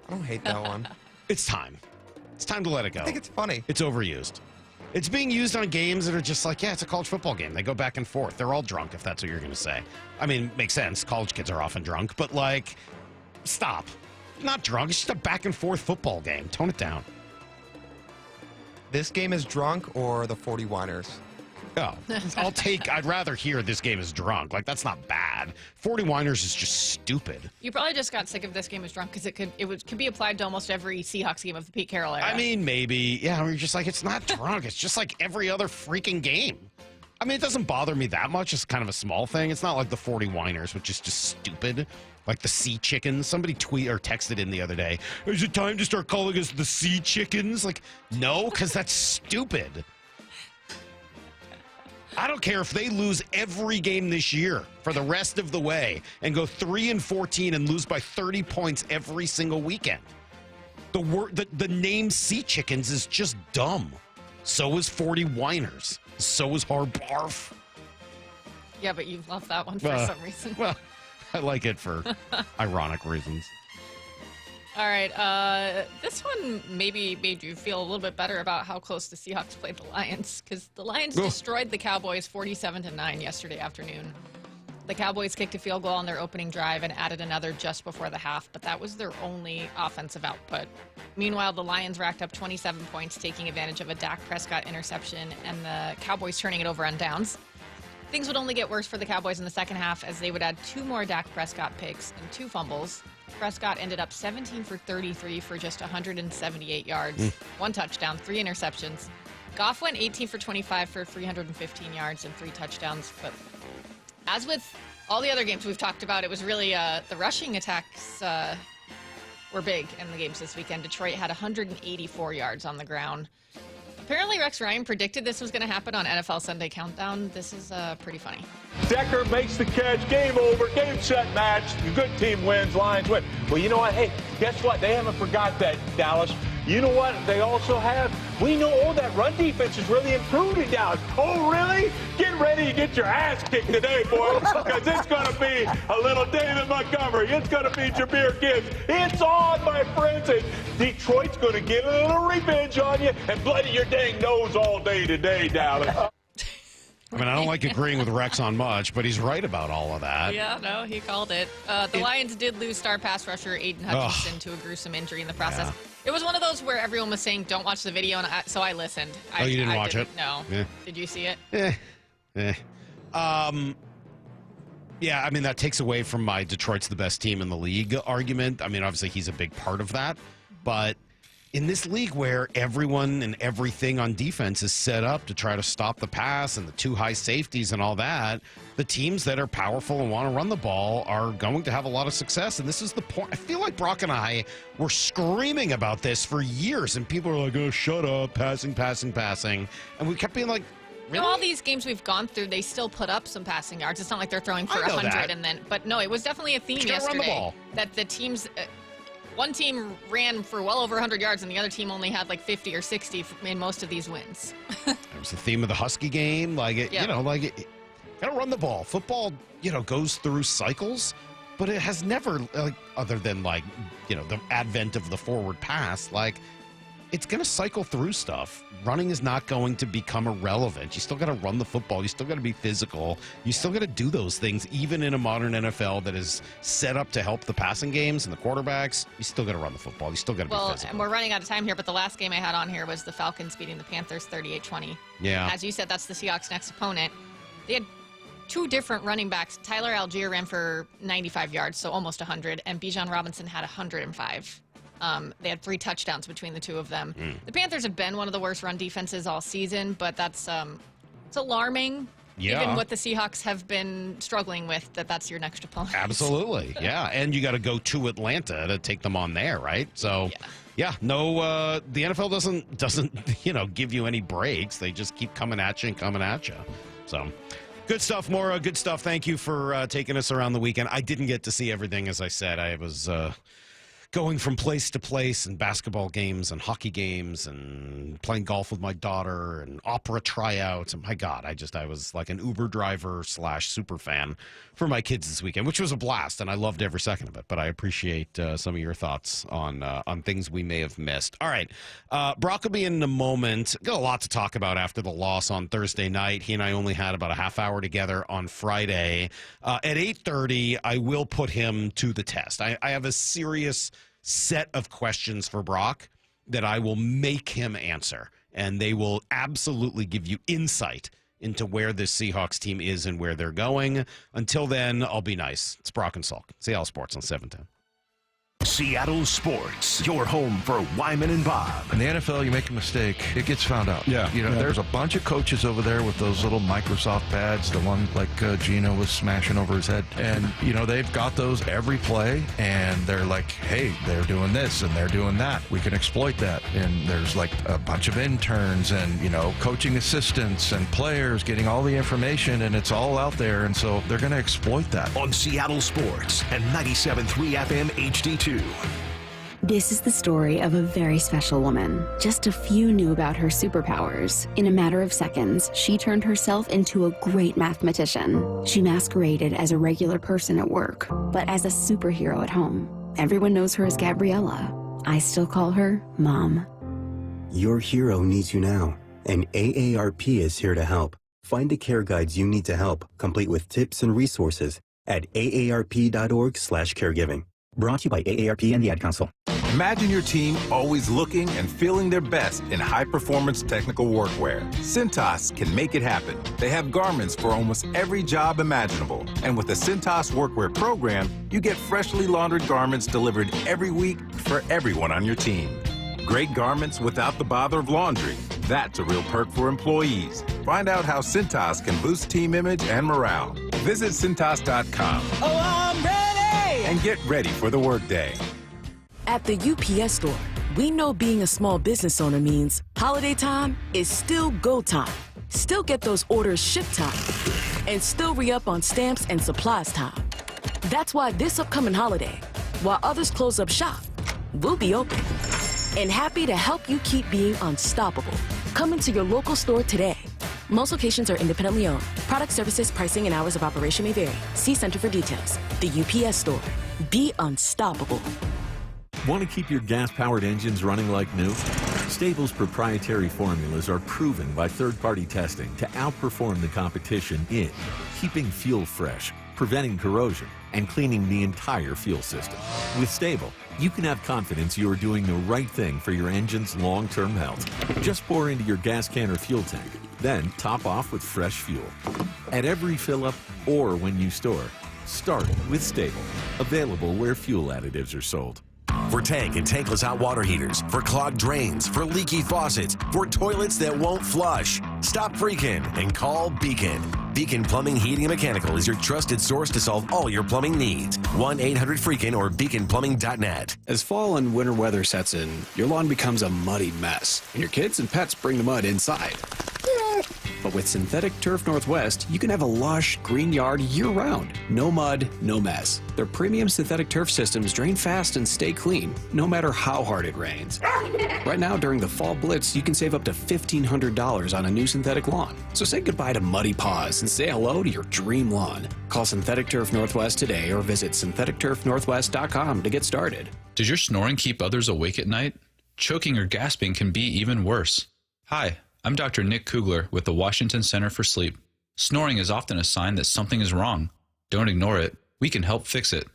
I don't hate that one. It's time. It's time to let it go. I think it's funny. It's overused. It's being used on games that are just like, yeah, it's a college football game. They go back and forth. They're all drunk, if that's what you're going to say. I mean, makes sense. College kids are often drunk, but like, stop. Not drunk. It's just a back and forth football game. Tone it down. This game is drunk or the 40 whiners? Oh, I'd rather hear this game is drunk. Like, that's not bad. 40 whiners is just stupid. You probably just got sick of this game as drunk because it could be applied to almost every Seahawks game of the Pete Carroll era. I mean, maybe. Yeah, you're just like, it's not drunk. It's just like every other freaking game. I mean, it doesn't bother me that much. It's kind of a small thing. It's not like the 40 whiners, which is just stupid. Like the sea chickens. Somebody texted in the other day, is it time to start calling us the sea chickens? Like, no, because that's stupid. I don't care if they lose every game this year for the rest of the way and go 3-14 and lose by 30 points every single weekend. The name Sea Chickens is just dumb. So is 40 whiners. So is hard barf. Yeah, but you love that one for some reason. Well, I like it for ironic reasons. All right, this one maybe made you feel a little bit better about how close the Seahawks played the Lions, because the Lions destroyed the Cowboys 47-9 yesterday afternoon. The Cowboys kicked a field goal on their opening drive and added another just before the half, but that was their only offensive output. Meanwhile, the Lions racked up 27 points, taking advantage of a Dak Prescott interception and the Cowboys turning it over on downs. Things would only get worse for the Cowboys in the second half as they would add 2 more Dak Prescott picks and 2 fumbles. Prescott ended up 17 for 33 for just 178 yards, 1 touchdown, 3 interceptions. Goff went 18 for 25 for 315 yards and 3 touchdowns. But as with all the other games we've talked about, it was really the rushing attacks were big in the games this weekend. Detroit had 184 yards on the ground. Apparently, Rex Ryan predicted this was going to happen on NFL Sunday Countdown. This is pretty funny. Decker makes the catch. Game over. Game, set, match. The good team wins. Lions win. Well, you know what? Hey, guess what? They haven't forgot that, Dallas. You know what they also have? We know, that run defense has really improved in Dallas. Oh, really? Get ready to get your ass kicked today, boys, because it's going to be a little David Montgomery. It's going to be Jahmyr Gibbs. It's on, my friends, and Detroit's going to get a little revenge on you and bloody your dang nose all day today, Dallas. I mean, I don't like agreeing with Rex on much, but he's right about all of that. Yeah, no, he called it. The Lions did lose star pass rusher Aiden Hutchinson to a gruesome injury in the process. Yeah. It was one of those where everyone was saying, don't watch the video, and so I listened. Oh, you didn't watch it? No. Yeah. Did you see it? Yeah, I mean, that takes away from my Detroit's the best team in the league argument. I mean, obviously, he's a big part of that. But in this league where everyone and everything on defense is set up to try to stop the pass and the 2 high safeties and all that, the teams that are powerful and want to run the ball are going to have a lot of success. And this is the point. I feel like Brock and I were screaming about this for years, and people are like, oh, shut up, passing. And we kept being like, really? You know, all these games we've gone through, they still put up some passing yards. It's not like they're throwing for 100 and then, but no, it was definitely a theme yesterday run the ball. That the teams, one team ran for well over 100 yards and the other team only had like 50 or 60 in most of these wins. It was the theme of the Husky game. Gotta run the ball. Football, goes through cycles, but it has never, other than the advent of the forward pass, it's going to cycle through stuff. Running is not going to become irrelevant. You still got to run the football. You still got to be physical. You still got to do those things, even in a modern NFL that is set up to help the passing games and the quarterbacks. You still got to run the football. You still got to be physical. And we're running out of time here, but the last game I had on here was the Falcons beating the Panthers 38-20. Yeah. As you said, that's the Seahawks' next opponent. They had 2 different running backs. Tyler Algier ran for 95 yards, so almost 100, and Bijan Robinson had 105. They had 3 touchdowns between the 2 of them. The Panthers have been one of the worst run defenses all season, but that's it's alarming. Yeah. Given what the Seahawks have been struggling with, that's your next opponent. Absolutely, yeah. And you got to go to Atlanta to take them on there, right? So, the NFL doesn't give you any breaks. They just keep coming at you. So, good stuff, Maura. Good stuff. Thank you for taking us around the weekend. I didn't get to see everything, as I said. I was going from place to place and basketball games and hockey games and playing golf with my daughter and opera tryouts. And my God, I was like an Uber driver / super fan for my kids this weekend, which was a blast, and I loved every second of it. But I appreciate some of your thoughts on things we may have missed. All right, Brock will be in a moment. Got a lot to talk about after the loss on Thursday night. He and I only had about a half hour together on Friday. At 8:30, I will put him to the test. I have a serious set of questions for Brock that I will make him answer, and they will absolutely give you insight into where this Seahawks team is and where they're going. Until then, I'll be nice. It's Brock and Salk. Seattle Sports on 710. Seattle Sports, your home for Wyman and Bob. In the NFL, you make a mistake, it gets found out. Yeah. There's a bunch of coaches over there with those little Microsoft pads, the one like Gino was smashing over his head. And, they've got those every play, and they're like, hey, they're doing this and they're doing that. We can exploit that. And there's like a bunch of interns and, coaching assistants and players getting all the information, and it's all out there. And so they're going to exploit that. On Seattle Sports and 97.3 FM HD2. This is the story of a very special woman. Just a few knew about her superpowers. In a matter of seconds, she turned herself into a great mathematician. She masqueraded as a regular person at work, but as a superhero at home. Everyone knows her as Gabriella. I still call her Mom. Your hero needs you now, and AARP is here to help. Find the care guides you need to help, complete with tips and resources at aarp.org/caregiving. Brought to you by AARP and the Ad Council. Imagine your team always looking and feeling their best in high-performance technical workwear. Cintas can make it happen. They have garments for almost every job imaginable. And with the Cintas Workwear program, you get freshly laundered garments delivered every week for everyone on your team. Great garments without the bother of laundry. That's a real perk for employees. Find out how Cintas can boost team image and morale. Visit Cintas.com. Oh, I'm ready! And get ready for the workday. At the UPS store, we know being a small business owner means holiday time is still go time. Still get those orders shipped time. And still re-up on stamps and supplies time. That's why this upcoming holiday, while others close up shop, we'll be open. And happy to help you keep being unstoppable. Come into your local store today. Most locations are independently owned. Product, services, pricing, and hours of operation may vary. See Center for details. The UPS store. Be unstoppable. Want to keep your gas-powered engines running like new? Stable's proprietary formulas are proven by third-party testing to outperform the competition in keeping fuel fresh, preventing corrosion, and cleaning the entire fuel system. With Stable, you can have confidence you are doing the right thing for your engine's long-term health. Just pour into your gas can or fuel tank, then top off with fresh fuel. At every fill-up or when you store, start with Stable. Available where fuel additives are sold. For tank and tankless hot water heaters, for clogged drains, for leaky faucets, for toilets that won't flush. Stop freaking and call Beacon. Beacon Plumbing, Heating, and Mechanical is your trusted source to solve all your plumbing needs. 1-800-FREAKIN or beaconplumbing.net. As fall and winter weather sets in, your lawn becomes a muddy mess, and your kids and pets bring the mud inside. But with Synthetic Turf Northwest, you can have a lush, green yard year-round. No mud, no mess. Their premium synthetic turf systems drain fast and stay clean, no matter how hard it rains. Right now, during the Fall Blitz, you can save up to $1,500 on a new synthetic lawn. So say goodbye to muddy paws and say hello to your dream lawn. Call Synthetic Turf Northwest today or visit syntheticturfnorthwest.com to get started. Does your snoring keep others awake at night? Choking or gasping can be even worse. Hi, I'm Dr. Nick Kugler with the Washington Center for Sleep. Snoring is often a sign that something is wrong. Don't ignore it. We can help fix it.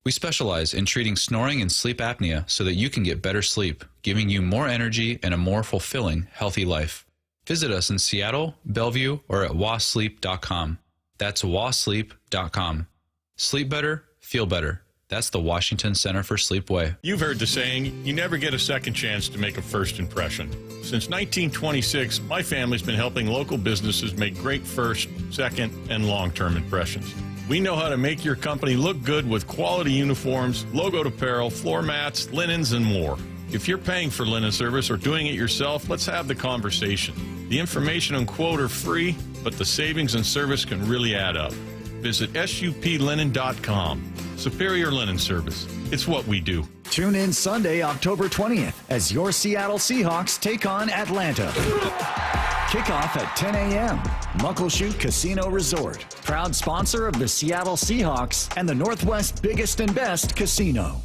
We specialize in treating snoring and sleep apnea so that you can get better sleep, giving you more energy and a more fulfilling, healthy life. Visit us in Seattle, Bellevue, or at wasleep.com. That's wasleep.com. Sleep better, feel better. That's the Washington Center for Sleep way. You've heard the saying, you never get a second chance to make a first impression. Since 1926, my family's been helping local businesses make great first, second, and long-term impressions. We know how to make your company look good with quality uniforms, logoed apparel, floor mats, linens, and more. If you're paying for linen service or doing it yourself, let's have the conversation. The information and quote are free, but the savings and service can really add up. Visit suplinen.com. Superior Linen Service. It's what we do. Tune in Sunday, October 20th, as your Seattle Seahawks take on Atlanta. Kickoff at 10 a.m. Muckleshoot Casino Resort, proud sponsor of the Seattle Seahawks and the Northwest's biggest and best casino.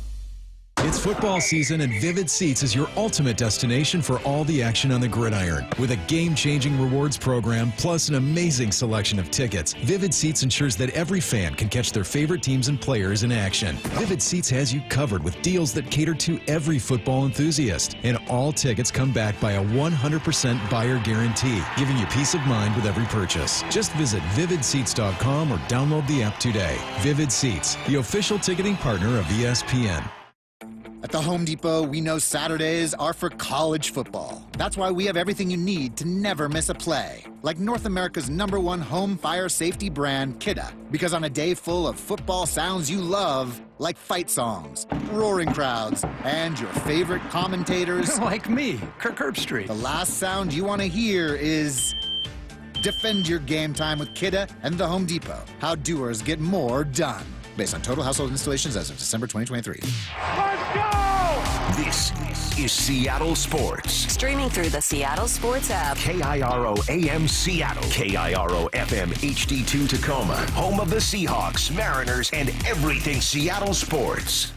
It's football season, and Vivid Seats is your ultimate destination for all the action on the gridiron. With a game-changing rewards program, plus an amazing selection of tickets, Vivid Seats ensures that every fan can catch their favorite teams and players in action. Vivid Seats has you covered with deals that cater to every football enthusiast. And all tickets come back by a 100% buyer guarantee, giving you peace of mind with every purchase. Just visit vividseats.com or download the app today. Vivid Seats, the official ticketing partner of ESPN. At the Home Depot, we know Saturdays are for college football. That's why we have everything you need to never miss a play. Like North America's #1 home fire safety brand, Kidda. Because on a day full of football sounds you love, like fight songs, roaring crowds, and your favorite commentators... Like me, Kirk Herbstreit. The last sound you want to hear is... Defend your game time with Kidda and the Home Depot. How doers get more done. Based on total household installations as of December 2023. Let's go! This is Seattle Sports. Streaming through the Seattle Sports app. KIRO AM Seattle. KIRO FM HD2 Tacoma. Home of the Seahawks, Mariners, and everything Seattle sports.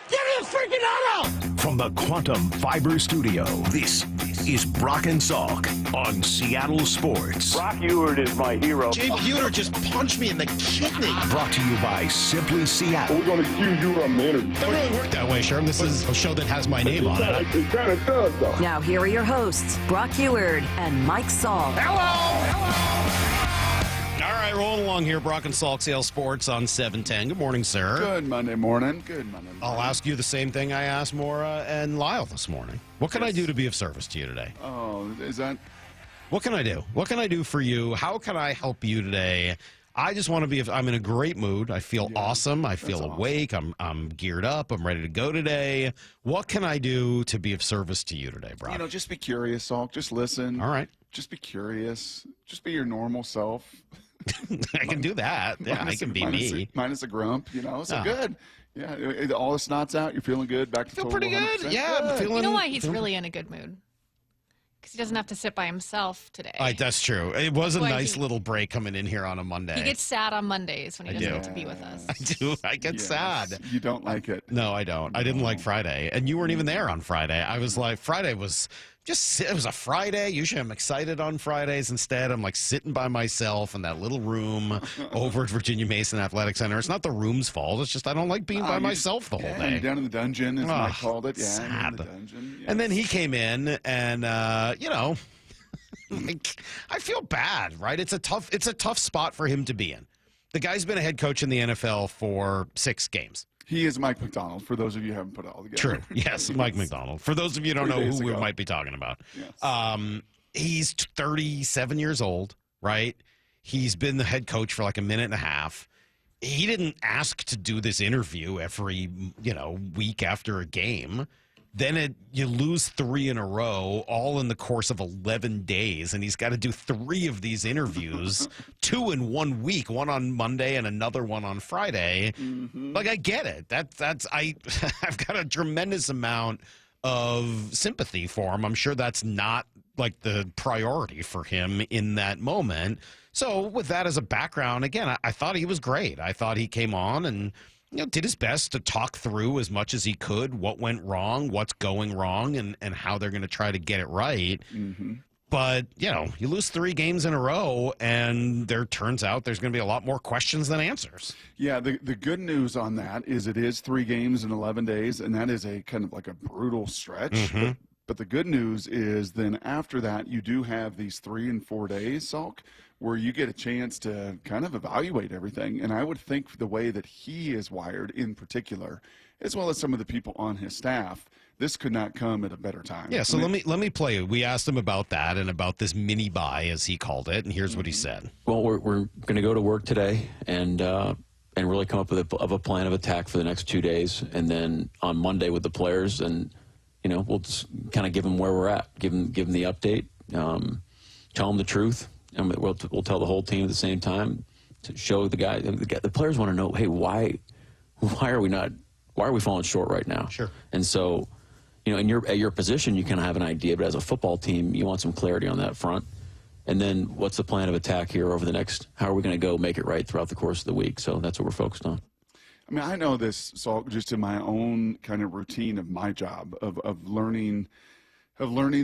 Give me a freaking auto! From the Quantum Fiber Studio, this is Brock and Salk on Seattle Sports. Brock Ewert is my hero. Jay Buhner just punched me in the kidney. Brought to you by Simply Seattle. We're going to accuse you of minute. Doesn't really work that way, Sherm. This is a show that has my name on it. It kind of does, though. Now here are your hosts, Brock Ewert and Mike Saul. All right, rolling along here. Brock and Salk, Seattle Sports on 710. Good morning, sir. Good Monday morning. Good Monday morning. I'll ask you the same thing I asked Maura and Lyle this morning. What can I do to be of service to you today? Oh, is that... What can I do? What can I do for you? How can I help you today? I just want to be, I'm in a great mood. I feel awesome. I feel awake. I'm geared up. I'm ready to go today. What can I do to be of service to you today, Brock? You know, just be curious, Salk. Just listen. All right. Just be curious. Just be your normal self. I can do that. Yeah, I can be me. Minus a grump, you know. So good. Yeah, all the snot's out. You're feeling good. Back to feel total pretty good. 100%. Yeah, I'm feeling. You know why he's really in a good mood? Because he doesn't have to sit by himself today. That's true. It was a Why nice little break coming in here on a Monday. He gets sad on Mondays when he doesn't get to be with us. I do. I get sad. You don't like it. No, I don't. I didn't like Friday. And you weren't even there on Friday. I was like, Friday was just, it was a Friday. Usually I'm excited on Fridays. Instead, I'm like sitting by myself in that little room over at Virginia Mason Athletic Center. It's not the room's fault. It's just I don't like being by myself the whole day. You're down in the dungeon, as Mike called it. Yeah, sad. in the dungeon. Yes. And then he came in and, you know, like, I feel bad, right? It's a tough spot for him to be in. The guy's been a head coach in the NFL for 6 games. He is Mike McDonald, for those of you who haven't put it all together. True. Yes, Mike McDonald. For those of you who don't know who we might be talking about. Yes. He's 37 years old, right? He's been the head coach for like a minute and a half. He didn't ask to do this interview every, week after a game. Then you lose 3 in a row, all in the course of 11 days, and he's got to do 3 of these interviews, 2 in 1 week, one on Monday and another one on Friday. Mm-hmm. Like, I get it. I've got a tremendous amount of sympathy for him. I'm sure that's not like the priority for him in that moment. So with that as a background, again, I thought he was great. I thought he came on and did his best to talk through as much as he could what went wrong, what's going wrong, and how they're going to try to get it right. Mm-hmm. But, you lose 3 games in a row, and there turns out there's going to be a lot more questions than answers. Yeah, the good news on that is it is 3 games in 11 days, and that is a kind of like a brutal stretch. Mm-hmm. But the good news is then after that, you do have these 3 and 4 days, Salk, where you get a chance to kind of evaluate everything. And I would think the way that he is wired in particular, as well as some of the people on his staff, this could not come at a better time. Yeah, so let me play it. We asked him about that and about this mini buy, as he called it, and here's what he said. Well, we're going to go to work today and really come up with a plan of attack for the next 2 days, and then on Monday with the players, and we'll just kind of give them where we're at, give them the update, tell them the truth, and we'll tell the whole team at the same time to show the players want to know, hey, why are we not why are we falling short right now? Sure. And so, at your position, you kind of have an idea, but as a football team, you want some clarity on that front. And then what's the plan of attack here over the next, how are we going to go make it right throughout the course of the week? So that's what we're focused on. I mean, I know this, so just in my own kind of routine of my job of learning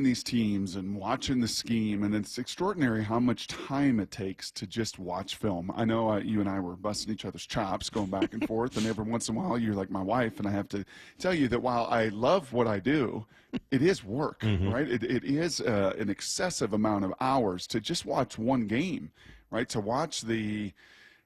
these teams and watching the scheme, and it's extraordinary how much time it takes to just watch film. I know you and I were busting each other's chops going back and forth, and every once in a while you're like my wife, and I have to tell you that while I love what I do, it is work, right? It is an excessive amount of hours to just watch one game, right? To watch the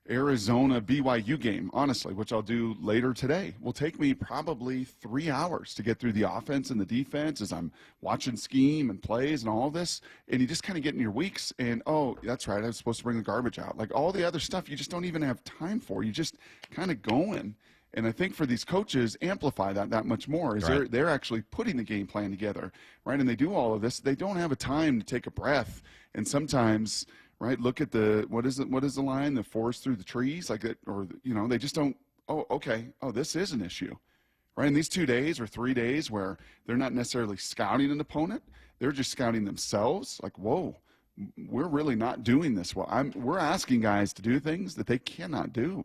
Arizona BYU game, honestly, which I'll do later today, will take me probably 3 hours to get through the offense and the defense as I'm watching scheme and plays and all this. And you just kind of get in your weeks and, oh, that's right, I was supposed to bring the garbage out. Like all the other stuff you just don't even have time for. You just kind of going. And I think for these coaches, amplify that much more. They're actually putting the game plan together, right? And they do all of this. They don't have a time to take a breath. And sometimes, right, look at what is the line? The forest through the trees, like that, or they just don't. Oh, okay. Oh, this is an issue, right? In these 2 days or 3 days where they're not necessarily scouting an opponent, they're just scouting themselves. Like, whoa, we're really not doing this well. We're asking guys to do things that they cannot do.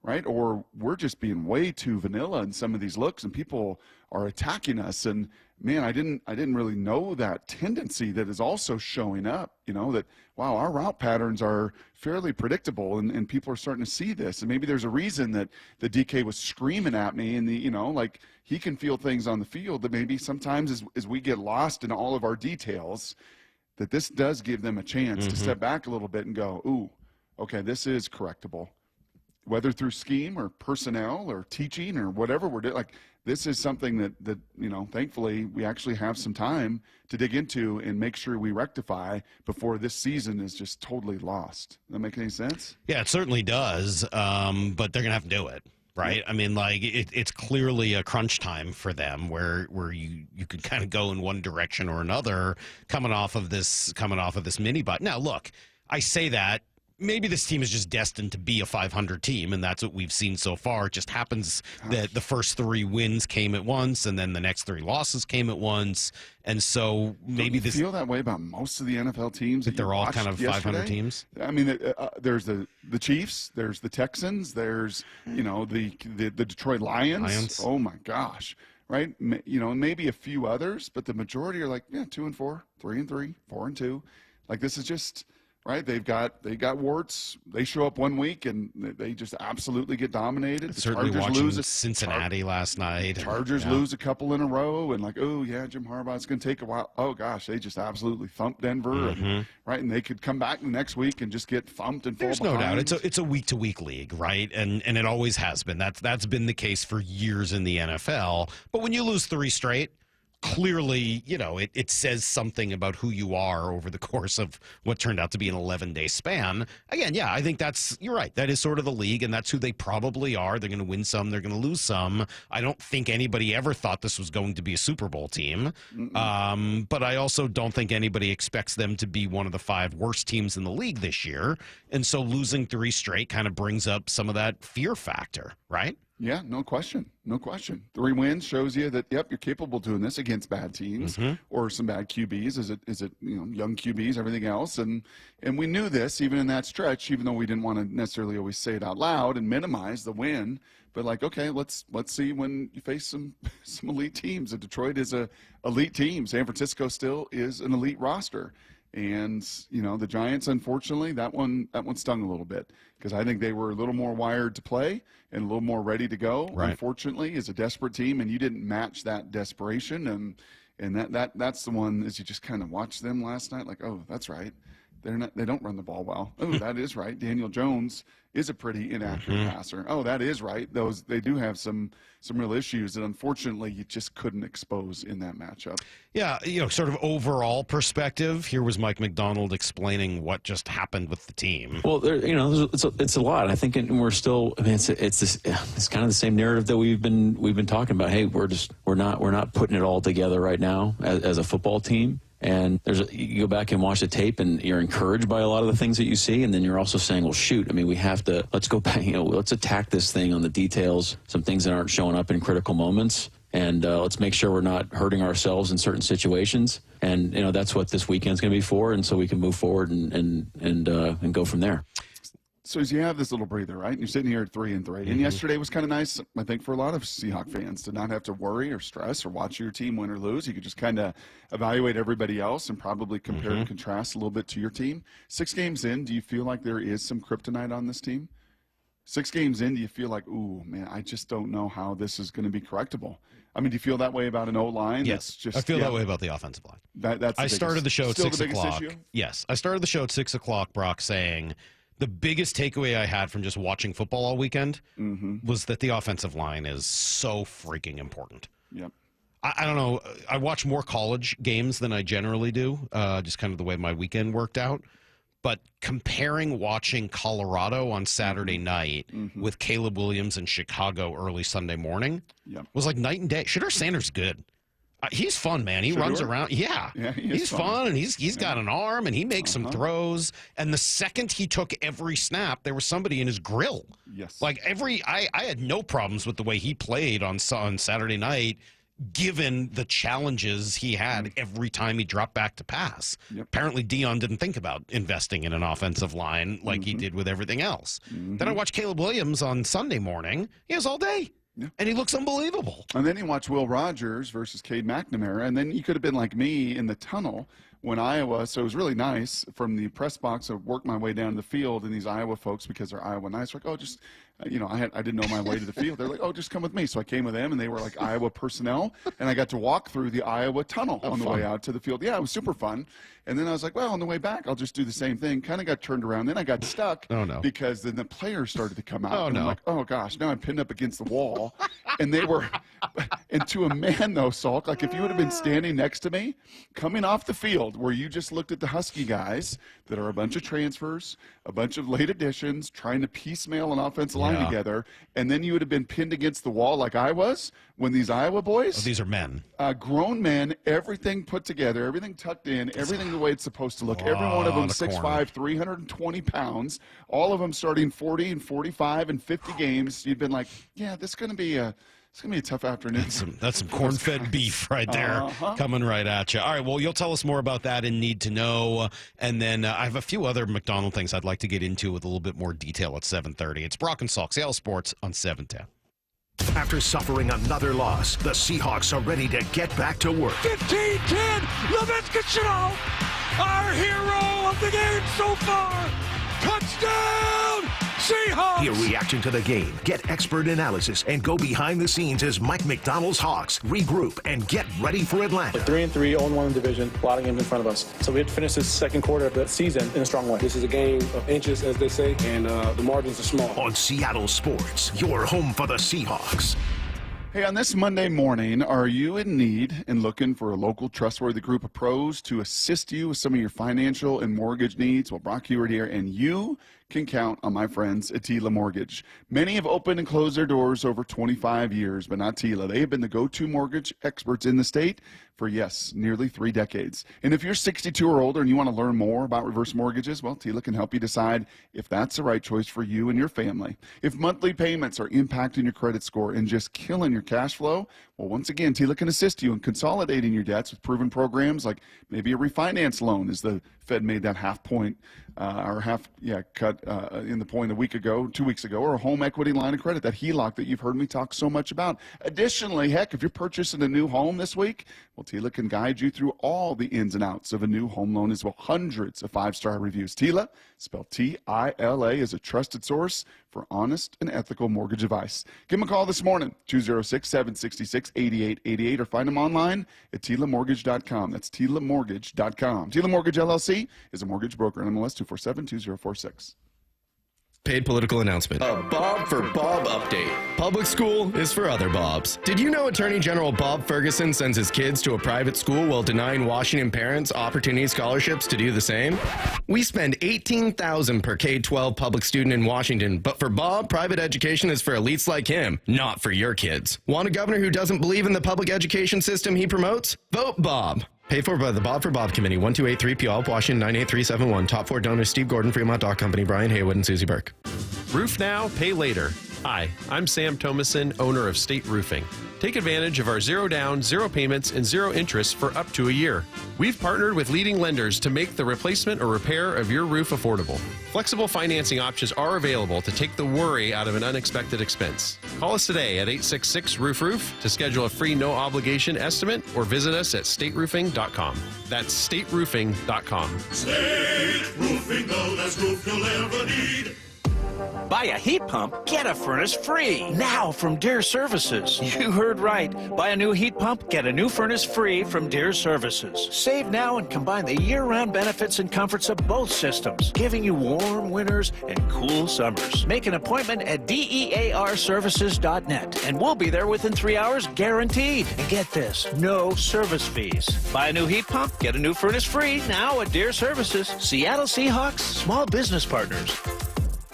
Right? Or we're just being way too vanilla in some of these looks, and people are attacking us. And man, I didn't really know that tendency that is also showing up. That wow, our route patterns are fairly predictable, and people are starting to see this. And maybe there's a reason that the DK was screaming at me, and like he can feel things on the field that maybe sometimes as we get lost in all of our details, that this does give them a chance to step back a little bit and go, ooh, okay, this is correctable. Whether through scheme or personnel or teaching or whatever we're doing, like this is something that thankfully we actually have some time to dig into and make sure we rectify before this season is just totally lost. Does that make any sense? Yeah, it certainly does. But they're gonna have to do it, right? I mean, like it's clearly a crunch time for them, where you can kind of go in one direction or another coming off of this mini bye. Now, look, I say that. Maybe this team is just destined to be a 500 team, and that's what we've seen so far. It just happens that the first 3 wins came at once, and then the next 3 losses came at once. And so maybe Don't you feel that way about most of the NFL teams that they're all kind of 500 teams. I mean, there's the Chiefs, there's the Texans, there's the Detroit Lions. Oh my gosh, right? Maybe a few others, but the majority are like 2-4, 3-3, 4-2. Like this is just. Right, they got warts. They show up one week and they just absolutely get dominated. The Certainly Chargers watching lose Cincinnati last night. Chargers lose a couple in a row, and like, oh yeah, Jim Harbaugh's going to take a while. Oh gosh, they just absolutely thumped Denver, and they could come back the next week and just get thumped and fall behind. There's no doubt it's a week to week league, right? And it always has been. That's been the case for years in the NFL. But when you lose 3 straight. Clearly, it says something about who you are over the course of what turned out to be an 11-day span. Again, yeah, I think you're right. That is sort of the league, and that's who they probably are. They're going to win some. They're going to lose some. I don't think anybody ever thought this was going to be a Super Bowl team. But I also don't think anybody expects them to be one of the 5 worst teams in the league this year. And so losing 3 straight kind of brings up some of that fear factor, right? Yeah, no question. 3 wins shows you that, yep, you're capable of doing this against bad teams or some bad QBs. Is it young QBs, everything else? And we knew this even in that stretch, even though we didn't want to necessarily always say it out loud and minimize the win. But like, okay, let's see when you face some elite teams. And Detroit is a elite team. San Francisco still is an elite roster. And, the Giants, unfortunately, that one stung a little bit because I think they were a little more wired to play and a little more ready to go. Right. Unfortunately, as a desperate team, and you didn't match that desperation. And that's the one as you just kind of watched them last night, like, oh, that's right. They don't run the ball well. Oh, that is right. Daniel Jones is a pretty inaccurate passer. Oh, that is right. They do have some real issues that unfortunately you just couldn't expose in that matchup. Yeah, sort of overall perspective. Here was Mike McDonald explaining what just happened with the team. Well, it's a lot. I think we're still. I mean, it's kind of the same narrative that we've been talking about. Hey, we're not putting it all together right now as a football team. And you go back and watch the tape, and you're encouraged by a lot of the things that you see, and then you're also saying, well, shoot, I mean, let's go back, let's attack this thing on the details, some things that aren't showing up in critical moments, and let's make sure we're not hurting ourselves in certain situations. And, that's what this weekend's going to be for, and so we can move forward and go from there. So as you have this little breather, right? And you're sitting here at 3-3. And yesterday was kind of nice, I think, for a lot of Seahawks fans to not have to worry or stress or watch your team win or lose. You could just kind of evaluate everybody else and probably compare and contrast a little bit to your team. 6 games in, do you feel like there is some kryptonite on this team? 6 games in, do you feel like, ooh, man, I just don't know how this is going to be correctable? I mean, do you feel that way about an O-line? Yes, I feel that way about the offensive line. I started the show at 6 o'clock. Issue? Yes, I started the show at 6 o'clock, Brock, saying the biggest takeaway I had from just watching football all weekend was that the offensive line is so freaking important. Yep. I don't know. I watch more college games than I generally do, just kind of the way my weekend worked out. But comparing watching Colorado on Saturday night with Caleb Williams in Chicago early Sunday morning was like night and day. Shedeur Sanders good. He's fun, man. He runs around. Yeah he's fun, and he's got an arm, and he makes some throws. And the second he took every snap, there was somebody in his grill. Yes. Like I had no problems with the way he played on Saturday night, given the challenges he had every time he dropped back to pass. Apparently, Dion didn't think about investing in an offensive line like he did with everything else. Then I watched Caleb Williams on Sunday morning. He has all day. Yeah. And he looks unbelievable. And then you watch Will Rogers versus Cade McNamara, and then you could have been like me in the tunnel when Iowa, so it was really nice from the press box. I worked my way down to the field, and these Iowa folks, because they're Iowa nice, were like, oh, just, I didn't know my way to the field. They're like, oh, just come with me. So I came with them, and they were like Iowa personnel, and I got to walk through the Iowa tunnel on the way out to the field. Yeah, it was super fun. And then I was like, well, on the way back, I'll just do the same thing. Kind of got turned around. Then I got stuck because then the players started to come out. And I'm like, oh, gosh, now I'm pinned up against the wall. And they were, and to a man, though, Salk, like if you would have been standing next to me, coming off the field where you just looked at the Husky guys that are a bunch of transfers, a bunch of late additions, trying to piecemeal an offensive line together, and then you would have been pinned against the wall like I was when these Iowa boys. Oh, these are men. Grown men, everything put together, everything tucked in, everything the way it's supposed to look. Every one of them 6'5", 320 pounds, all of them starting 40 and 45 and 50 games. You've been like, yeah, this is going to be a tough afternoon. That's some corn-fed beef right there coming right at you. All right, well, you'll tell us more about that in Need to Know. And then I have a few other McDonald things I'd like to get into with a little bit more detail at 7:30. It's Brock and Salk, Seattle Sports on 710. After suffering another loss, the Seahawks are ready to get back to work. 15-10, Levinsky, our hero of the game so far. Touchdown, Seahawks! Hear reaction to the game, get expert analysis, and go behind the scenes as Mike McDonald's Hawks regroup and get ready for Atlanta. 3-3, 0-1 in division, a lot of games in front of us. So we have to finish this second quarter of the season in a strong way. This is a game of inches, as they say, and the margins are small. On Seattle Sports, your home for the Seahawks. Hey, on this Monday morning, are you in need and looking for a local trustworthy group of pros to assist you with some of your financial and mortgage needs? Well, Brock Huard here, and you can count on my friends at Tila Mortgage. Many have opened and closed their doors over 25 years, but not Tila. They have been the go-to mortgage experts in the state for, yes, nearly 3 decades. And if you're 62 or older and you want to learn more about reverse mortgages, well, Tila can help you decide if that's the right choice for you and your family. If monthly payments are impacting your credit score and just killing your cash flow, well, once again, Tila can assist you in consolidating your debts with proven programs like maybe a refinance loan, as the Fed made that cut in the point 2 weeks ago, or a home equity line of credit, that HELOC that you've heard me talk so much about. Additionally, heck, if you're purchasing a new home this week, well, Tila can guide you through all the ins and outs of a new home loan as well. Hundreds of 5-star reviews. Tila, spelled T-I-L-A, is a trusted source for honest and ethical mortgage advice. Give them a call this morning, 206-766-8888, or find them online at TilaMortgage.com. That's TilaMortgage.com. Tila Mortgage LLC is a mortgage broker, NMLS 247-2046. Paid political announcement. A Bob for Bob update. Public school is for other Bobs. Did you know Attorney General Bob Ferguson sends his kids to a private school while denying Washington parents opportunity scholarships to do the same? We spend $18,000 per K-12 public student in Washington, but for Bob, private education is for elites like him, not for your kids. Want a governor who doesn't believe in the public education system he promotes? Vote Bob. Paid for by the Bob for Bob Committee, 1283 Puyallup, Washington, 98371. Top 4 donors, Steve Gordon, Fremont Dock Company, Brian Haywood, and Susie Burke. Roof now, pay later. Hi, I'm Sam Thomason, owner of State Roofing. Take advantage of our 0 down, 0 payments, and 0 interest for up to a year. We've partnered with leading lenders to make the replacement or repair of your roof affordable. Flexible financing options are available to take the worry out of an unexpected expense. Call us today at 866-ROOF-ROOF to schedule a free no-obligation estimate or visit us at stateroofing.com. That's stateroofing.com. State Roofing, the last roof you'll ever need. Buy a heat pump, get a furnace free. Now from Deere Services. You heard right. Buy a new heat pump, get a new furnace free from Deere Services. Save now and combine the year-round benefits and comforts of both systems, giving you warm winters and cool summers. Make an appointment at DEARservices.net, and we'll be there within 3 hours, guaranteed. And get this, no service fees. Buy a new heat pump, get a new furnace free now at Deere Services. Seattle Seahawks, small business partners.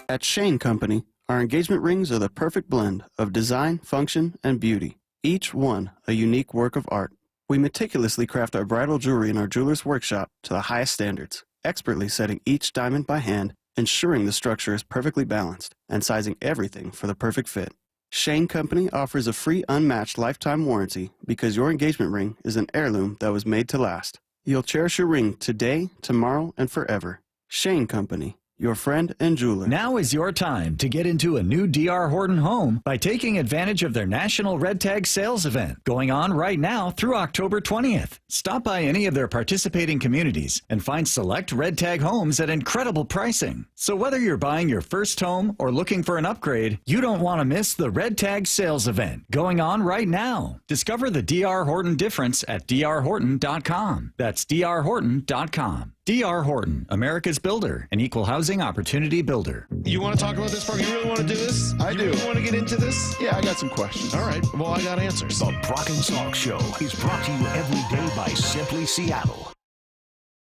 At Shane Company, our engagement rings are the perfect blend of design, function, and beauty, each one a unique work of art. We meticulously craft our bridal jewelry in our jeweler's workshop to the highest standards, expertly setting each diamond by hand, ensuring the structure is perfectly balanced, and sizing everything for the perfect fit. Shane Company offers a free unmatched lifetime warranty because your engagement ring is an heirloom that was made to last. You'll cherish your ring today, tomorrow, and forever. Shane Company, your friend and jeweler. Now is your time to get into a new D.R. Horton home by taking advantage of their National Red Tag Sales event going on right now through October 20th. Stop by any of their participating communities and find select Red Tag homes at incredible pricing. So whether you're buying your first home or looking for an upgrade, you don't want to miss the Red Tag Sales event going on right now. Discover the D.R. Horton difference at drhorton.com. That's drhorton.com. D.R. Horton, America's builder, an equal housing opportunity builder. You want to talk about this, Brock? You really want to do this? I do. You want to get into this? Yeah, I got some questions. All right. Well, I got answers. The Brock and Salk Show is brought to you every day by Simply Seattle.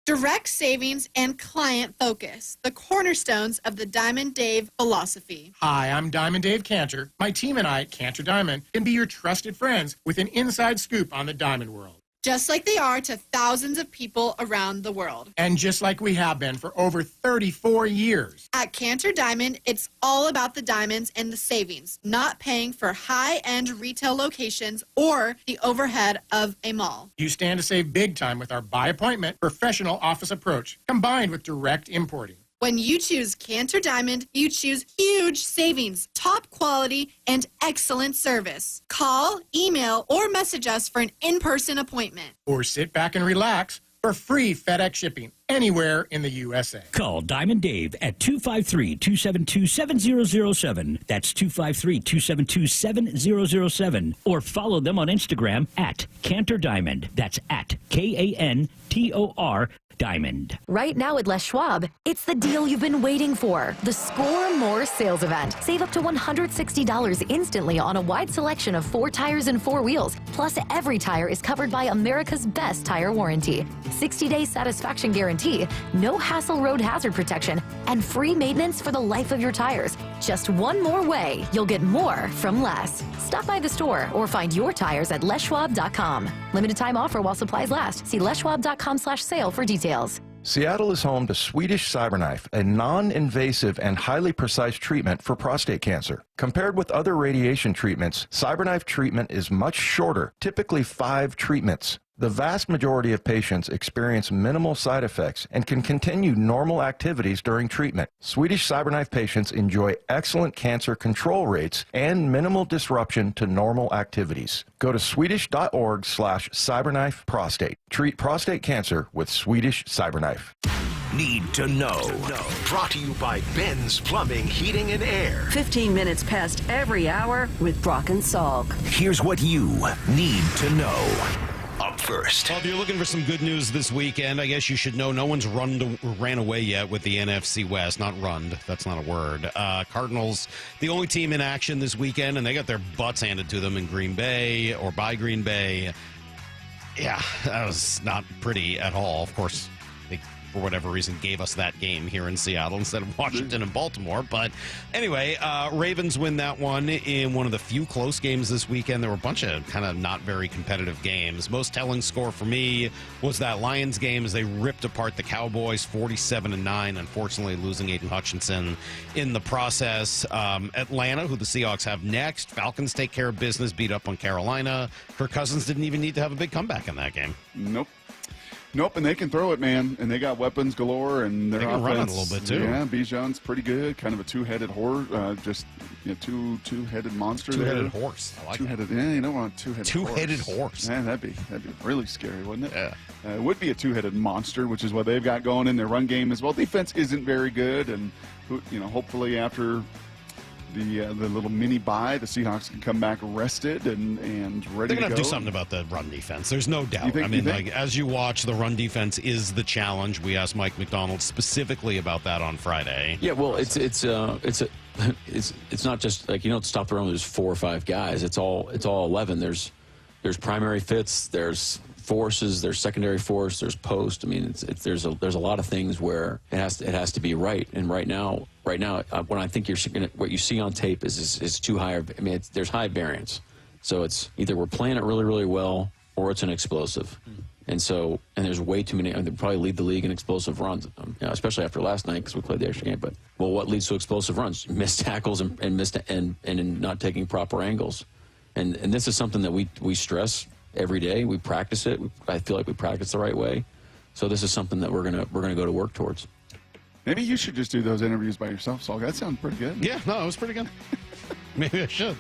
Direct savings and client focus, the cornerstones of the Diamond Dave philosophy. Hi, I'm Diamond Dave Cantor. My team and I, Cantor Diamond, can be your trusted friends with an inside scoop on the diamond world. Just like they are to thousands of people around the world. And just like we have been for over 34 years. At Cantor Diamond, it's all about the diamonds and the savings, not paying for high-end retail locations or the overhead of a mall. You stand to save big time with our by-appointment professional office approach, combined with direct importing. When you choose Cantor Diamond, you choose huge savings, top quality, and excellent service. Call, email, or message us for an in-person appointment. Or sit back and relax for free FedEx shipping anywhere in the USA. Call Diamond Dave at 253-272-7007. That's 253-272-7007. Or follow them on Instagram at Cantor Diamond. That's at Kantor Diamond. Right now at Les Schwab, it's the deal you've been waiting for. The Score More sales event. Save up to $160 instantly on a wide selection of 4 tires and 4 wheels. Plus, every tire is covered by America's best tire warranty. 60-day satisfaction guarantee, no hassle road hazard protection, and free maintenance for the life of your tires. Just one more way you'll get more from less. Stop by the store or find your tires at leschwab.com. Limited time offer while supplies last. See leschwab.com/sale for details. Seattle is home to Swedish CyberKnife, a non-invasive and highly precise treatment for prostate cancer. Compared with other radiation treatments, CyberKnife treatment is much shorter, typically 5 treatments. The vast majority of patients experience minimal side effects and can continue normal activities during treatment. Swedish CyberKnife patients enjoy excellent cancer control rates and minimal disruption to normal activities. Go to swedish.org/cyberknife prostate. Treat prostate cancer with Swedish CyberKnife. Need to know. Brought to you by Ben's Plumbing, Heating, and Air. 15 minutes past every hour with Brock and Salk. Here's what you need to know. Up first. Well, if you're looking for some good news this weekend, I guess you should know no one's ran away yet with the NFC West. Not runned. That's not a word. Cardinals, the only team in action this weekend, and they got their butts handed to them in Green Bay or by Green Bay. Yeah, that was not pretty at all. Of course, they for whatever reason, gave us that game here in Seattle instead of Washington and Baltimore. But anyway, Ravens win that one in one of the few close games this weekend. There were a bunch of kind of not very competitive games. Most telling score for me was that Lions game as they ripped apart the Cowboys 47-9, unfortunately losing Aiden Hutchinson in the process. Atlanta, who the Seahawks have next, Falcons take care of business, beat up on Carolina. Kirk Cousins didn't even need to have a big comeback in that game. Nope, and they can throw it, man. And they got weapons galore, and their offense. Run it a little bit, too. Yeah, Bijan's pretty good. Kind of a two-headed horse, two-headed monster there. Two-headed horse. I like two-headed, that. Yeah, you don't want a two-headed horse. Two-headed horse. Man, that'd be really scary, wouldn't it? Yeah. It would be a two-headed monster, which is what they've got going in their run game as well. Defense isn't very good, and hopefully after the little mini bye, the Seahawks can come back rested and ready to go. They're going to do something about the run defense. There's no doubt. As you watch, the run defense is the challenge. We asked Mike McDonald specifically about that on Friday. Yeah, well, it's not just like you don't stop the run. There's 4 or 5 guys. It's all 11. There's primary fits. There's forces. There's secondary force. There's post. I mean, there's a lot of things where it has to be right. And right now, when I think what you see on tape is too high. I mean, there's high variance. So it's either we're playing it really, really well or it's an explosive. And there's way too many. They probably lead the league in explosive runs, especially after last night because we played the extra game. But what leads to explosive runs? Missed tackles and in not taking proper angles. And this is something that we stress every day. We practice it. I feel like we practice the right way. So this is something that we're gonna go to work towards. Maybe you should just do those interviews by yourself, Saul. That sounds pretty good. Yeah, no, it was pretty good. Maybe I should.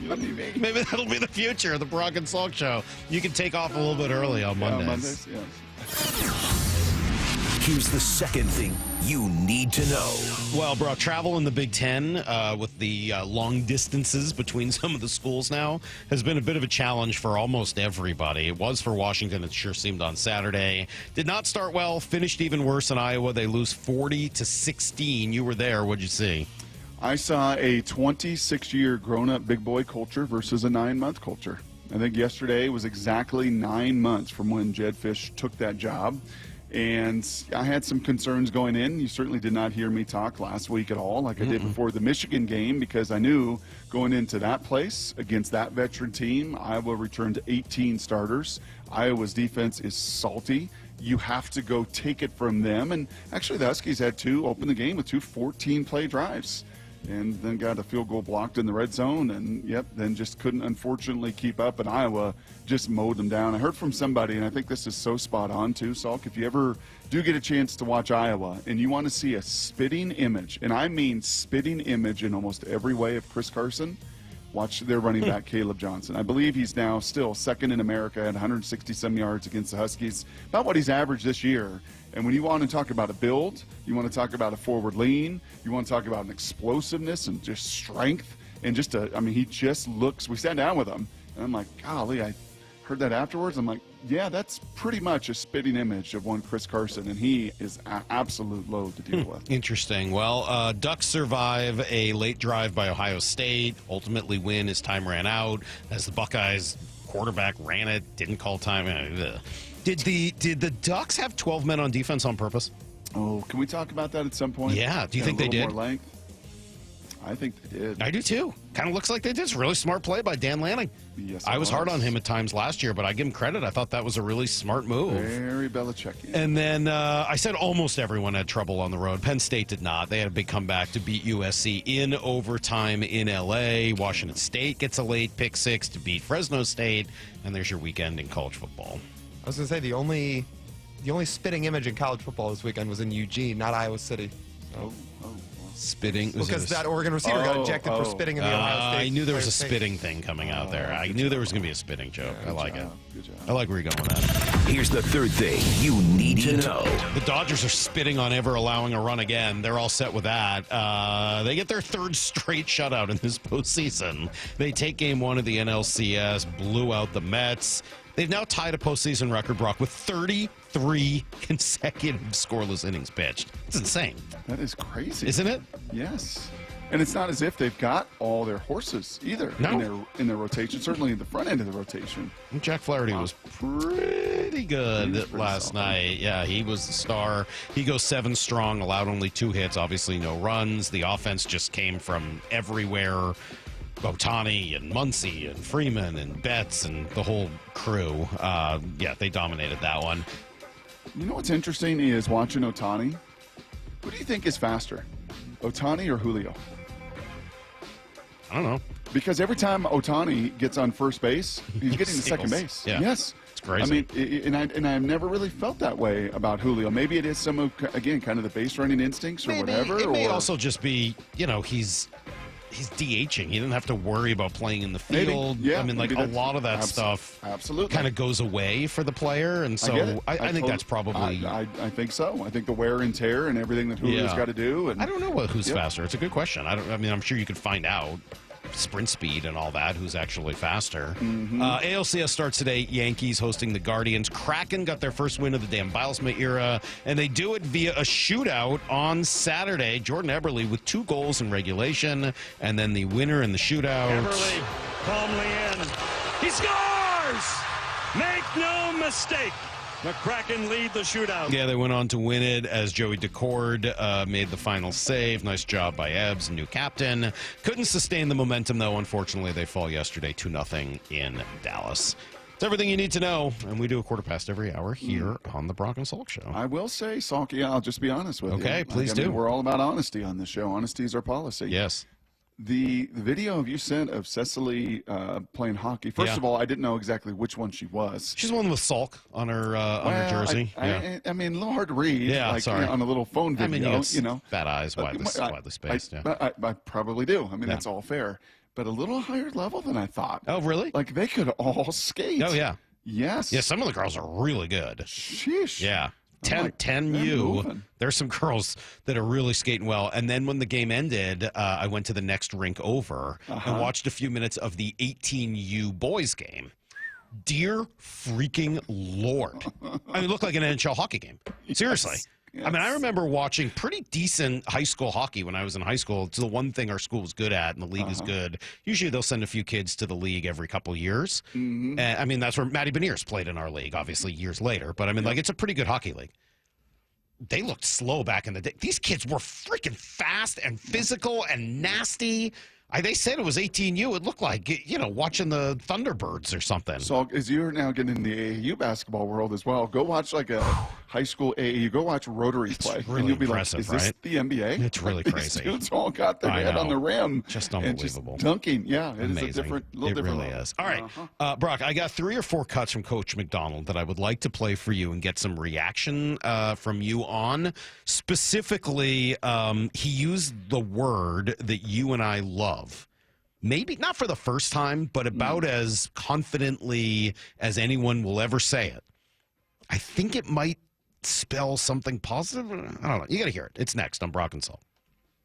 Maybe that'll be the future of the Brock and Salk show. You can take off a little bit early on Mondays. Here's the second thing you need to know. Well, bro, travel in the Big Ten with the long distances between some of the schools now has been a bit of a challenge for almost everybody. It was for Washington. It sure seemed on Saturday. Did not start well. Finished even worse in Iowa. They lose 40-16. You were there. What'd you see? I saw a 26-year grown-up big boy culture versus a 9-month culture. I think yesterday was exactly 9 months from when Jed Fish took that job. And I had some concerns going in. You certainly did not hear me talk last week at all like I did before the Michigan game because I knew going into that place against that veteran team, Iowa returned 18 starters. Iowa's defense is salty. You have to go take it from them. And actually the Huskies had open the game with 2 14-play drives. And then got a field goal blocked in the red zone, and then just couldn't unfortunately keep up, and Iowa just mowed them down. I heard from somebody, and I think this is so spot on too, Salk, if you ever do get a chance to watch Iowa and you want to see a spitting image, and I mean spitting image in almost every way of Chris Carson, watch their running back Caleb Johnson. I believe he's now still second in America at 160-some yards against the Huskies, about what he's averaged this year. And when you want to talk about a build, you want to talk about a forward lean, you want to talk about an explosiveness and just strength, and he just looks, we sat down with him, and I'm like, golly, I heard that afterwards. I'm like, yeah, that's pretty much a spitting image of one Chris Carson, and he is an absolute load to deal with. Interesting. Well, Ducks survive a late drive by Ohio State, ultimately win as time ran out, as the Buckeyes quarterback ran it, didn't call time. Did the Ducks have 12 men on defense on purpose? Oh, can we talk about that at some point? Yeah. Do you think they did? More length? I think they did. I do too. Kind of looks like they did. It's a really smart play by Dan Lanning. Yes, I was hard on him at times last year, but I give him credit. I thought that was a really smart move. Very Belichickian. And then I said almost everyone had trouble on the road. Penn State did not. They had a big comeback to beat USC in overtime in L.A. Washington State gets a late pick 6 to beat Fresno State. And there's your weekend in college football. I was going to say the only spitting image in college football this weekend was in Eugene, not Iowa City. So. Spitting? Because that Oregon receiver got ejected for spitting in the Ohio State. I knew there was a spitting thing coming out there. I knew there was going to be a spitting joke. I like it. Good job. I like where you're going with that. Here's the third thing you need to know. The Dodgers are spitting on ever allowing a run again. They're all set with that. They get their third straight shutout in this postseason. They take game 1 of the NLCS, blew out the Mets. They've now tied a postseason record, Brock, with 33 consecutive scoreless innings pitched. It's insane. That is crazy. Isn't it? Yes. And it's not as if they've got all their horses either in their rotation, certainly in the front end of the rotation. And Jack Flaherty was pretty good last night. Yeah, he was the star. He goes 7 strong, allowed only 2 hits, obviously no runs. The offense just came from everywhere. Ohtani and Muncy and Freeman and Betts and the whole crew. They dominated that one. You know what's interesting is watching Ohtani. Who do you think is faster, Ohtani or Julio? I don't know. Because every time Ohtani gets on first base, he's getting to second base. Yeah. Yes. It's crazy. I mean, and I've never really felt that way about Julio. Maybe it is some of, again, kind of the base running instincts or whatever. It may also just be, he's DHing. He didn't have to worry about playing in the field. Maybe. Yeah, I mean, like a lot of that stuff absolutely kind of goes away for the player. And so I think that's probably... I think so. I think the wear and tear and everything that Julio's got to do. And I don't know who's faster. It's a good question. I'm sure you could find out. Sprint speed and all that, who's actually faster. ALCS starts today. Yankees hosting the Guardians. Kraken got their first win of the Dan Bilesma era, and they do it via a shootout on Saturday. Jordan Eberle with 2 goals in regulation, and then the winner in the shootout. Eberle calmly in. He scores! Make no mistake. The Kraken lead the shootout. Yeah, they went on to win it as Joey Decord made the final save. Nice job by Ebbs, new captain. Couldn't sustain the momentum, though. Unfortunately, they fall yesterday 2-0 in Dallas. It's everything you need to know, and we do a quarter past every hour here on the Brock and Salk Show. I will say, Salk, I'll just be honest with you. Okay, please do. We're all about honesty on this show. Honesty is our policy. Yes. The video you sent of Cecily playing hockey, first of all, I didn't know exactly which one she was. She's the one with Salk on her jersey. I mean, a little hard to read. Yeah, sorry. On a little phone video, fat eyes, widely spaced. I probably do. I mean, that's all fair. But a little higher level than I thought. Oh, really? Like, they could all skate. Oh, yeah. Yes. Yeah, some of the girls are really good. Sheesh. Yeah. 10U. There's some girls that are really skating well. And then when the game ended, I went to the next rink over and watched a few minutes of the 18U boys game. Dear freaking Lord. I mean, it looked like an NHL hockey game. Seriously. Yes. I mean, I remember watching pretty decent high school hockey when I was in high school. It's the one thing our school was good at, and the league is good. Usually they'll send a few kids to the league every couple of years. I mean, that's where Matty Beniers played in our league, obviously, years later. But, I mean, like, it's a pretty good hockey league. They looked slow back in the day. These kids were freaking fast and physical and nasty. They said it was 18U. It looked like, watching the Thunderbirds or something. So as you're now getting in the AAU basketball world as well, go watch like a high school AAU. Go watch Rotaries play. Really and you'll be like, impressive, is this the NBA? It's really crazy. These dudes all got their head on the rim. Just unbelievable. And just dunking. Yeah, it Amazing. is a little different really level. is. All right, Brock, I got 3 or 4 cuts from Coach McDonald that I would like to play for you and get some reaction from you on. Specifically, he used the word that you and I love. Maybe not for the first time, but about as confidently as anyone will ever say it. I think it might spell something positive. I don't know. You got to hear it. It's next on Brock and Salt.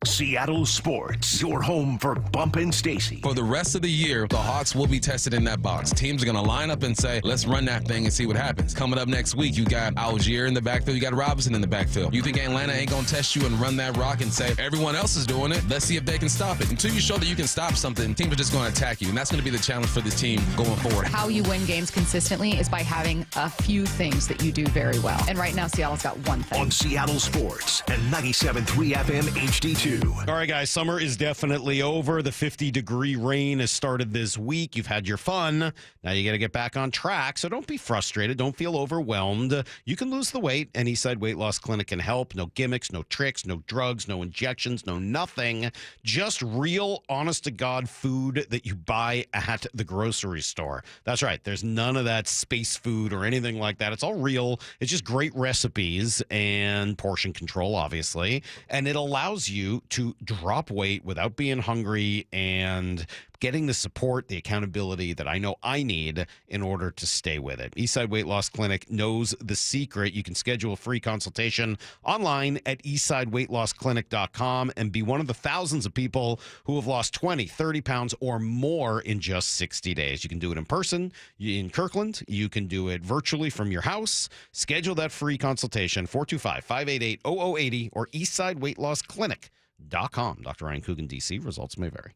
Seattle Sports, your home for Bump and Stacy. For the rest of the year, the Hawks will be tested in that box. Teams are going to line up and say, let's run that thing and see what happens. Coming up next week, you got Algier in the backfield, you got Robinson in the backfield. You think Atlanta ain't going to test you and run that rock and say, everyone else is doing it, let's see if they can stop it. Until you show that you can stop something, teams are just going to attack you, and that's going to be the challenge for this team going forward. How you win games consistently is by having a few things that you do very well. And right now, Seattle's got one thing. On Seattle Sports and 97.3 FM HD2. All right, guys, summer is definitely over. The 50-degree rain has started this week. You've had your fun. Now you got to get back on track. So don't be frustrated. Don't feel overwhelmed. You can lose the weight. And Eastside Weight Loss Clinic can help. No gimmicks, no tricks, no drugs, no injections, no nothing. Just real, honest-to-God food that you buy at the grocery store. That's right. There's none of that space food or anything like that. It's all real. It's just great recipes and portion control, obviously. And it allows you to drop weight without being hungry and getting the support, the accountability that I know I need in order to stay with it. Eastside Weight Loss Clinic knows the secret. You can schedule a free consultation online at eastsideweightlossklinic.com and be one of the thousands of people who have lost 20, 30 pounds or more in just 60 days. You can do it in person in Kirkland. You can do it virtually from your house. Schedule that free consultation, 425-588-0080 or eastsideweightlossklinic.com. Dr. Ryan Coogan, D.C. Results may vary.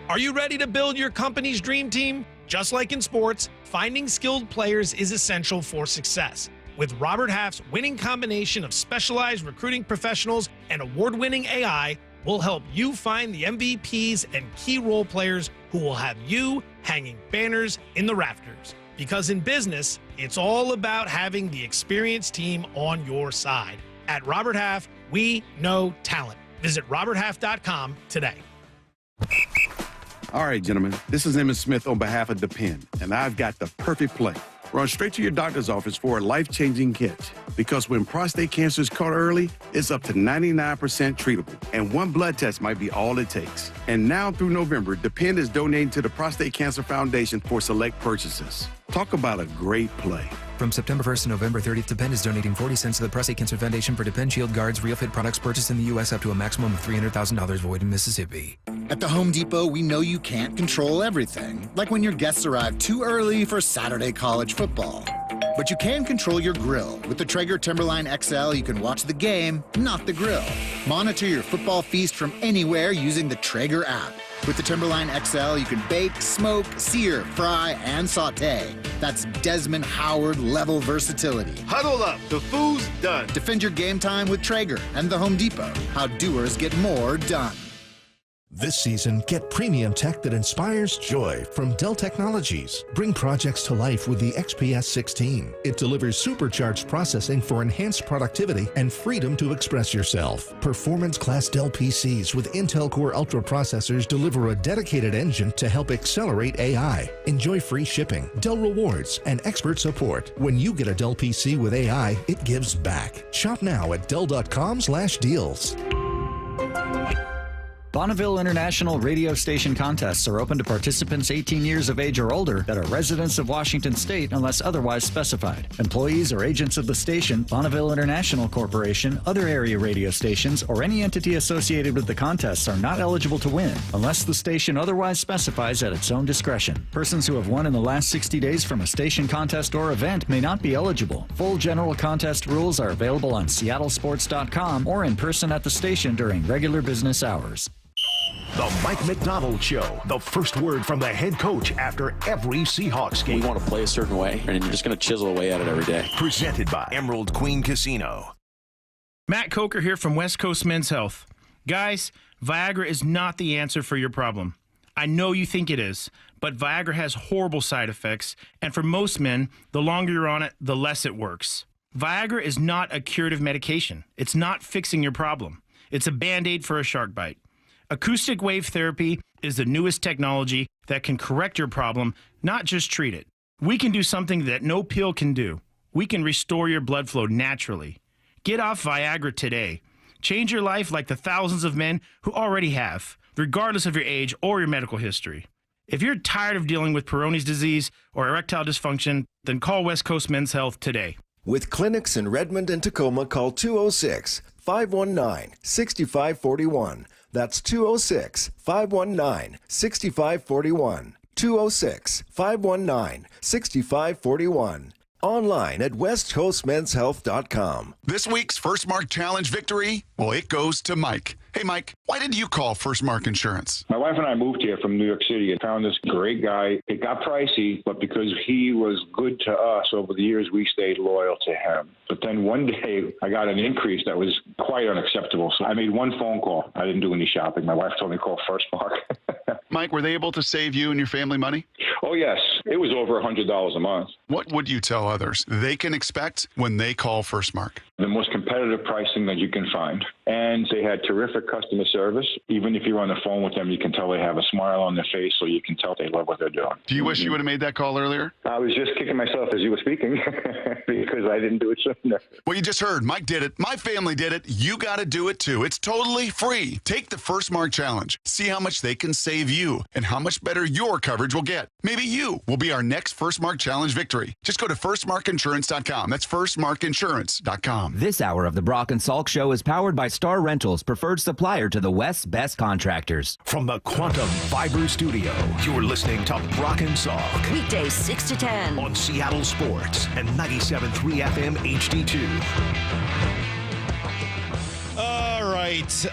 Are you ready to build your company's dream team? Just like in sports, finding skilled players is essential for success. With Robert Half's winning combination of specialized recruiting professionals and award-winning AI, we'll help you find the MVPs and key role players who will have you hanging banners in the rafters. Because in business, it's all about having the experienced team on your side. At Robert Half, we know talent. Visit roberthalf.com today. All right, gentlemen, this is Emmett Smith on behalf of Depend, and I've got the perfect play. Run straight to your doctor's office for a life-changing kit. Because when prostate cancer is caught early, it's up to 99% treatable, and one blood test might be all it takes. And now through November, Depend is donating to the Prostate Cancer Foundation for select purchases. Talk about a great play. From September 1st to November 30th, Depend is donating 40 cents to the Prostate Cancer Foundation for Depend Shield Guards Real Fit products purchased in the U.S. up to a maximum of $300,000 void in Mississippi. At the Home Depot, we know you can't control everything, like when your guests arrive too early for Saturday college football. But you can control your grill. With the Traeger Timberline XL, you can watch the game, not the grill. Monitor your football feast from anywhere using the Traeger app. With the Timberline XL, you can bake, smoke, sear, fry, and saute. That's Desmond Howard level versatility. Huddle up, the food's done. Defend your game time with Traeger and the Home Depot. How doers get more done. This season, get premium tech that inspires joy from Dell Technologies. Bring projects to life with the XPS 16. It delivers supercharged processing for enhanced productivity and freedom to express yourself. Performance-class Dell PCs with Intel Core Ultra processors deliver a dedicated engine to help accelerate AI. Enjoy free shipping, Dell rewards, and expert support. When you get a Dell PC with AI, it gives back. Shop now at Dell.com/deals. Bonneville International radio station contests are open to participants 18 years of age or older that are residents of Washington State unless otherwise specified. Employees or agents of the station, Bonneville International Corporation, other area radio stations, or any entity associated with the contests are not eligible to win unless the station otherwise specifies at its own discretion. Persons who have won in the last 60 days from a station contest or event may not be eligible. Full general contest rules are available on seattlesports.com or in person at the station during regular business hours. The Mike McDonald Show, the first word from the head coach after every Seahawks game. We want to play a certain way, and you're just going to chisel away at it every day. Presented by Emerald Queen Casino. Matt Coker here from West Coast Men's Health. Guys, Viagra is not the answer for your problem. I know you think it is, but Viagra has horrible side effects, and for most men, the longer you're on it, the less it works. Viagra is not a curative medication. It's not fixing your problem. It's a Band-Aid for a shark bite. Acoustic wave therapy is the newest technology that can correct your problem, not just treat it. We can do something that no pill can do. We can restore your blood flow naturally. Get off Viagra today. Change your life like the thousands of men who already have, regardless of your age or your medical history. If you're tired of dealing with Peyronie's disease or erectile dysfunction, then call West Coast Men's Health today. With clinics in Redmond and Tacoma, call 206-519-6541. That's 206-519-6541. 206-519-6541. Online at westcoastmenshealth.com. This week's First Mark Challenge victory, well, it goes to Mike. Hey, Mike, why did you call First Mark Insurance? My wife and I moved here from New York City and found this great guy. It got pricey, but because he was good to us over the years, we stayed loyal to him. But then one day I got an increase that was quite unacceptable. So I made one phone call. I didn't do any shopping. My wife told me to call First Mark. Mike, were they able to save you and your family money? Oh, yes. It was over $100 a month. What would you tell others they can expect when they call First Mark? The most competitive pricing that you can find. And they had terrific customer service. Even if you're on the phone with them, you can tell they have a smile on their face, so you can tell they love what they're doing. Do you wish you would have made that call earlier? I was just kicking myself as you were speaking because I didn't do it sooner. Well, you just heard. Mike did it. My family did it. You got to do it too. It's totally free. Take the First Mark Challenge. See how much they can save you and how much better your coverage will get. Maybe you will be our next First Mark Challenge victory. Just go to firstmarkinsurance.com. That's firstmarkinsurance.com. This hour of the Brock and Salk Show is powered by Star Rentals, preferred supplier to the West's best contractors. From the Quantum Fiber Studio, you're listening to Brock and Salk. Weekdays 6 to 10 on Seattle Sports and 97.3 FM HD2. All right.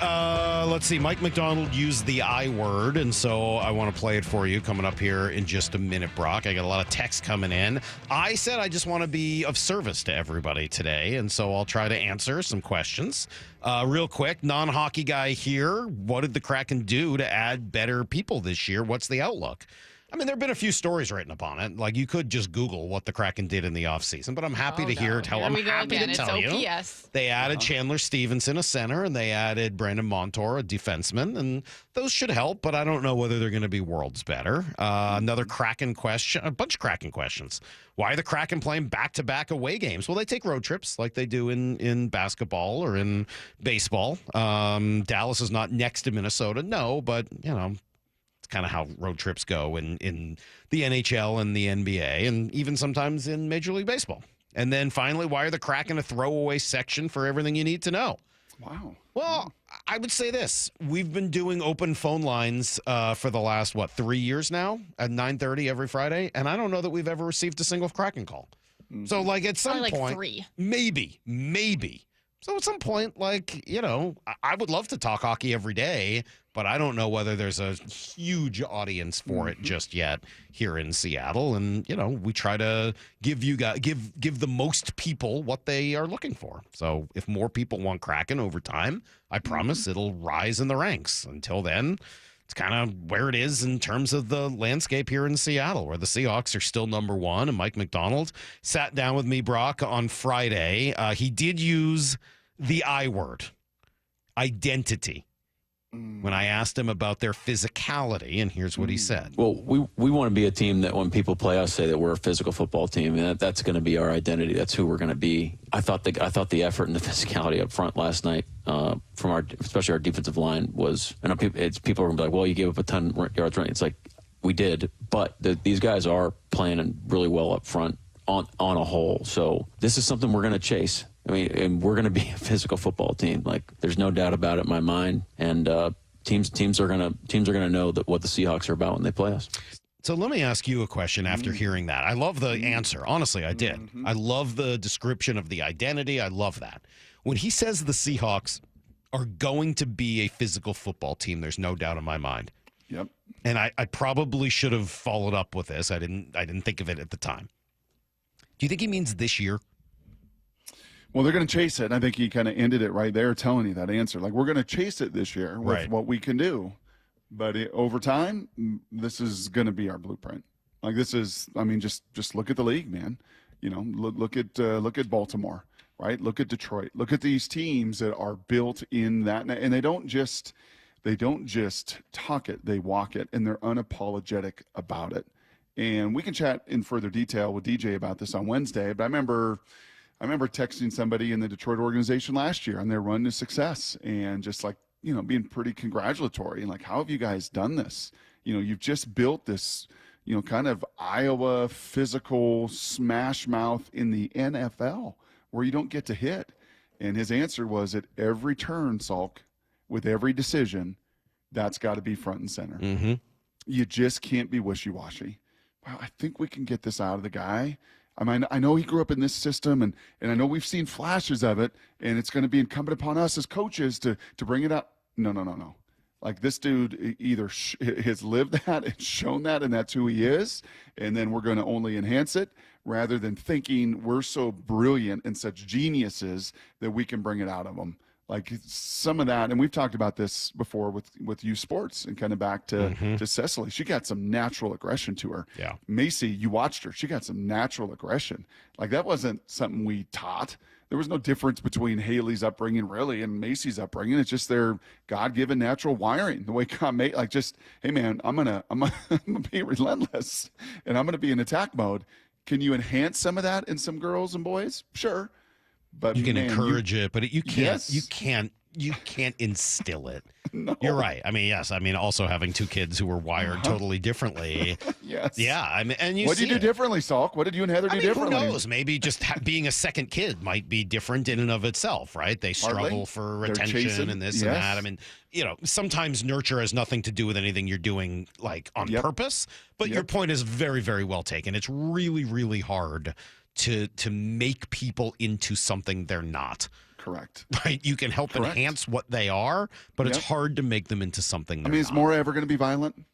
Let's see. Mike McDonald used the I word, and so I want to play it for you coming up here in just a minute, Brock. I got a lot of texts coming in. I said I just want to be of service to everybody today, and so I'll try to answer some questions. Real quick, non-hockey guy here. What did the Kraken do to add better people this year? What's the outlook? I mean, there have been a few stories written upon it. Like, you could just Google what the Kraken did in the offseason, but I'm happy to hear it. I'm happy to tell you. They added Chandler Stevenson, a center, and they added Brandon Montour, a defenseman, and those should help, but I don't know whether they're going to be worlds better. Another Kraken question, a bunch of Kraken questions. Why are the Kraken playing back-to-back away games? Well, they take road trips like they do in basketball or in baseball. Dallas is not next to Minnesota, no, but, you know, kind of how road trips go in the NHL and the NBA and even sometimes in Major League Baseball. And then finally, why are the Kraken a throwaway section for everything you need to know? Wow. Well, I would say this. We've been doing open phone lines for the last, 3 years now at 9:30 every Friday, and I don't know that we've ever received a single Kraken call. Mm-hmm. So, like, at some point, 3. Maybe. So at some point, like, you know, I would love to talk hockey every day, but I don't know whether there's a huge audience for it just yet here in Seattle. And, you know, we try to give the most people what they are looking for. So if more people want Kraken over time, I promise it'll rise in the ranks. Until then, it's kind of where it is in terms of the landscape here in Seattle, where the Seahawks are still number one. And Mike McDonald sat down with me, Brock, on Friday. He did use the I word, identity, when I asked him about their physicality, and here's what he said. Well, we want to be a team that when people play us say that we're a physical football team, and that's going to be our identity. That's who we're going to be. I thought the effort and the physicality up front last night from especially our defensive line was, and people are going to be like, well, you gave up a ton of yards running. It's like, we did, but these guys are playing really well up front on a whole. So this is something we're going to chase. I mean, and we're going to be a physical football team. Like, there's no doubt about it in my mind. And teams are going to know that what the Seahawks are about when they play us. So let me ask you a question after hearing that. I love the answer. Honestly, I did. I love the description of the identity. I love that. When he says the Seahawks are going to be a physical football team, there's no doubt in my mind. Yep. And I probably should have followed up with this. I didn't think of it at the time. Do you think he means this year? Well, they're going to chase it. And I think he kind of ended it right there telling you that answer. Like, we're going to chase it this year with what we can do. But over time, this is going to be our blueprint. Like, this is, I mean, just look at the league, man. You know, look at Baltimore, right? Look at Detroit. Look at these teams that are built in that. And they don't just talk it, they walk it, and they're unapologetic about it. And we can chat in further detail with DJ about this on Wednesday. But I remember texting somebody in the Detroit organization last year on their run to success and just like, you know, being pretty congratulatory and like, how have you guys done this? You know, you've just built this, you know, kind of Iowa physical smash mouth in the NFL where you don't get to hit. And his answer was, at every turn, Salk, with every decision, that's got to be front and center. Mm-hmm. You just can't be wishy-washy. Wow, I think we can get this out of the guy. I mean, I know he grew up in this system, and I know we've seen flashes of it, and it's going to be incumbent upon us as coaches to bring it up. No. Like, this dude either has lived that and shown that, and that's who he is, and then we're going to only enhance it, rather than thinking we're so brilliant and such geniuses that we can bring it out of them. Like, some of that, and we've talked about this before with youth sports, and kind of back to Cecily. She got some natural aggression to her. Yeah. Macy, you watched her. She got some natural aggression. Like, that wasn't something we taught. There was no difference between Haley's upbringing, really, and Macy's upbringing. It's just their God-given natural wiring, the way God made. Like, just, hey, man, I'm gonna be relentless, and I'm gonna be in attack mode. Can you enhance some of that in some girls and boys? Sure. But you can encourage it, but you can't. Yes. You can't instill it. No. You're right. I mean, yes. I mean, also having two kids who were wired totally differently. Yes. Yeah. I mean, and what did you do differently, Salk? What did you and Heather do differently? Who knows? Maybe just being a second kid might be different in and of itself, right? They struggle for attention and this and that. I mean, sometimes nurture has nothing to do with anything you're doing like on purpose. But your point is very, very well taken. It's really, really hard to make people into something they're not. Correct. Right? You can help enhance what they are, but it's hard to make them into something they're not. Is Maura ever going to be violent?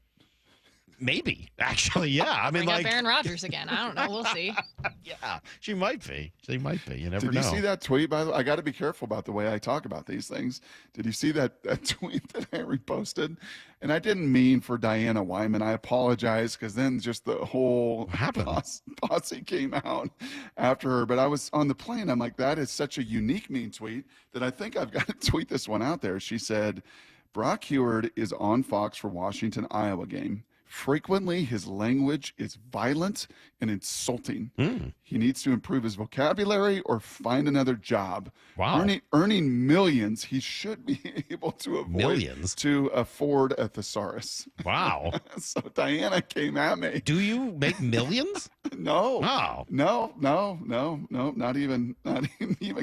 Maybe, actually, yeah. I mean, bring up Aaron Rodgers again. I don't know. We'll see. Yeah, she might be. She might be. You never know. Did you see that tweet, by the way? I got to be careful about the way I talk about these things. Did you see that tweet that I reposted? And I didn't mean for Diana Wyman. I apologize, because then just the whole posse came out after her. But I was on the plane. I'm like, that is such a unique mean tweet that I think I've got to tweet this one out there. She said, Brock Heward is on Fox for Washington, Iowa game. Frequently, his language is violent and insulting. He needs to improve his vocabulary or find another job. Wow. Earning millions, he should be able to afford a thesaurus. Wow. So Diana came at me. Do you make millions? No. Oh. No. Not even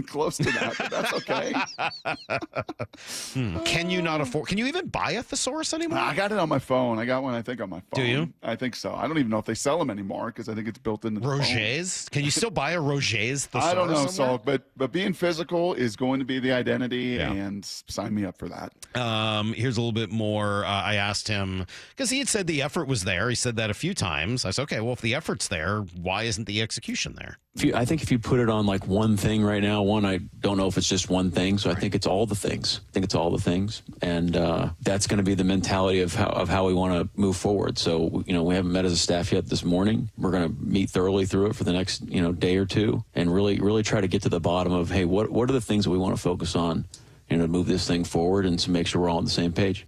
close to that. But that's okay. Can you not afford? Can you even buy a thesaurus anymore? I got it on my phone. I got one, I think, on my phone. Do you? I think so. I don't even know if they sell them anymore, because I think it's built into the Roget's? Can you still buy a Roget's thesaurus? I don't know, somewhere? Salk, but being physical is going to be the identity, and sign me up for that. Here's a little bit more. I asked him, because he had said the effort was there. He said that a few times. I said, okay, well, if the effort's there, why isn't the execution there? I think if you put it on like one thing right now, I don't know if it's just one thing. So I think it's all the things. And that's going to be the mentality of how we want to move forward. So, we haven't met as a staff yet this morning. We're going to meet thoroughly through it for the next, day or two, and really try to get to the bottom of, hey, what are the things that we want to focus on, to move this thing forward and to make sure we're all on the same page.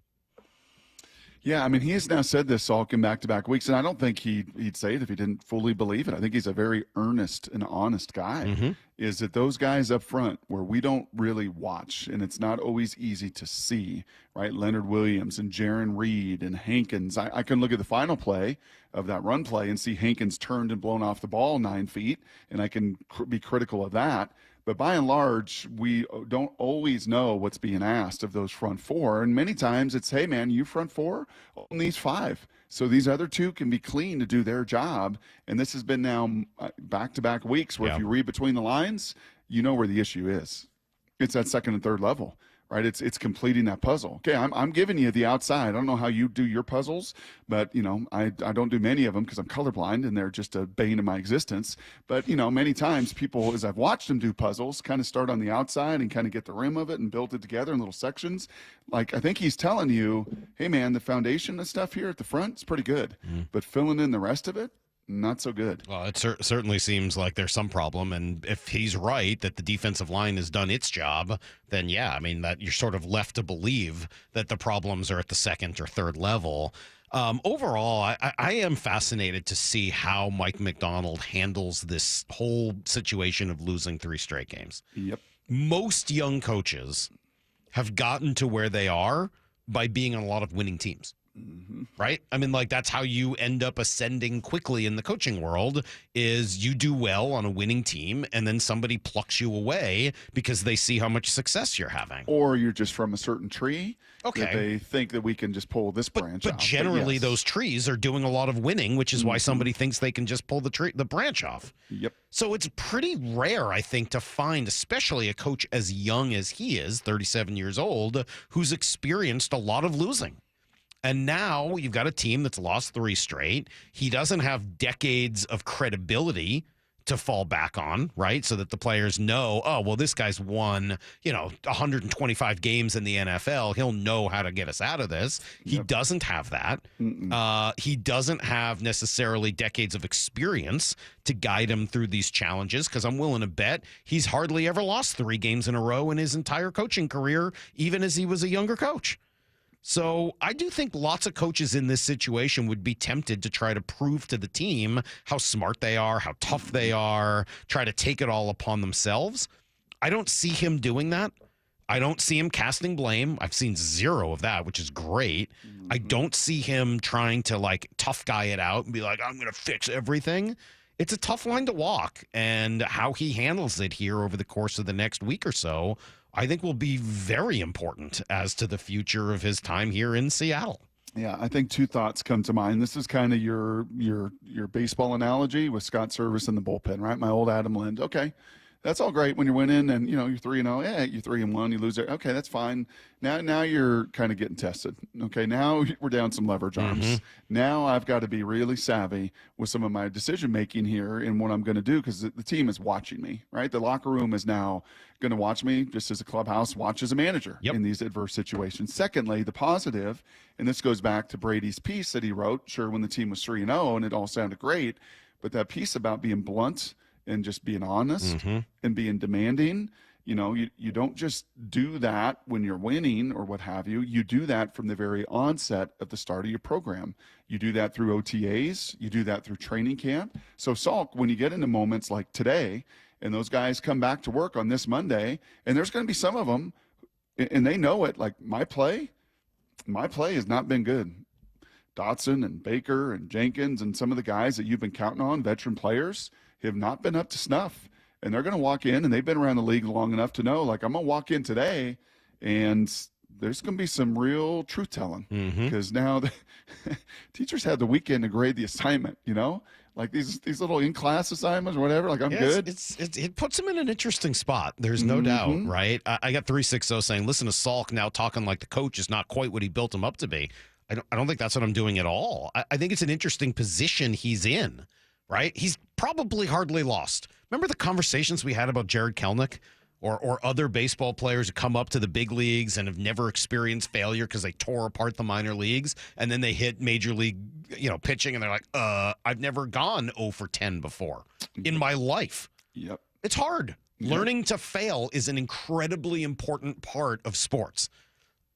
Yeah, I mean, he has now said this, Salk, in back-to-back weeks, and I don't think he'd say it if he didn't fully believe it. I think he's a very earnest and honest guy. Is that those guys up front where we don't really watch, and it's not always easy to see, right? Leonard Williams and Jaron Reed and Hankins. I can look at the final play of that run play and see Hankins turned and blown off the ball 9 feet, and I can be critical of that. But by and large, we don't always know what's being asked of those front four. And many times it's, hey, man, you front four on these 5. So these other 2 can be clean to do their job. And this has been now back-to-back weeks where if you read between the lines, you know where the issue is. It's that second and third level. Right, it's completing that puzzle. Okay, I'm giving you the outside. I don't know how you do your puzzles, but I don't do many of them because I'm colorblind and they're just a bane of my existence. But many times people, as I've watched them do puzzles, kind of start on the outside and kind of get the rim of it and build it together in little sections. Like I think he's telling you, hey man, the foundation of stuff here at the front is pretty good, but filling in the rest of it, not so good. Well, it certainly seems like there's some problem, and if he's right that the defensive line has done its job, then yeah, I mean that you're sort of left to believe that the problems are at the second or third level. Overall, I am fascinated to see how Mike McDonald handles this whole situation of losing 3 straight games. Yep. Most young coaches have gotten to where they are by being on a lot of winning teams. Right? I mean, like that's how you end up ascending quickly in the coaching world is you do well on a winning team and then somebody plucks you away because they see how much success you're having. Or you're just from a certain tree. Okay. That they think that we can just pull this branch But off. generally yes. those trees are doing a lot of winning, which is why somebody thinks they can just pull the branch off. Yep. So it's pretty rare, I think, to find, especially a coach as young as he is, 37 years old, who's experienced a lot of losing. And now you've got a team that's lost 3 straight. He doesn't have decades of credibility to fall back on, right? So that the players know, oh, well, this guy's won, 125 games in the NFL. He'll know how to get us out of this. He doesn't have that. He doesn't have necessarily decades of experience to guide him through these challenges because I'm willing to bet he's hardly ever lost 3 games in a row in his entire coaching career, even as he was a younger coach. So I do think lots of coaches in this situation would be tempted to try to prove to the team how smart they are, how tough they are, try to take it all upon themselves. I don't see him doing that. I don't see him casting blame. I've seen zero of that, which is great. I don't see him trying to like tough guy it out and be like, I'm going to fix everything. It's a tough line to walk, and how he handles it here over the course of the next week or so, I think will be very important as to the future of his time here in Seattle. Yeah, I think two thoughts come to mind. This is kind of your baseball analogy with Scott Service in the bullpen, right? My old Adam Lind. Okay, that's all great when you're winning and, you're 3-0. Yeah, you're 3-1, you lose it. Okay, that's fine. Now you're kind of getting tested. Okay, now we're down some leverage arms. Now I've got to be really savvy with some of my decision making here and what I'm going to do, because the team is watching me, right? The locker room is now going to watch me just as a clubhouse watches a manager in these adverse situations. Secondly, the positive, and this goes back to Brady's piece that he wrote, sure, when the team was 3-0 and it all sounded great, but that piece about being blunt and just being honest and being demanding, you don't just do that when you're winning or what have you. You do that from the very onset of the start of your program. You do that through OTAs. You do that through training camp. So, Salk, when you get into moments like today and those guys come back to work on this Monday, and there's going to be some of them, and they know it, like my play has not been good. Dotson and Baker and Jenkins and some of the guys that you've been counting on, veteran players, have not been up to snuff. And they're going to walk in, and they've been around the league long enough to know, like, I'm going to walk in today, and there's going to be some real truth-telling. Because now the teachers had the weekend to grade the assignment, like these little in-class assignments or whatever. Like, I'm good. It puts him in an interesting spot. There's no doubt, right? I got 360 saying, listen to Salk now talking like the coach is not quite what he built him up to be. I don't think that's what I'm doing at all. I think it's an interesting position he's in, right? He's probably hardly lost. Remember the conversations we had about Jared Kelnick or other baseball players who come up to the big leagues and have never experienced failure because they tore apart the minor leagues, and then they hit major league, pitching, and they're like, I've never gone 0 for 10 before in my life. Yep. It's hard. Yep. Learning to fail is an incredibly important part of sports.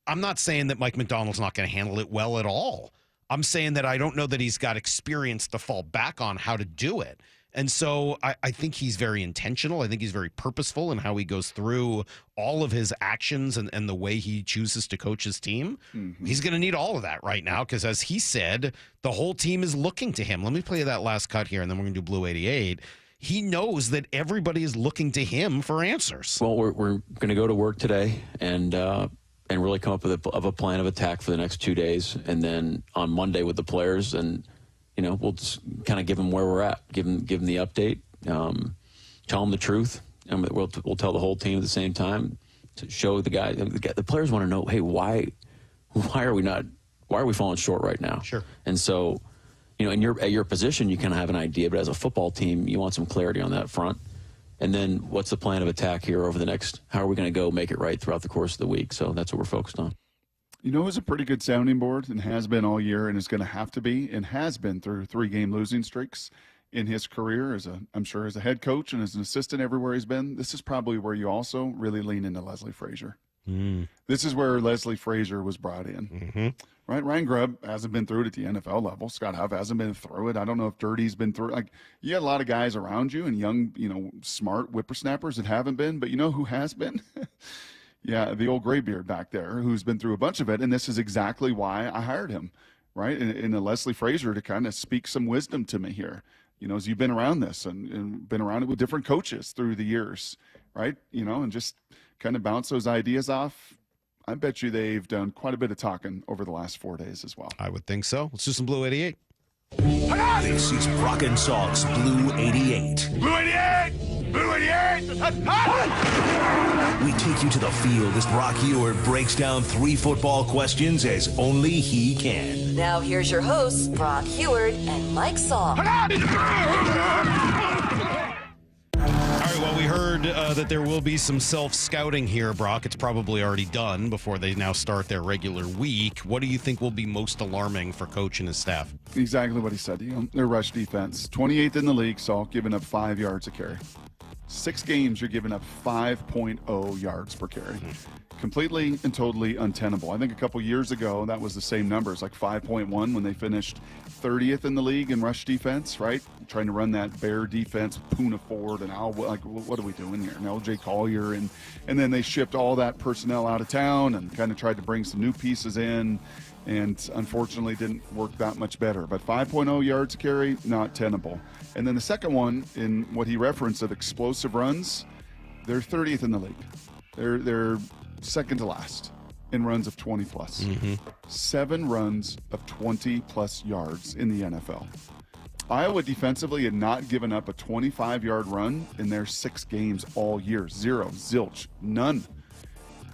I'm not saying that Mike McDonald's not going to handle it well at all. I'm saying that I don't know that he's got experience to fall back on how to do it. And so I think he's very intentional. I think he's very purposeful in how he goes through all of his actions and the way he chooses to coach his team. He's going to need all of that right now because, as he said, the whole team is looking to him. Let me play that last cut here, and then we're going to do Blue 88. He knows that everybody is looking to him for answers. Well, we're going to go to work today and really come up with a plan of attack for the next 2 days, and then on Monday with the players, and we'll just kind of give them where we're at, give them the update, tell them the truth, and we'll tell the whole team at the same time to show the guys. The players want to know, hey, why are we falling short right now? Sure. And so, at your position, you kind of have an idea, but as a football team, you want some clarity on that front. And then what's the plan of attack here over the next, how are we going to go make it right throughout the course of the week? So that's what we're focused on. Who's a pretty good sounding board and has been all year and is going to have to be and has been through 3-game losing streaks in his career I'm sure as a head coach and as an assistant everywhere he's been. This is probably where you also really lean into Leslie Frazier. This is where Leslie Frazier was brought in. Right? Ryan Grubb hasn't been through it at the NFL level. Scott Huff hasn't been through it. I don't know if Dirty's been through it. Like, you got a lot of guys around you and young, smart whippersnappers that haven't been, but who has been? Yeah, the old graybeard back there who's been through a bunch of it, and this is exactly why I hired him, right? In a Leslie Frazier to kind of speak some wisdom to me here, as you've been around this and been around it with different coaches through the years, right? And just kind of bounce those ideas off. I bet you they've done quite a bit of talking over the last 4 days as well. I would think so. Let's do some Blue 88. This is Brock and Salk's Blue 88. Blue 88! Blue 88! We take you to the field as Brock Ewart breaks down 3 football questions as only he can. Now here's your hosts, Brock Ewart and Mike Salk. All right, well, we heard that there will be some self-scouting here, Brock. It's probably already done before they now start their regular week. What do you think will be most alarming for coach and his staff? Exactly what he said. Their rush defense, 28th in the league, Salk, giving up 5 yards a carry. 6 games, you're giving up 5.0 yards per carry. Completely and totally untenable. I think a couple years ago, that was the same numbers, like 5.1 when they finished 30th in the league in rush defense, right? Trying to run that bear defense, Puna Ford, and what are we doing here? And LJ Collier, and then they shipped all that personnel out of town and kind of tried to bring some new pieces in, and unfortunately didn't work that much better. But 5.0 yards a carry, not tenable. And then the second one, in what he referenced of explosive runs, they're 30th in the league. They're second to last in runs of 20 plus. 7 runs of 20 plus yards in the NFL. Iowa defensively had not given up a 25-yard run in their 6 games all year. 0, zilch, none.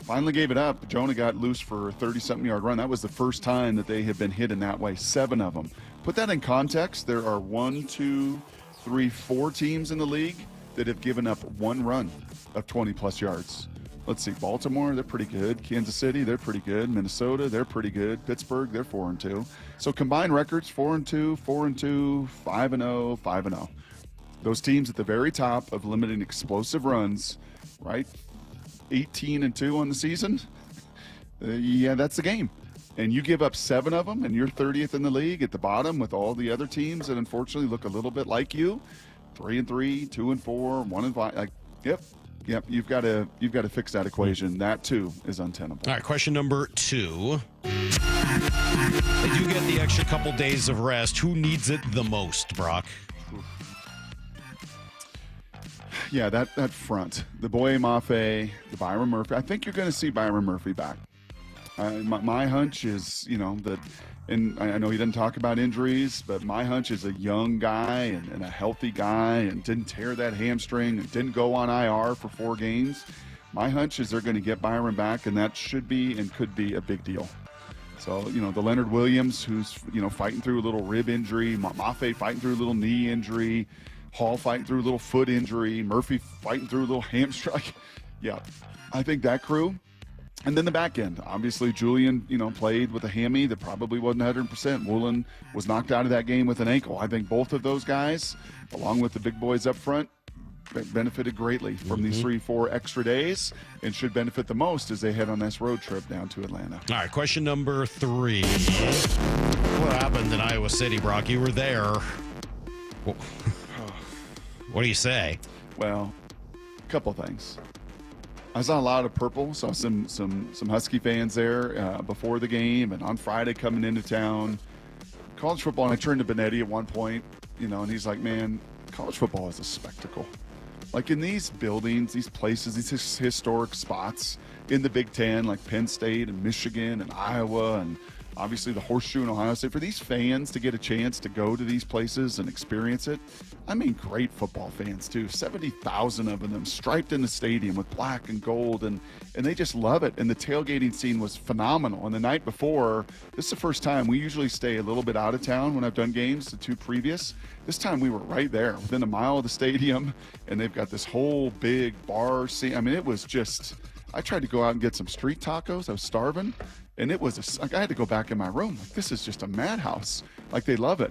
Finally gave it up. Jonah got loose for a 30-something yard run. That was the first time that they had been hit in that way. 7 of them. Put that in context. There are 1, 2, 3, 4 teams in the league that have given up 1 run of 20-plus yards. Let's see, Baltimore, they're pretty good. Kansas City, they're pretty good. Minnesota, they're pretty good. Pittsburgh, they're 4-2. So combined records, 4-2, 4-2, 5-0, 5-0. Those teams at the very top of limiting explosive runs, right? 18-2 on the season. Yeah, that's the game. And you give up 7 of them, and you're 30th in the league at the bottom with all the other teams that unfortunately look a little bit like you. 3-3, 2-4, 1-5. Like, yep. You've got to fix that equation. That too is untenable. All right, question number 2. They do get the extra couple days of rest. Who needs it the most, Brock? Yeah, that front. The Boye Mafe, the Byron Murphy. I think you're going to see Byron Murphy back. My hunch is, that, and I know he didn't talk about injuries, but my hunch is a young guy and a healthy guy and didn't tear that hamstring and didn't go on IR for 4 games. My hunch is they're going to get Byron back, and that should be and could be a big deal. So, the Leonard Williams, who's, fighting through a little rib injury, Mafe fighting through a little knee injury, Hall fighting through a little foot injury, Murphy fighting through a little hamstring. Yeah, I think that crew. And then the back end, obviously Julian, played with a hammy that probably wasn't 100%. Woolen was knocked out of that game with an ankle. I think both of those guys, along with the big boys up front, benefited greatly from these 3-4 extra days and should benefit the most as they head on this road trip down to Atlanta. All right, question number 3. What happened in Iowa City, Brock? You were there. What do you say? Well, a couple things. I saw a lot of purple, saw some Husky fans there before the game and on Friday coming into town. College football, and I turned to Benetti at one point, and he's like, man, college football is a spectacle. Like in these buildings, these places, these historic spots in the Big Ten, like Penn State and Michigan and Iowa and obviously the Horseshoe in Ohio State, for these fans to get a chance to go to these places and experience it. I mean, great football fans too. 70,000 of them striped in the stadium with black and gold, and they just love it. And the tailgating scene was phenomenal. And the night before, this is the first time. We usually stay a little bit out of town when I've done games, the 2 previous. This time we were right there within a mile of the stadium, and they've got this whole big bar scene. I mean, it was just, I tried to go out and get some street tacos. I was starving. And it was like I had to go back in my room. Like, this is just a madhouse. Like, they love it.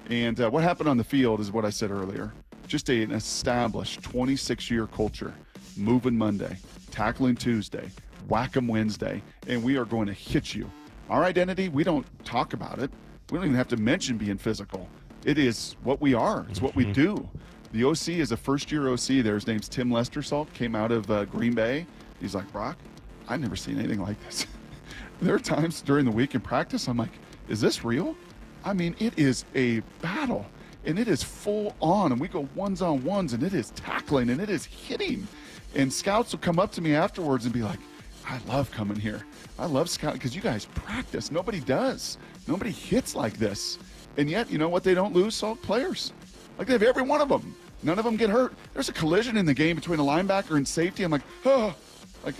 And what happened on the field is what I said earlier. Just an established 26-year culture. Moving Monday, tackling Tuesday, whack 'em Wednesday, and we are going to hit you. Our identity, we don't talk about it. We don't even have to mention being physical. It is what we are. It's what we do. The OC is a first-year OC there. His name's Tim Lestersalt, came out of Green Bay. He's like, Brock, I've never seen anything like this. There are times during the week in practice, I'm like, is this real? I mean, it is a battle, and it is full on, and we go ones-on-ones, and it is tackling, and it is hitting. And scouts will come up to me afterwards and be like, I love coming here. I love scouting because you guys practice. Nobody does. Nobody hits like this. And yet, you know what they don't lose? Salt players. Like, they have every one of them. None of them get hurt. There's a collision in the game between a linebacker and safety. I'm like, oh. Like,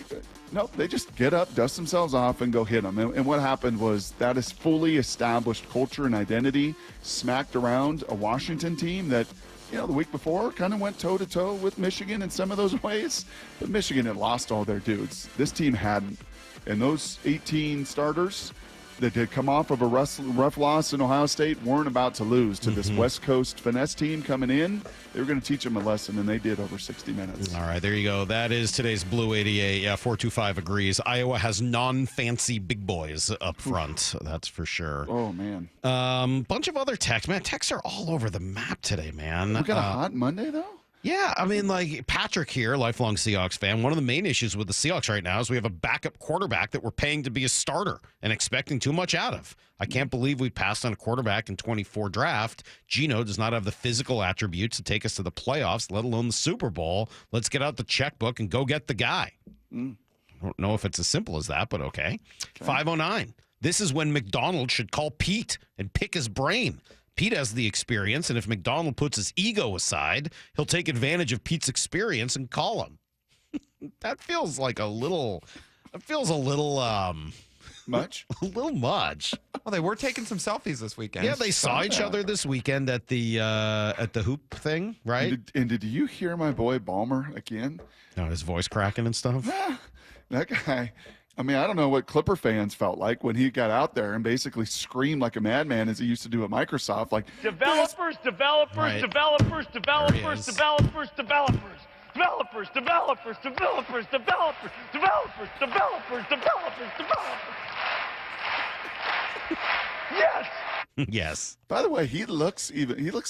no, they just get up, dust themselves off, and go hit them. And what happened was that is fully established culture and identity smacked around a Washington team that, the week before kind of went toe-to-toe with Michigan in some of those ways. But Michigan had lost all their dudes. This team hadn't. And those 18 starters, that had come off of a rough loss in Ohio State weren't about to lose to this West Coast finesse team coming in. They were going to teach them a lesson, and they did over 60 minutes. All right, there you go. That is today's Blue 88. Yeah, 425 agrees. Iowa has non-fancy big boys up front. That's for sure. Oh, man. Bunch of other texts. Man, texts are all over the map today, man. We got a hot Monday, though? Yeah, I mean, like Patrick here, lifelong Seahawks fan. One of the main issues with the Seahawks right now is we have a backup quarterback that we're paying to be a starter and expecting too much out of. I can't believe we passed on a quarterback in 24 draft. Geno does not have the physical attributes to take us to the playoffs, let alone the Super Bowl. Let's get out the checkbook and go get the guy. I don't know if it's as simple as that, but okay. 509. This is when McDonald should call Pete and pick his brain. Pete has the experience, and if McDonald puts his ego aside, he'll take advantage of Pete's experience and call him. That feels like a little. It feels a little much. A little much. Well, they were taking some selfies this weekend. Yeah, they saw each other this weekend at the hoop thing, right? And did you hear my boy Ballmer again? No, his voice cracking and stuff. That guy. I mean, I don't know what Clipper fans felt like when he got out there and basically screamed like a madman as he used to do at Microsoft. Like, developers. Right. Yes. Yes. By the way, he looks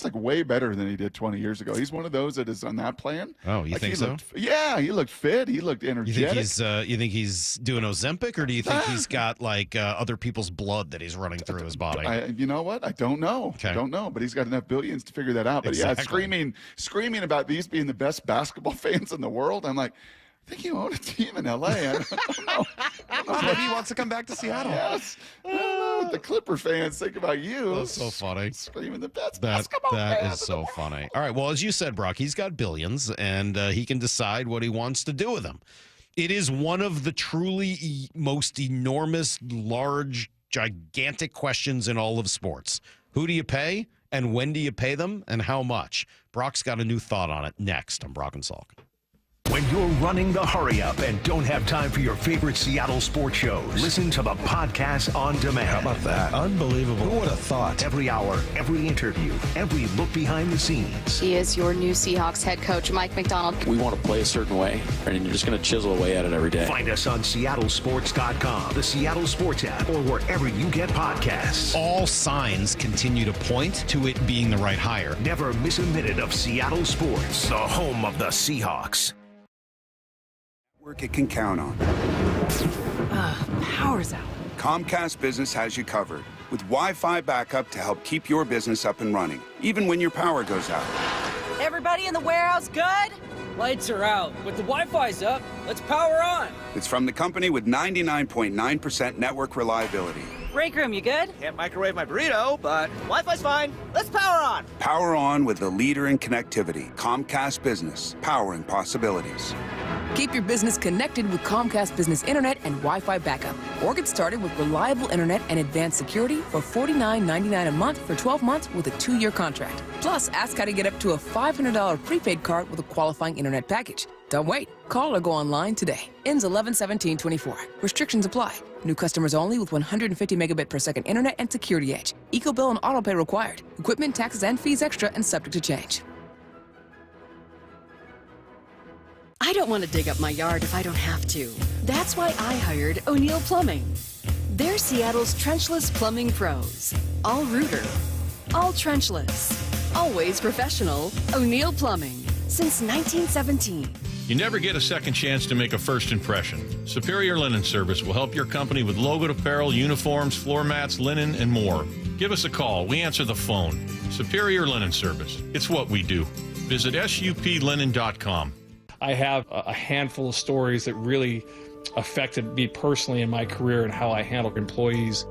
like way better than he did 20 years ago. He's one of those that is on that plan. Oh, you think so? He looked fit. He looked energetic. You think he's doing Ozempic, or do you think he's got like other people's blood that he's running through his body? You know what? I don't know. Okay. I don't know, but he's got enough billions to figure that out. But Exactly. yeah, screaming about these being the best basketball fans in the world. I'm like, I think you own a team in L.A. I don't know. Maybe he wants to come back to Seattle. Yes. I don't know what the Clipper fans think about you. That's so funny. Screaming the best That basketball fans is so funny. All right, well, as you said, Brock, he's got billions, and he can decide what he wants to do with them. It is one of the truly most enormous, large, gigantic questions in all of sports. Who do you pay, and when do you pay them, and how much? Brock's got a new thought on it next on Brock and Salk. When you're running the hurry up and don't have time for your favorite Seattle sports shows, listen to the podcast on demand. How about that? Unbelievable. Who would have thought? Every hour, every interview, every look behind the scenes. He is your new Seahawks head coach, Mike McDonald. We want to play a certain way, and you're just going to chisel away at it every day. Find us on seattlesports.com, the Seattle Sports app, or wherever you get podcasts. All signs continue to point to it being the right hire. Never miss a minute of Seattle sports, the home of the Seahawks. Work it can count on. Power's out. Comcast Business has you covered with Wi-Fi backup to help keep your business up and running, even when your power goes out. Everybody in the warehouse good? Lights are out, but the Wi-Fi's up. Let's power on. It's from the company with 99.9% network reliability. Break room, you good? Can't microwave my burrito, but Wi-Fi's fine. Let's power on. Power on with the leader in connectivity, Comcast Business, powering possibilities. Keep your business connected with Comcast Business Internet and Wi-Fi backup. Or get started with reliable internet and advanced security for $49.99 a month for 12 months with a 2-year contract. Plus, ask how to get up to a $500 prepaid card with a qualifying internet package. Don't wait. Call or go online today. Ends 11/17/24. Restrictions apply. New customers only with 150 megabit per second internet and security edge. EcoBill and autopay required. Equipment, taxes, and fees extra and subject to change. I don't want to dig up my yard if I don't have to. That's why I hired O'Neill Plumbing. They're Seattle's trenchless plumbing pros. All rooter, all trenchless, always professional. O'Neill Plumbing, since 1917. You never get a second chance to make a first impression. Superior Linen Service will help your company with logoed apparel, uniforms, floor mats, linen, and more. Give us a call. We answer the phone. Superior Linen Service. It's what we do. Visit suplinen.com. I have a handful of stories that really affected me personally in my career and how I handle employees.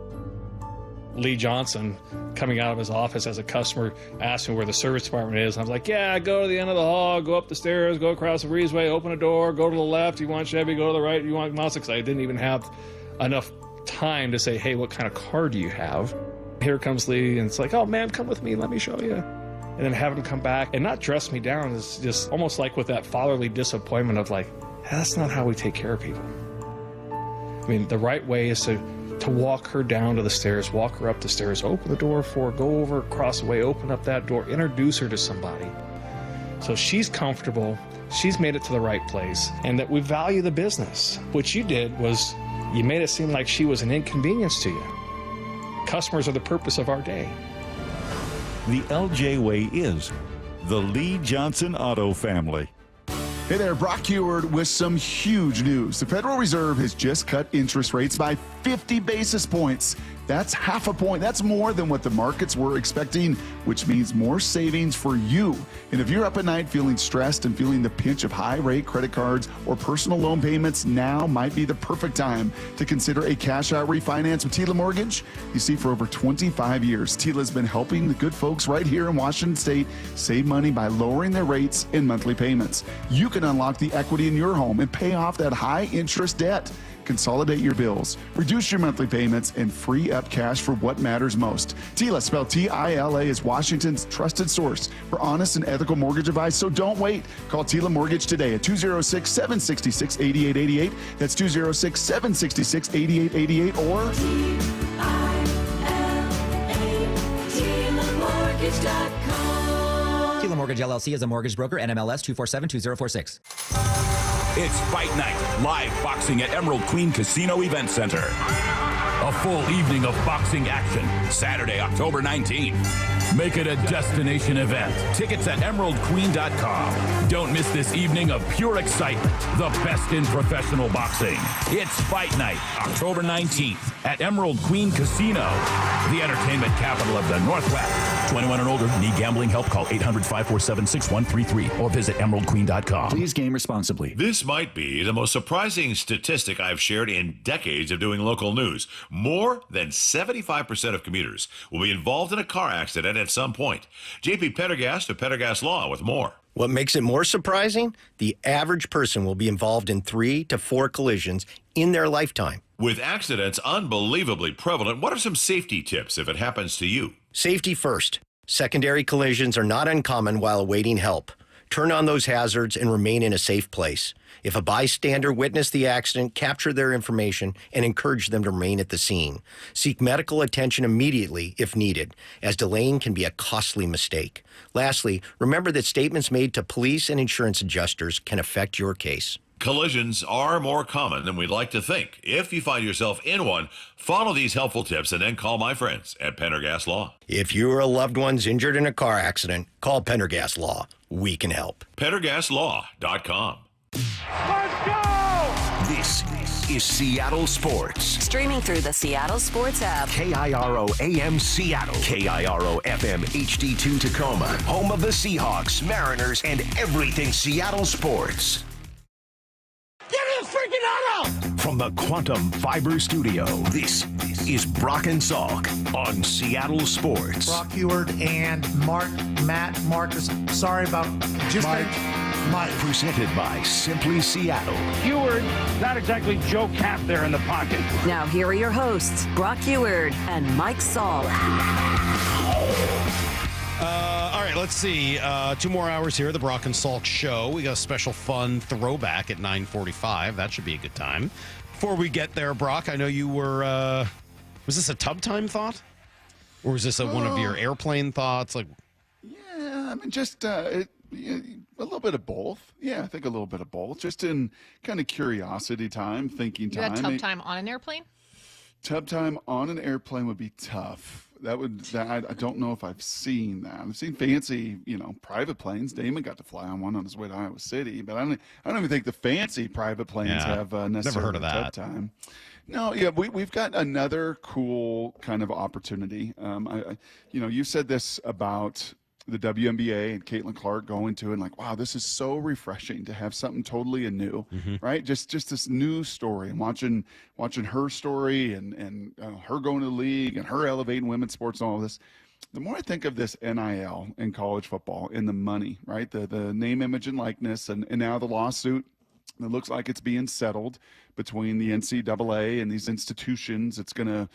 Lee Johnson, coming out of his office as a customer, asked me where the service department is. And I was like, yeah, go to the end of the hall, go up the stairs, go across the breezeway, open a door, go to the left. You want Chevy, go to the right. You want Mazda? Because I didn't even have enough time to say, hey, what kind of car do you have? Here comes Lee, and it's like, oh, man, come with me. Let me show you. And then have him come back and not dress me down is just almost like with that fatherly disappointment of like, that's not how we take care of people. I mean, the right way is to to walk her down to the stairs, walk her up the stairs, open the door for her, go over, across the way, open up that door, introduce her to somebody. So she's comfortable, she's made it to the right place, and that we value the business. What you did was you made it seem like she was an inconvenience to you. Customers are the purpose of our day. The LJ Way is the Lee Johnson Auto family. Hey there, Brock Heward with some huge news. The Federal Reserve has just cut interest rates by 50 basis points. That's half a point. That's more than what the markets were expecting, which means more savings for you. And if you're up at night feeling stressed and feeling the pinch of high-rate credit cards or personal loan payments, now might be the perfect time to consider a cash-out refinance with Tila Mortgage. You see, for over 25 years, Tila's been helping the good folks right here in Washington State save money by lowering their rates and monthly payments. You can unlock the equity in your home and pay off that high-interest debt. Consolidate your bills, reduce your monthly payments, and free up cash for what matters most. TILA, spelled T-I-L-A, is Washington's trusted source for honest and ethical mortgage advice, so don't wait. Call TILA Mortgage today at 206-766-8888. That's 206-766-8888 or TILA Mortgage LLC is a mortgage broker, NMLS 2472046. It's Fight Night, live boxing at Emerald Queen Casino Event Center. A full evening of boxing action, Saturday, October 19th. Make it a destination event. Tickets at emeraldqueen.com. Don't miss this evening of pure excitement, the best in professional boxing. It's Fight Night, October 19th at Emerald Queen Casino, the entertainment capital of the Northwest. 21 and older, need gambling help? Call 800-547-6133 or visit emeraldqueen.com. Please game responsibly. This might be the most surprising statistic I've shared in decades of doing local news. More than 75% of commuters will be involved in a car accident at some point. JP Pendergast of Pendergast Law with more. What makes it more surprising? The average person will be involved in 3 to 4 collisions in their lifetime. With accidents unbelievably prevalent, what are some safety tips if it happens to you? Safety first. Secondary collisions are not uncommon while awaiting help. Turn on those hazards and remain in a safe place. If a bystander witnessed the accident, capture their information and encourage them to remain at the scene. Seek medical attention immediately if needed, as delaying can be a costly mistake. Lastly, remember that statements made to police and insurance adjusters can affect your case. Collisions are more common than we'd like to think. If you find yourself in one, follow these helpful tips and then call my friends at Pendergast Law. If you or a loved one's injured in a car accident, call Pendergast Law. We can help. PendergastLaw.com. Let's go! This is Seattle Sports. Streaming through the Seattle Sports app. KIRO AM Seattle. KIRO FM HD2 Tacoma. Home of the Seahawks, Mariners, and everything Seattle sports. Get his freaking auto! From the Quantum Fiber Studio, this is Brock and Salk on Seattle Sports. Brock Heward and Marcus. Sorry about just Mike. Presented by Simply Seattle. Heward, not exactly Joe Cap there in the pocket. Now here are your hosts, Brock Heward and Mike Salk. All right, let's see. 2 more hours here, the Brock and Salk Show. We got a special fun throwback at 9:45. That should be a good time. Before we get there, Brock, I know you were, was this a tub time thought? Or was this one of your airplane thoughts? Yeah, I mean, just a little bit of both. Yeah, I think a little bit of both. Just in kind of curiosity time, thinking time. You had tub time on an airplane? Tub time on an airplane would be tough. I don't know if I've seen that. I've seen fancy, private planes. Damon got to fly on one on his way to Iowa City, but I don't even think the fancy private planes have necessarily never heard of that. tub time. No, yeah, we've got another cool kind of opportunity. You said this about the WNBA and Caitlin Clark going to, and wow, this is so refreshing to have something totally new, right? Just this new story, and watching her story and her going to the league and her elevating women's sports and all of this. The more I think of this NIL in college football and the money, right? The name, image, and likeness, and now the lawsuit It looks like it's being settled between the NCAA and these institutions. It's going to,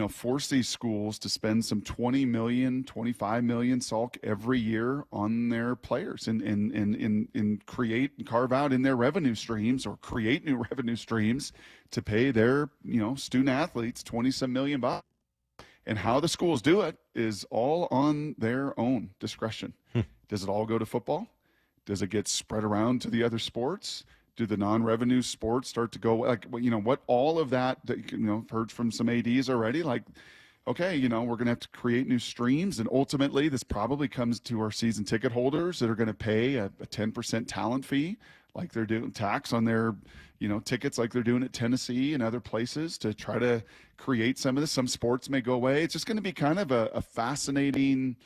force these schools to spend some $20 million, $25 million, Salk, every year on their players and create and carve out in their revenue streams or create new revenue streams to pay their, student athletes $20-some million. And how the schools do it is all on their own discretion. Does it all go to football? Does it get spread around to the other sports? Do the non-revenue sports start to go what all of that, I've heard from some ADs already, like, okay, we're going to have to create new streams. And ultimately this probably comes to our season ticket holders that are going to pay a 10% talent fee, like they're doing tax on their, tickets, like they're doing at Tennessee and other places to try to create some of this. Some sports may go away. It's just going to be kind of a fascinating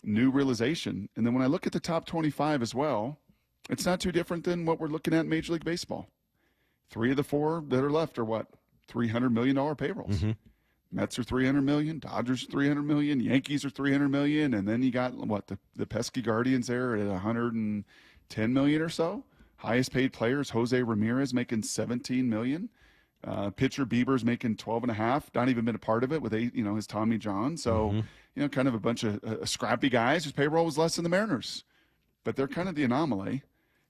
new realization. And then when I look at the top 25 as well, it's not too different than what we're looking at in Major League Baseball. 3 of the 4 that are left are what? $300 million payrolls. Mm-hmm. Mets are $300 million, Dodgers are $300 million, Yankees are $300 million, and then you got the pesky Guardians there at $110 million or so. Highest paid players, Jose Ramirez making $17 million. Pitcher Bieber's making 12.5. Not even been a part of it with his Tommy John. So kind of a bunch of scrappy guys whose payroll was less than the Mariners, but they're kind of the anomaly.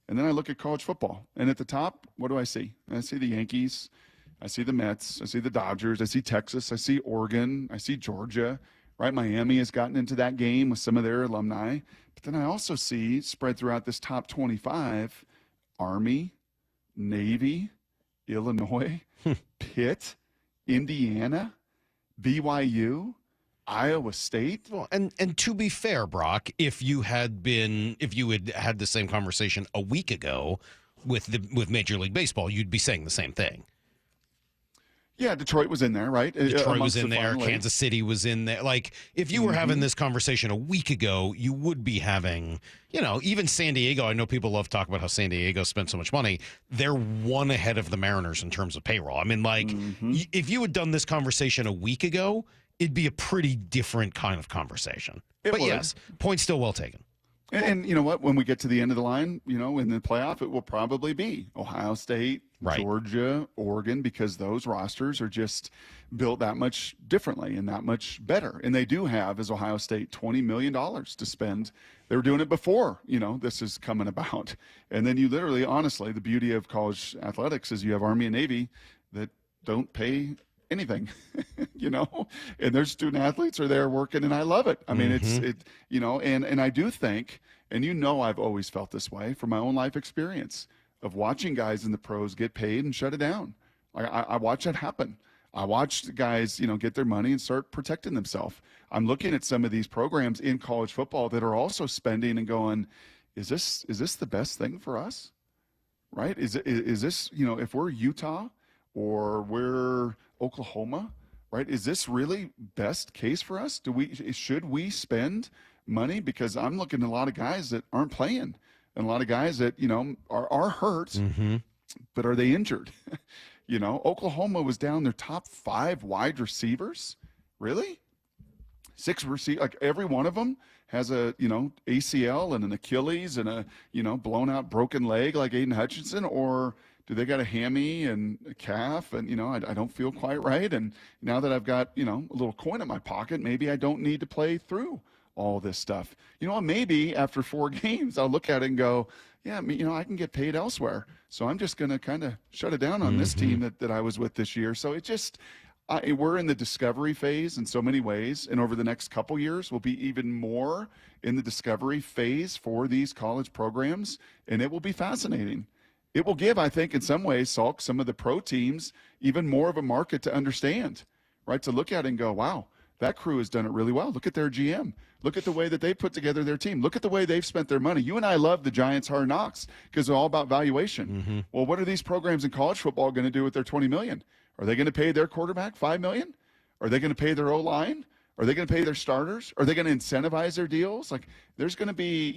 And then I look at college football, and at the top, what do I see? I see the Yankees, I see the Mets, I see the Dodgers, I see Texas, I see Oregon, I see Georgia, right? Miami has gotten into that game with some of their alumni. But then I also see, spread throughout this top 25, Army, Navy, Illinois, Pitt, Indiana, BYU, Iowa State. Well, and to be fair, Brock, if you had had the same conversation a week ago with Major League Baseball, you'd be saying the same thing. Yeah, Detroit was in there, right? Detroit was in there. Kansas City was in there. Like, if you were having this conversation a week ago, you would be having, even San Diego. I know people love to talk about how San Diego spent so much money. They're one ahead of the Mariners in terms of payroll. I mean, if you had done this conversation a week ago, it'd be a pretty different kind of conversation. But yes, point still well taken. And you know what? When we get to the end of the line, in the playoff, it will probably be Ohio State, Georgia, Oregon, because those rosters are just built that much differently and that much better. And they do have, as Ohio State, $20 million to spend. They were doing it before, this is coming about. And then you literally, honestly, the beauty of college athletics is you have Army and Navy that don't pay anything, and their student athletes are there working, and I love it. I mean, and I do think, and I've always felt this way from my own life experience of watching guys in the pros get paid and shut it down. I watch that happen. I watch the guys, get their money and start protecting themselves. I'm looking at some of these programs in college football that are also spending and going, is this the best thing for us? Right? Is this, if we're Utah or we're Oklahoma, right? Is this really best case for us? Should we spend money? Because I'm looking at a lot of guys that aren't playing and a lot of guys that, are hurt, but are they injured? Oklahoma was down their top 5 wide receivers. Really? 6 receivers, like every one of them has a, ACL and an Achilles and a, blown out broken leg like Aiden Hutchinson, or do they got a hammy and a calf and, I don't feel quite right. And now that I've got, a little coin in my pocket, maybe I don't need to play through all this stuff. Maybe after 4 games, I'll look at it and go, yeah, I can get paid elsewhere. So I'm just going to kind of shut it down on this team that I was with this year. So it just, we're in the discovery phase in so many ways. And over the next couple years, we'll be even more in the discovery phase for these college programs. And it will be fascinating. It will give, I think, in some ways, Salk, some of the pro teams even more of a market to understand, right? To look at it and go, wow, that crew has done it really well. Look at their GM. Look at the way that they put together their team. Look at the way they've spent their money. You and I love the Giants Hard Knocks because they're all about valuation. Well, what are these programs in college football going to do with their $20 million? Are they going to pay their quarterback $5 million? Are they going to pay their O-line? Are they going to pay their starters? Are they going to incentivize their deals? Like, there's going to be,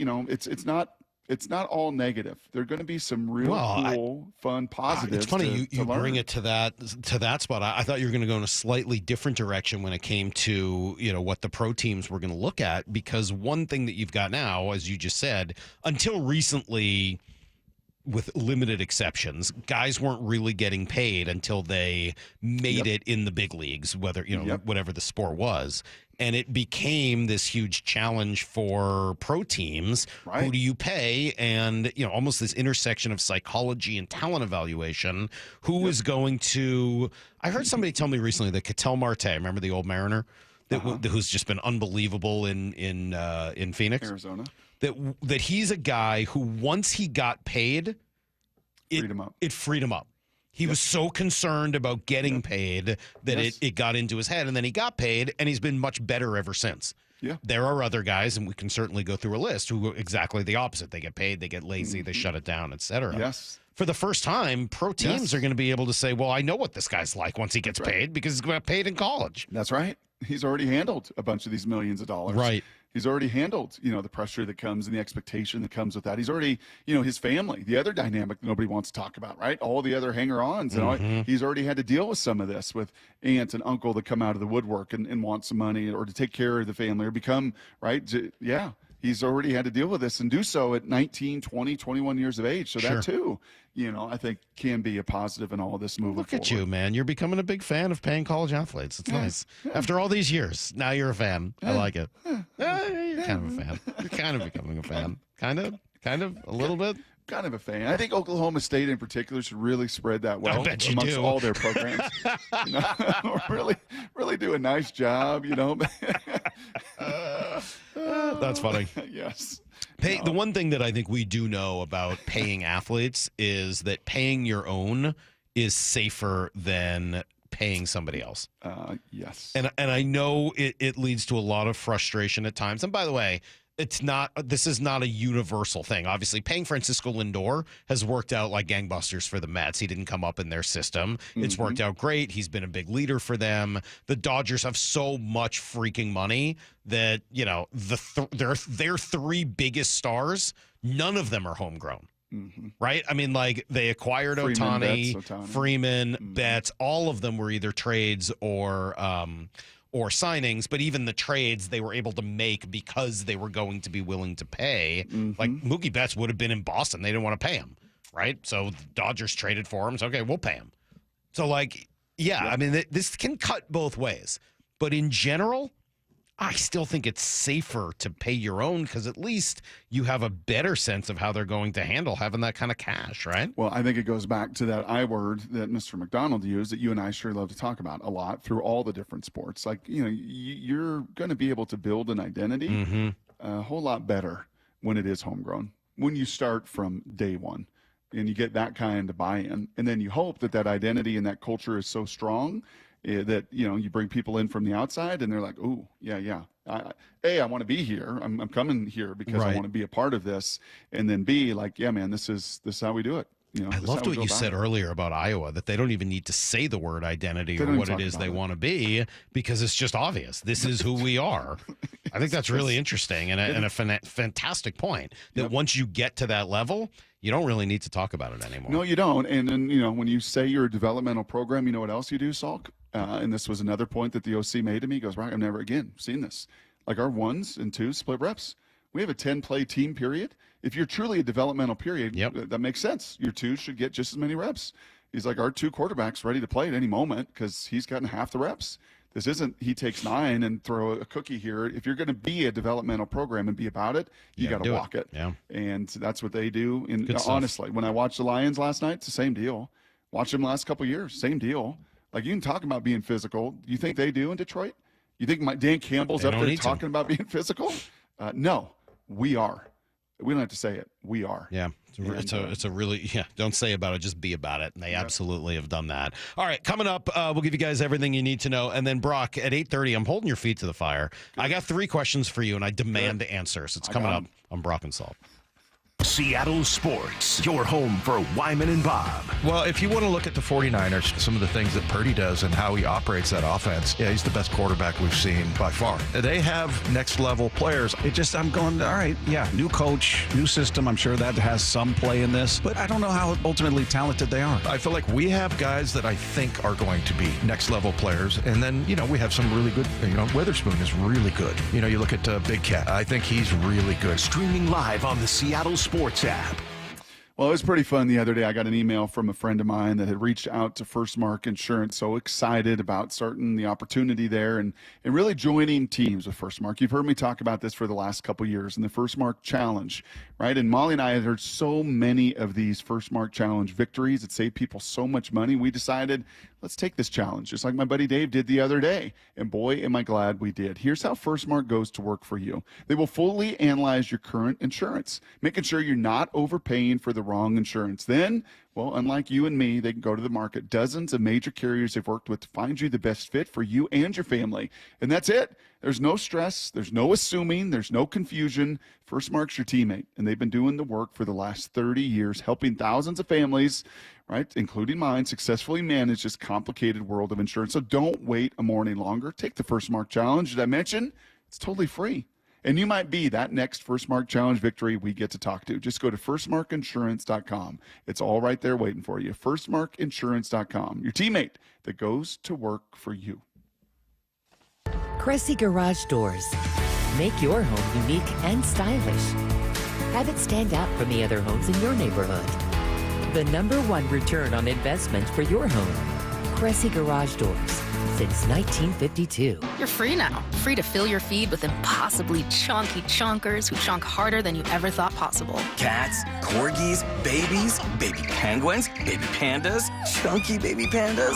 it's not all negative. There are going to be some real cool, fun, positives. It's funny you learn. bring it to that spot. I thought you were going to go in a slightly different direction when it came to what the pro teams were going to look at, because one thing that you've got now, as you just said, until recently, with limited exceptions, guys weren't really getting paid until they made it in the big leagues, whether, whatever the sport was. And it became this huge challenge for pro teams. Who do you pay? And, almost this intersection of psychology and talent evaluation. Who is going to, I heard somebody tell me recently that Ketel Marte, remember the old Mariner? Who's just been unbelievable in Phoenix, Arizona. That he's a guy who, once he got paid, it freed him up. He was so concerned about getting paid that it got into his head, and then he got paid, and he's been much better ever since. Yeah. There are other guys, and we can certainly go through a list, who are exactly the opposite. They get paid, they get lazy, they shut it down, etc. Yes. For the first time, pro teams are going to be able to say, well, I know what this guy's like once he gets paid because he's got paid in college. That's right. He's already handled a bunch of these millions of dollars. Right. He's already handled, the pressure that comes and the expectation that comes with that. He's already, his family, the other dynamic that nobody wants to talk about, right? All the other hanger-ons. And he's already had to deal with some of this with aunt and uncle that come out of the woodwork and want some money or to take care of the family or become, right? Yeah. He's already had to deal with this and do so at 19, 20, 21 years of age. So that too, I think can be a positive in all of this moving Look at forward. you, man. You're becoming a big fan of paying college athletes. It's nice. After all these years, now you're a fan. I like it. You're kind of a fan. You're kind of becoming a fan. Kind of, a little bit. Kind of a fan. I think Oklahoma State in particular should really spread that well amongst all their programs. Really do a nice job, That's funny. Yes. The one thing that I think we do know about paying athletes is that paying your own is safer than paying somebody else. Yes. And I know it leads to a lot of frustration at times. And by the way, this is not a universal thing. Obviously, paying Francisco Lindor has worked out like gangbusters for the Mets. He didn't come up in their system. It's worked out great. He's been a big leader for them. The Dodgers have so much freaking money that, their three biggest stars, none of them are homegrown. Right? I mean, like, they acquired Ohtani, Freeman, Betts. All of them were either trades or signings, but even the trades they were able to make because they were going to be willing to pay. Like, Mookie Betts would have been in Boston. They didn't want to pay him, right? So the Dodgers traded for him. So, okay, we'll pay him. So, I mean, this can cut both ways. But in general, I still think it's safer to pay your own because at least you have a better sense of how they're going to handle having that kind of cash, right? Well, I think it goes back to that I word that Mr. McDonald used that you and I sure love to talk about a lot through all the different sports. Like, you're going to be able to build an identity a whole lot better when it is homegrown, when you start from day one and you get that kind of buy-in. And then you hope that identity and that culture is so strong that, you bring people in from the outside and they're like, ooh, yeah. I want to be here. I'm coming here because I want to be a part of this. And then B, like, yeah, man, this is how we do it. I loved what you said earlier about Iowa, that they don't even need to say the word identity or what it is they want to be because it's just obvious. This is who we are. I think that's really interesting and a fantastic point that once you get to that level, you don't really need to talk about it anymore. No, you don't. And then, when you say you're a developmental program, you know what else you do, Salk? And this was another point that the OC made to me. He goes, right, I've never again seen this. Like our 1s and 2s split reps. We have a 10-play team period. If you're truly a developmental period, that makes sense. Your 2s should get just as many reps. He's like, our 2 quarterbacks ready to play at any moment because he's gotten half the reps. This isn't he takes 9 and throw a cookie here. If you're going to be a developmental program and be about it, you got to walk it. Yeah. And that's what they do. And honestly, when I watched the Lions last night, it's the same deal. Watch them the last couple of years, same deal. Like, you can talk about being physical. Do you think they do in Detroit? You think Dan Campbell's up there talking about being physical? No, we are. We don't have to say it. We are. Yeah. It's a really, don't say about it, just be about it. And they absolutely have done that. All right, coming up, we'll give you guys everything you need to know. And then, Brock, at 8:30, I'm holding your feet to the fire. I got 3 questions for you, and I demand answers. It's coming up on Brock and Salt. Seattle Sports, your home for Wyman and Bob. Well, if you want to look at the 49ers, some of the things that Purdy does and how he operates that offense, he's the best quarterback we've seen by far. They have next-level players. I'm going, all right, new coach, new system. I'm sure that has some play in this, but I don't know how ultimately talented they are. I feel like we have guys that I think are going to be next-level players, and then, we have some really good, Witherspoon is really good. You look at Big Cat. I think he's really good. Streaming live on the Seattle Sports app. Well, it was pretty fun the other day. I got an email from a friend of mine that had reached out to First Mark Insurance, so excited about starting the opportunity there and really joining teams with First Mark. You've heard me talk about this for the last couple years, and the First Mark Challenge, right? And Molly and I had heard so many of these First Mark Challenge victories. It saved people so much money. We decided, let's take this challenge, just like my buddy Dave did the other day. And boy, am I glad we did. Here's how First Mark goes to work for you. They will fully analyze your current insurance, making sure you're not overpaying for the wrong insurance. Then, well, unlike you and me, they can go to the market. Dozens of major carriers they've worked with to find you the best fit for you and your family. And that's it. There's no stress. There's no assuming. There's no confusion. First Mark's your teammate, and they've been doing the work for the last 30 years, helping thousands of families, right, including mine, successfully manage this complicated world of insurance. So don't wait a morning longer. Take the First Mark Challenge. Did I mention? It's totally free. And you might be that next First Mark Challenge victory we get to talk to. Just go to firstmarkinsurance.com. It's all right there waiting for you. Firstmarkinsurance.com. Your teammate that goes to work for you. Cressy Garage Doors. Make your home unique and stylish. Have it stand out from the other homes in your neighborhood. The #1 return on investment for your home. Cressy Garage Doors. Since 1952. You're free now. Free to fill your feed with impossibly chunky chunkers who chunk harder than you ever thought possible. Cats, corgis, babies, baby penguins, baby pandas, chunky baby pandas.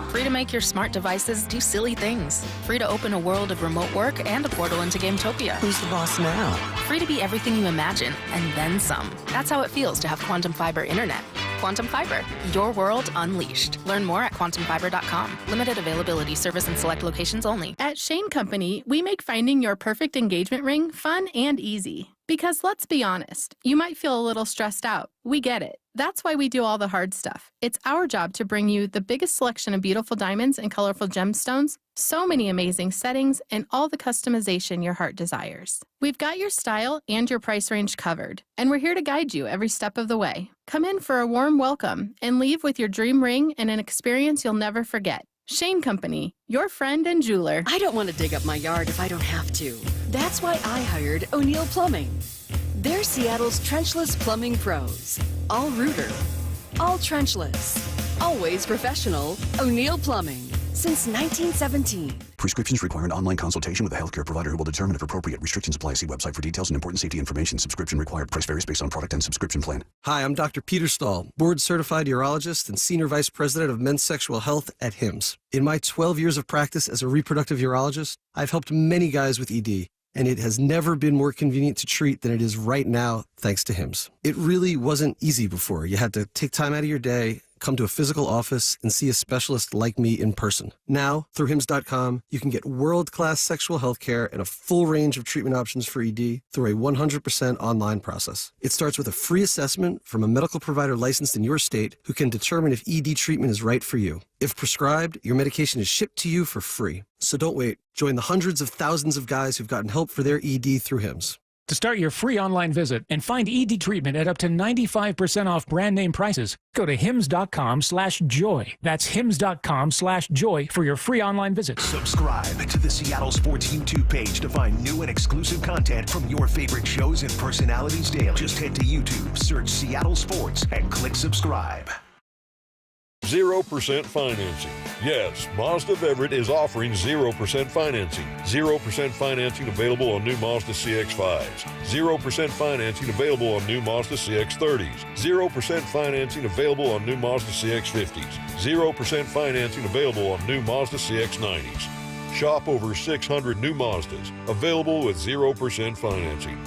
Free to make your smart devices do silly things. Free to open a world of remote work and a portal into Gametopia. Who's the boss now? Free to be everything you imagine, and then some. That's how it feels to have Quantum Fiber Internet. Quantum Fiber, your world unleashed. Learn more at quantumfiber.com. Limited availability, service in select locations only. At Shane Company, we make finding your perfect engagement ring fun and easy. Because let's be honest, you might feel a little stressed out. We get it. That's why we do all the hard stuff. It's our job to bring you the biggest selection of beautiful diamonds and colorful gemstones, so many amazing settings, and all the customization your heart desires. We've got your style and your price range covered, and we're here to guide you every step of the way. Come in for a warm welcome and leave with your dream ring and an experience you'll never forget. Shane Company, your friend and jeweler. I don't want to dig up my yard if I don't have to. That's why I hired O'Neill Plumbing. They're Seattle's trenchless plumbing pros. All rooter, all trenchless, always professional. O'Neill Plumbing. Since 1917. Prescriptions require an online consultation with a healthcare provider who will determine if appropriate. Restrictions apply. See website for details and important safety information. Subscription required. Price varies based on product and subscription plan. Hi, I'm Dr. Peter Stahl, board-certified urologist and Senior Vice President of Men's Sexual Health at HIMSS. In my 12 years of practice as a reproductive urologist, I've helped many guys with ED, and it has never been more convenient to treat than it is right now, thanks to HIMSS. It really wasn't easy before. You had to take time out of your day, come to a physical office, and see a specialist like me in person. Now, through HIMSS.com, you can get world-class sexual health care and a full range of treatment options for ED through a 100% online process. It starts with a free assessment from a medical provider licensed in your state who can determine if ED treatment is right for you. If prescribed, your medication is shipped to you for free. So don't wait. Join the hundreds of thousands of guys who've gotten help for their ED through HIMSS. To start your free online visit and find ED treatment at up to 95% off brand name prices, go to hims.com/joy. That's hims.com/joy for your free online visit. Subscribe to the Seattle Sports YouTube page to find new and exclusive content from your favorite shows and personalities daily. Just head to YouTube, search Seattle Sports, and click subscribe. 0% financing. Yes, Mazda of Everett is offering 0% financing. 0% financing available on new Mazda CX-5s. 0% financing available on new Mazda CX-30s. 0% financing available on new Mazda CX-50s. 0% financing available on new Mazda CX-90s. Shop over 600 new Mazdas available with 0% financing.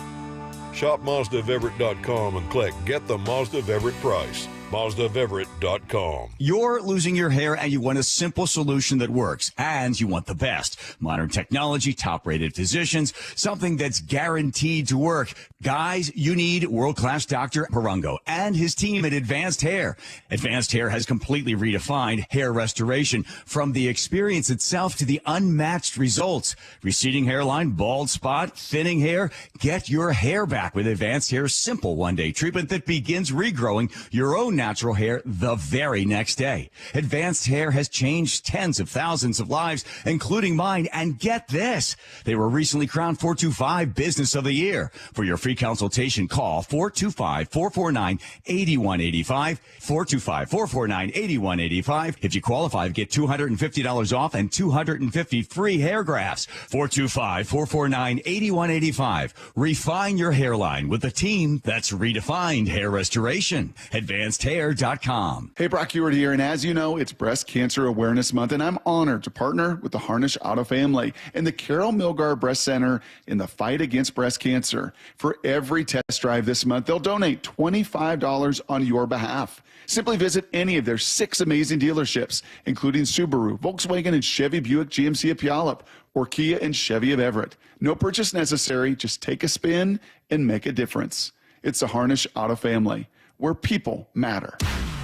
Shop MazdaofEverett.com and click Get the Mazda of Everett price. MazdaofEverett.com. You're losing your hair and you want a simple solution that works, and you want the best. Modern technology, top-rated physicians, something that's guaranteed to work. Guys, you need world-class Dr. Parango and his team at Advanced Hair. Advanced Hair has completely redefined hair restoration, from the experience itself to the unmatched results. Receding hairline, bald spot, thinning hair. Get your hair back with Advanced Hair's simple one-day treatment that begins regrowing your own natural hair the very next day. Advanced Hair has changed tens of thousands of lives, including mine. And get this, they were recently crowned 425 Business of the Year. For your free consultation, call 425-449-8185, 425-449-8185. If you qualify, get $250 off and $250 free hair grafts. 425-449-8185. Refine your hairline with a team that's redefined hair restoration. AdvancedHair.com. Hey, Brock Ewart here, and as you know, it's Breast Cancer Awareness Month, and I'm honored to partner with the Harnish Auto family and the Carol Milgar Breast Center in the fight against breast cancer. For every test drive this month, they'll donate $25 on your behalf. Simply visit any of their 6 amazing dealerships, including Subaru, Volkswagen, and Chevy Buick GMC of Puyallup, or Kia and Chevy of Everett. No purchase necessary. Just take a spin and make a difference. It's the Harnish Auto family, where people matter.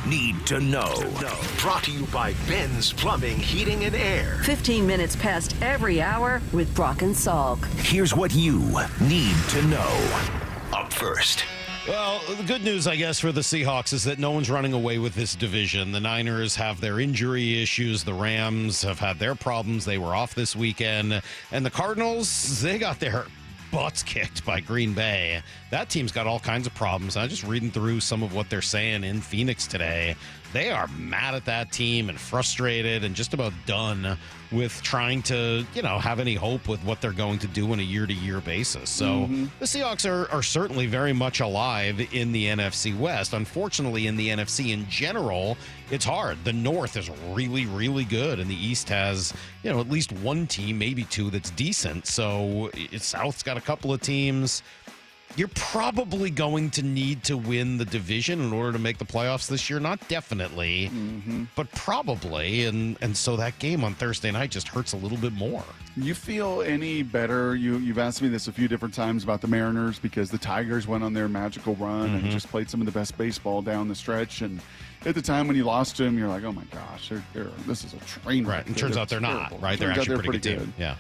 Need to know. Brought to you by Ben's Plumbing, Heating, and Air. 15 minutes past every hour with Brock and Salk. Here's what you need to know. Up first. Well, the good news, I guess, for the Seahawks is that no one's running away with this division. The Niners have their injury issues. The Rams have had their problems. They were off this weekend. And the Cardinals, they got their butts kicked by Green Bay. That team's got all kinds of problems. I'm just reading through some of what they're saying in Phoenix today. They are mad at that team and frustrated and just about done with trying to, have any hope with what they're going to do on a year-to-year basis. So the Seahawks are certainly very much alive in the NFC West. Unfortunately, in the NFC in general, it's hard. The North is really, really good, and the East has, at least one team, maybe two, that's decent. So South's got a couple of teams. You're probably going to need to win the division in order to make the playoffs this year. Not definitely, but probably. And so that game on Thursday night just hurts a little bit more. You feel any better? You've asked me this a few different times about the Mariners because the Tigers went on their magical run and just played some of the best baseball down the stretch. And at the time when you lost to them, you're like, oh my gosh, this is a train wreck. Right. And turns out they're not, right? They're actually pretty good team. Yeah.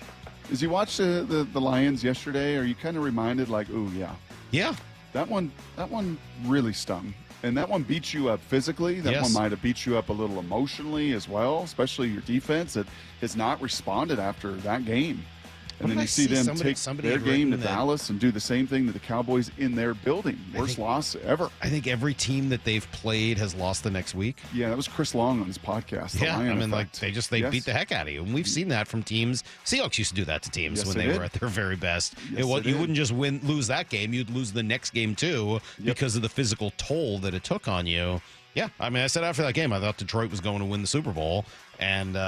As you watched the Lions yesterday, are you kind of reminded like, ooh, yeah. Yeah. That one really stung. And that one beat you up physically. That one might have beat you up a little emotionally as well, especially your defense that has not responded after that game. And then you see them take their game to Dallas and do the same thing to the Cowboys in their building. Worst loss ever. I think every team that they've played has lost the next week. Yeah, that was Chris Long on his podcast. Yeah, I mean, like they beat the heck out of you. And we've seen that from teams. Seahawks used to do that to teams when they were at their very best. You wouldn't just lose that game. You'd lose the next game, too, because of the physical toll that it took on you. Yeah, I mean, I said after that game, I thought Detroit was going to win the Super Bowl. And,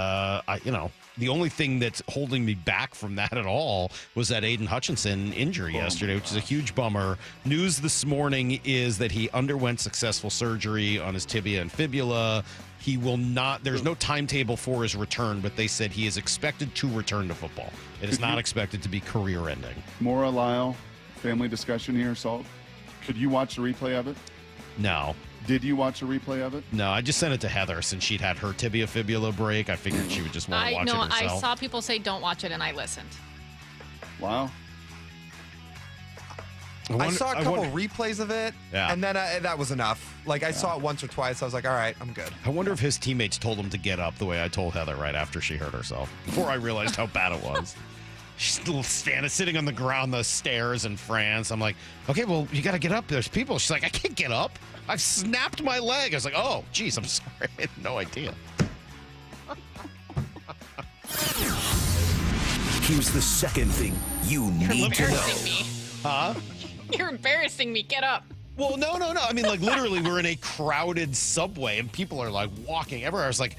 the only thing that's holding me back from that at all was that Aiden Hutchinson injury yesterday, which is a huge bummer. News this morning is that he underwent successful surgery on his tibia and fibula. He will not, there's no timetable for his return, but they said he is expected to return to football. It is not expected to be career ending. Maura Lyle, family discussion here, Salt. Could you watch the replay of it? No. Did you watch a replay of it? No, I just sent it to Heather since she'd had her tibia fibula break. I figured she would just want to watch it herself. I saw people say don't watch it, and I listened. Wow. I saw a couple replays of it, and then that was enough. Like, I saw it once or twice. I was like, all right, I'm good. I wonder if his teammates told him to get up the way I told Heather right after she hurt herself, before I realized how bad it was. She's still sitting on the ground, the stairs in France. I'm like, okay, well, you got to get up. There's people. She's like, I can't get up. I've snapped my leg. I was like, oh, geez, I'm sorry. I had no idea. Here's the second thing you need to know. Me. Huh? You're embarrassing me. Get up. Well, no. I mean, like, literally, we're in a crowded subway, and people are, like, walking everywhere. I was like,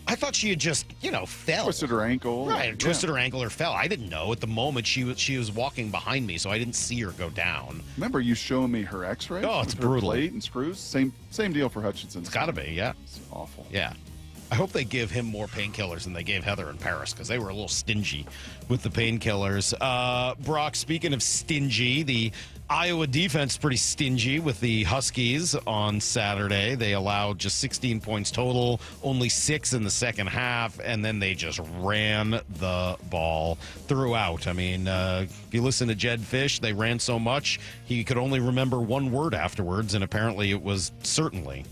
I thought she had just, fell. Twisted her ankle. Right, twisted her ankle or fell. I didn't know. At the moment, she was walking behind me, so I didn't see her go down. Remember you showing me her x-ray? Oh, it's brutal. Plate and screws? Same deal for Hutchinson. It's got to be, yeah. It's awful. Yeah. I hope they give him more painkillers than they gave Heather in Paris, because they were a little stingy with the painkillers. Brock, speaking of stingy, the Iowa defense pretty stingy with the Huskies on Saturday. They allowed just 16 points total, only 6 in the second half, and then they just ran the ball throughout. I mean, if you listen to Jed Fish, they ran so much, he could only remember one word afterwards, and apparently it was certainly.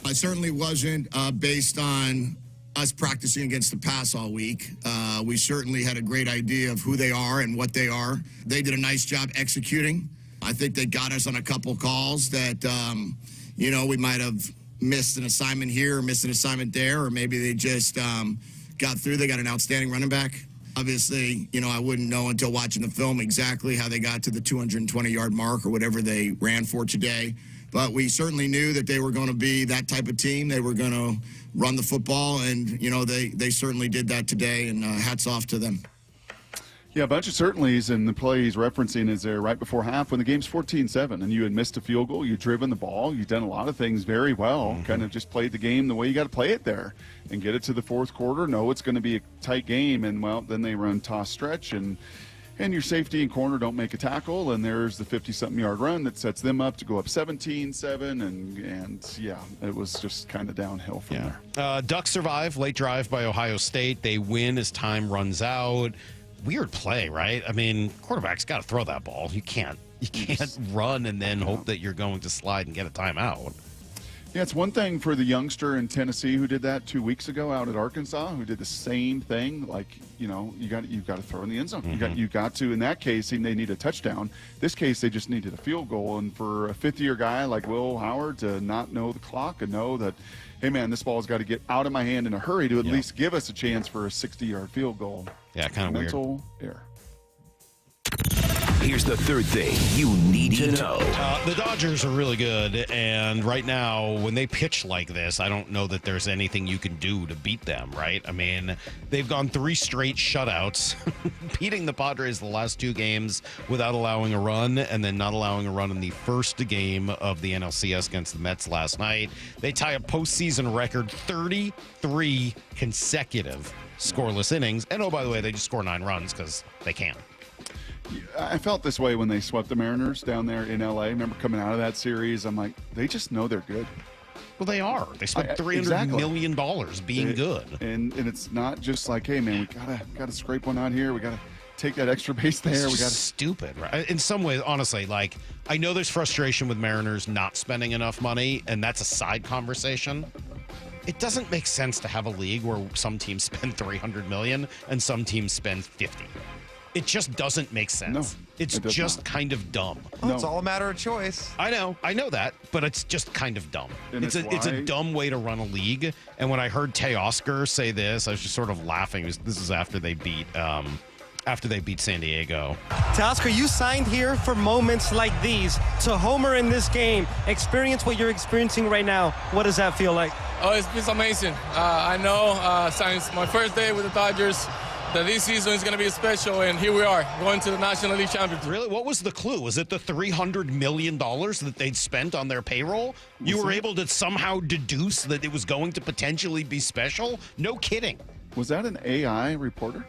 It certainly wasn't based on us practicing against the pass all week. We certainly had a great idea of who they are and what they are. They did a nice job executing. I think they got us on a couple calls that, we might have missed an assignment here or missed an assignment there, or maybe they just got through. They got an outstanding running back. Obviously, I wouldn't know until watching the film exactly how they got to the 220-yard mark or whatever they ran for today. But we certainly knew that they were going to be that type of team. They were going to run the football, and, they certainly did that today, and hats off to them. Yeah, a bunch of certainlys, and the play he's referencing is there right before half when the game's 14-7, and you had missed a field goal, you'd driven the ball, you'd done a lot of things very well, kind of just played the game the way you got to play it there, and get it to the fourth quarter, know it's going to be a tight game, and, well, then they run toss stretch, and your safety and corner don't make a tackle, and there's the 50-something yard run that sets them up to go up 17-7, and yeah, it was just kind of downhill from there. Ducks survive, late drive by Ohio State. They win as time runs out. Weird play, right? I mean, quarterback's got to throw that ball. You can't run and then hope that you're going to slide and get a timeout. Yeah, it's one thing for the youngster in Tennessee who did that 2 weeks ago out at Arkansas, who did the same thing. Like, you've got to throw in the end zone. You got to. In that case, they need a touchdown. This case, they just needed a field goal. And for a fifth-year guy like Will Howard to not know the clock and know that, hey man, this ball's got to get out of my hand in a hurry to at least give us a chance for a 60-yard field goal. Yeah, kind of weird. Mental error. Here's the third thing you need to know. The Dodgers are really good, and right now, when they pitch like this, I don't know that there's anything you can do to beat them, right? I mean, they've gone 3 straight shutouts, beating the Padres the last 2 games without allowing a run, and then not allowing a run in the first game of the NLCS against the Mets last night. They tie a postseason record 33 consecutive scoreless innings, and oh, by the way, they just score 9 runs because they can. I felt this way when they swept the Mariners down there in L.A. Remember coming out of that series, I'm like, they just know they're good. Well, they are. They spent $300 million being good. And it's not just like, hey, man, we gotta scrape one out here. We got to take that extra base there. We got stupid, right? In some ways, honestly, like, I know there's frustration with Mariners not spending enough money, and that's a side conversation. It doesn't make sense to have a league where some teams spend $300 million and some teams spend $50. It just doesn't make sense. No, it's just kind of dumb. Well, it's all a matter of choice. I know that, but it's just kind of dumb. And it's a dumb way to run a league. And when I heard Teoscar say this, I was just sort of laughing. This is after they beat San Diego. Teoscar, you signed here for moments like these. To homer in this game, experience what you're experiencing right now. What does that feel like? Oh, it's amazing. I know since my first day with the Dodgers that this season is going to be special, and here we are, going to the National League Championship. Really? What was the clue? Was it the $300 million that they'd spent on their payroll? You were able to somehow deduce that it was going to potentially be special? No kidding. Was that an AI reporter?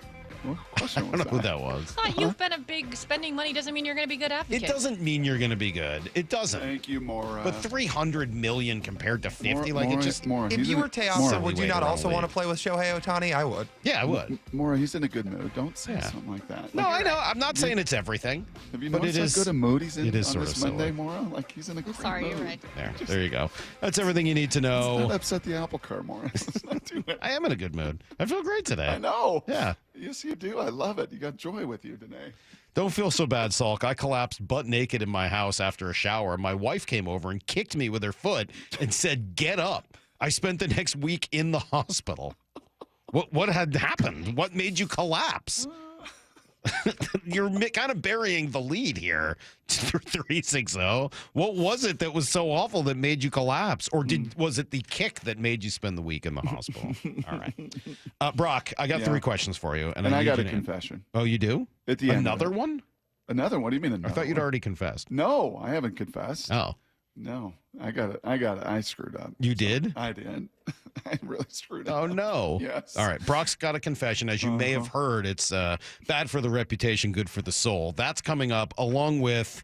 I don't know who that was. You've been a big spending money doesn't mean you're going to be good advocate. It doesn't mean you're going to be good. It doesn't. Thank you, Maura. But $300 million compared to 50, it just. If you were Teoscar, would you not also want to play with Shohei Ohtani? I would. Yeah, I would. Maura, he's in a good mood. Don't say something like that. No, I know. I'm not saying it's everything. Have you noticed how good a mood he's in on this Monday, silly. Maura? Like he's in a great Sorry, mood. you're right. There you go. That's everything you need to know. Let's not upset the apple cart, Maura. Let's not do it. I am in a good mood. I feel great today. I know. Yeah. Yes, you do. I love it. You got joy with you today. Don't feel so bad, Salk. I collapsed butt naked in my house after a shower. My wife came over and kicked me with her foot and said, "Get up." I spent the next week in the hospital. What had happened? What made you collapse? You're kind of burying the lead here. 360. What was it that was so awful that made you collapse? Or was it the kick that made you spend the week in the hospital? All right. Brock, I got 3 questions for you. And I got a confession. Oh, you do? At the end. Another one? Another one? What do you mean another I thought you'd one? already confessed. No, I haven't confessed. Oh. No, I screwed up. You did? I did. I really screwed up. Oh, no. Yes. All right. Brock's got a confession. As you may have heard, it's bad for the reputation, good for the soul. That's coming up along with,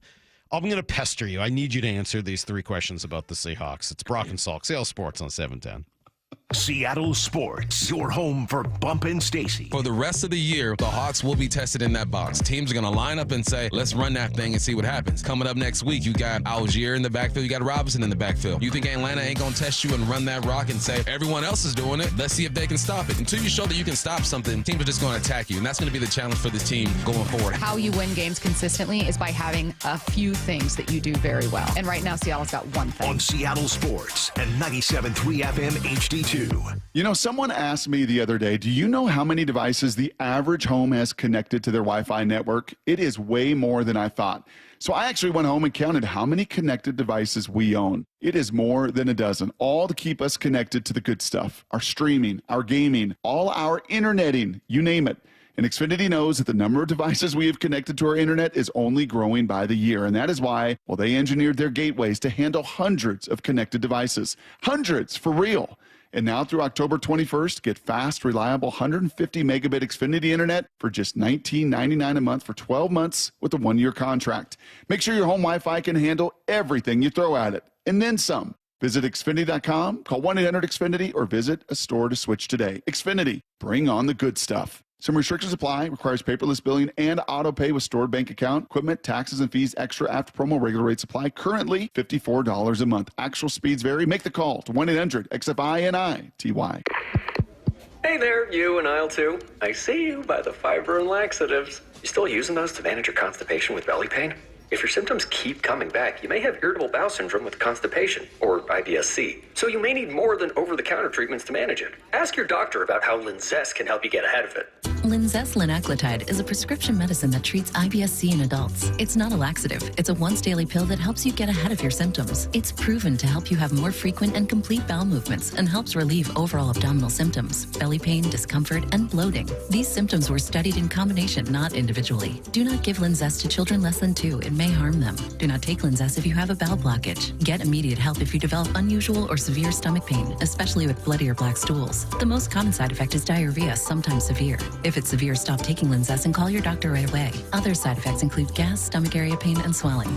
I'm going to pester you. I need you to answer these 3 questions about the Seahawks. It's Brock and Salk, Sales Sports on 710. Seattle Sports, your home for Bump and Stacy. For the rest of the year, the Hawks will be tested in that box. Teams are going to line up and say, let's run that thing and see what happens. Coming up next week, you got Algier in the backfield, you got Robinson in the backfield. You think Atlanta ain't going to test you and run that rock and say, everyone else is doing it, let's see if they can stop it. Until you show that you can stop something, teams are just going to attack you, and that's going to be the challenge for this team going forward. How you win games consistently is by having a few things that you do very well. And right now, Seattle's got one thing. On Seattle Sports and 97.3 FM HD2. You know, someone asked me the other day, do you know how many devices the average home has connected to their Wi-Fi network? It is way more than I thought. So I actually went home and counted how many connected devices we own. It is more than a dozen, all to keep us connected to the good stuff. Our streaming, our gaming, all our interneting, you name it. And Xfinity knows that the number of devices we have connected to our internet is only growing by the year. And that is why, well, they engineered their gateways to handle hundreds of connected devices. Hundreds, for real. And now through October 21st, get fast, reliable 150 megabit Xfinity internet for just $19.99 a month for 12 months with a 1-year contract. Make sure your home Wi-Fi can handle everything you throw at it, and then some. Visit Xfinity.com, call 1-800-XFINITY, or visit a store to switch today. Xfinity, bring on the good stuff. Some restrictions apply. Requires paperless billing and auto pay with stored bank account. Equipment, taxes, and fees extra after promo. Regular rates apply. Currently, $54 a month. Actual speeds vary. Make the call to 1-800-XFINITY. Hey there, you in aisle 2. I see you by the fiber and laxatives. You still using those to manage your constipation with belly pain? If your symptoms keep coming back, you may have irritable bowel syndrome with constipation, or IBS-C. So you may need more than over-the-counter treatments to manage it. Ask your doctor about how Linzess can help you get ahead of it. Linzess linaclotide is a prescription medicine that treats IBS-C in adults. It's not a laxative. It's a once-daily pill that helps you get ahead of your symptoms. It's proven to help you have more frequent and complete bowel movements and helps relieve overall abdominal symptoms, belly pain, discomfort, and bloating. These symptoms were studied in combination, not individually. Do not give Linzess to children less than 2. It may harm them. Do not take Linzess if you have a bowel blockage. Get immediate help if you develop unusual or severe stomach pain, especially with bloody or black stools. The most common side effect is diarrhea, sometimes severe. If it's severe, stop taking Linzess and call your doctor right away. Other side effects include gas, stomach area pain, and swelling.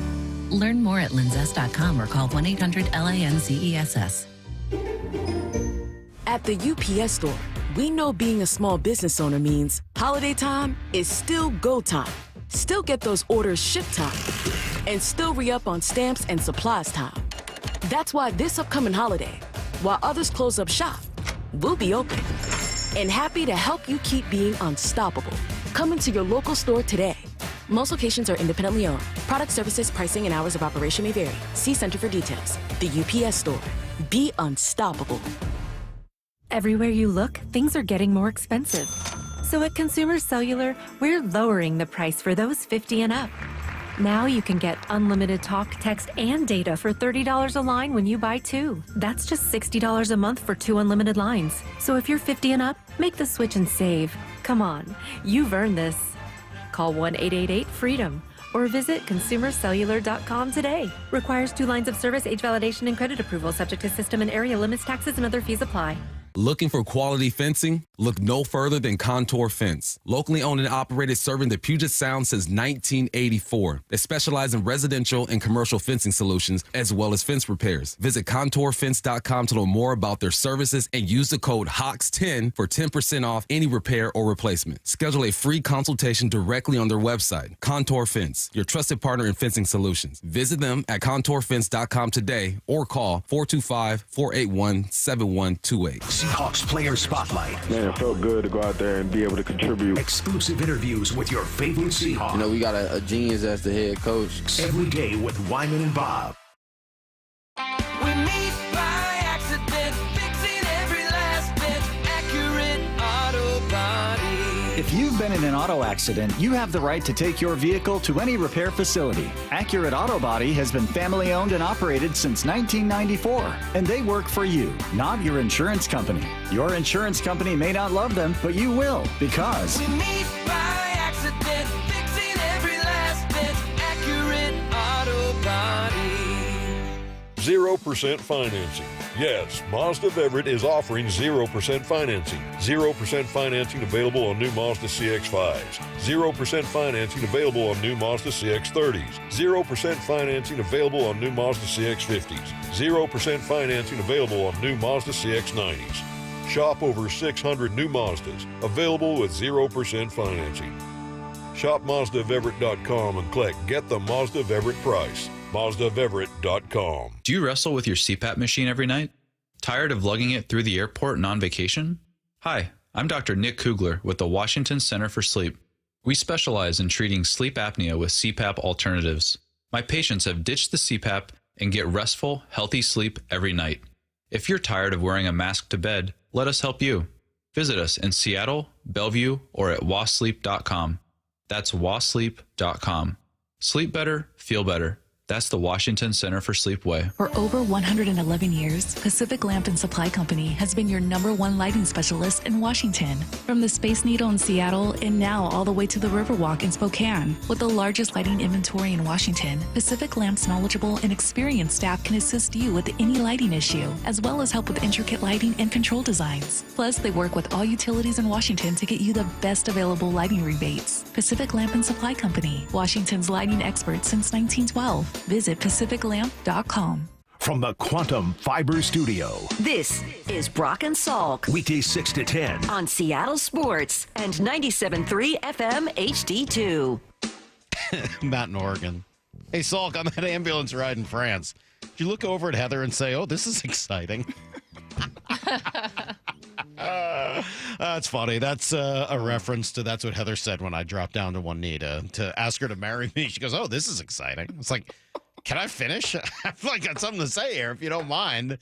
Learn more at linzess.com or call 1-800-LINZESS. At the UPS store, we know being a small business owner means holiday time is still go time. Still get those orders shipped time. And still re-up on stamps and supplies time. That's why this upcoming holiday, while others close up shop, we'll be open. And happy to help you keep being unstoppable. Come into your local store today. Most locations are independently owned. Product, services, pricing, and hours of operation may vary. See Center for details. The UPS store. Be unstoppable. Everywhere you look, things are getting more expensive. So at Consumer Cellular, we're lowering the price for those 50 and up. Now you can get unlimited talk, text, and data for $30 a line when you buy 2. That's just $60 a month for 2 unlimited lines. So if you're 50 and up, make the switch and save. Come on, you've earned this. Call 1-888-FREEDOM or visit consumercellular.com today. Requires 2 lines of service, age validation, and credit approval, subject to system and area limits, taxes, and other fees apply. Looking for quality fencing? Look no further than Contour Fence. Locally owned and operated, serving the Puget Sound since 1984. They specialize in residential and commercial fencing solutions, as well as fence repairs. Visit contourfence.com to learn more about their services and use the code HAWKS10 for 10% off any repair or replacement. Schedule a free consultation directly on their website. Contour Fence, your trusted partner in fencing solutions. Visit them at contourfence.com today or call 425-481-7128. Seahawks Player Spotlight. Man, it felt good to go out there and be able to contribute. Exclusive interviews with your favorite Seahawks. You know, we got a genius as the head coach. Every day with Wyman and Bob. We meet by accident, fixing every last bit, accurate auto body. If you've been in an auto accident, you have the right to take your vehicle to any repair facility. Accurate Auto Body has been family owned and operated since 1994, and they work for you, not your insurance company. Your insurance company may not love them, but you will, because We meet by accident, fixing every last bit, accurate auto body. 0% financing. Yes, Mazda of Everett is offering 0% financing. 0% financing available on new Mazda CX-5s. 0% financing available on new Mazda CX-30s. 0% financing available on new Mazda CX-50s. 0% financing available on new Mazda CX-90s. Shop over 600 new Mazdas, available with 0% financing. Shop MazdaofEverett.com and click Get the Mazda of Everett price. MazdaofEverett.com. Do you wrestle with your CPAP machine every night? Tired of lugging it through the airport and on vacation? Hi, I'm Dr. Nick Kugler with the Washington Center for Sleep. We specialize in treating sleep apnea with CPAP alternatives. My patients have ditched the CPAP and get restful, healthy sleep every night. If you're tired of wearing a mask to bed, let us help you. Visit us in Seattle, Bellevue, or at wasleep.com. That's wasleep.com. Sleep better, feel better. That's the Washington Center for Sleep way. For over 111 years, Pacific Lamp and Supply Company has been your #1 lighting specialist in Washington. From the Space Needle in Seattle and now all the way to the Riverwalk in Spokane. With the largest lighting inventory in Washington, Pacific Lamp's knowledgeable and experienced staff can assist you with any lighting issue, as well as help with intricate lighting and control designs. Plus, they work with all utilities in Washington to get you the best available lighting rebates. Pacific Lamp and Supply Company, Washington's lighting expert since 1912. Visit pacificlamp.com. From the Quantum Fiber Studio, this is Brock and Salk. Weekdays 6 to 10. On Seattle Sports and 97.3 FM HD2. Matt in Oregon. Hey, Salk, on that ambulance ride in France, did you look over at Heather and say, oh, this is exciting? That's funny. That's a reference to that's what Heather said when I dropped down to one knee to ask her to marry me. She goes, oh, this is exciting. It's like, can I finish? I've got something to say here, if you don't mind.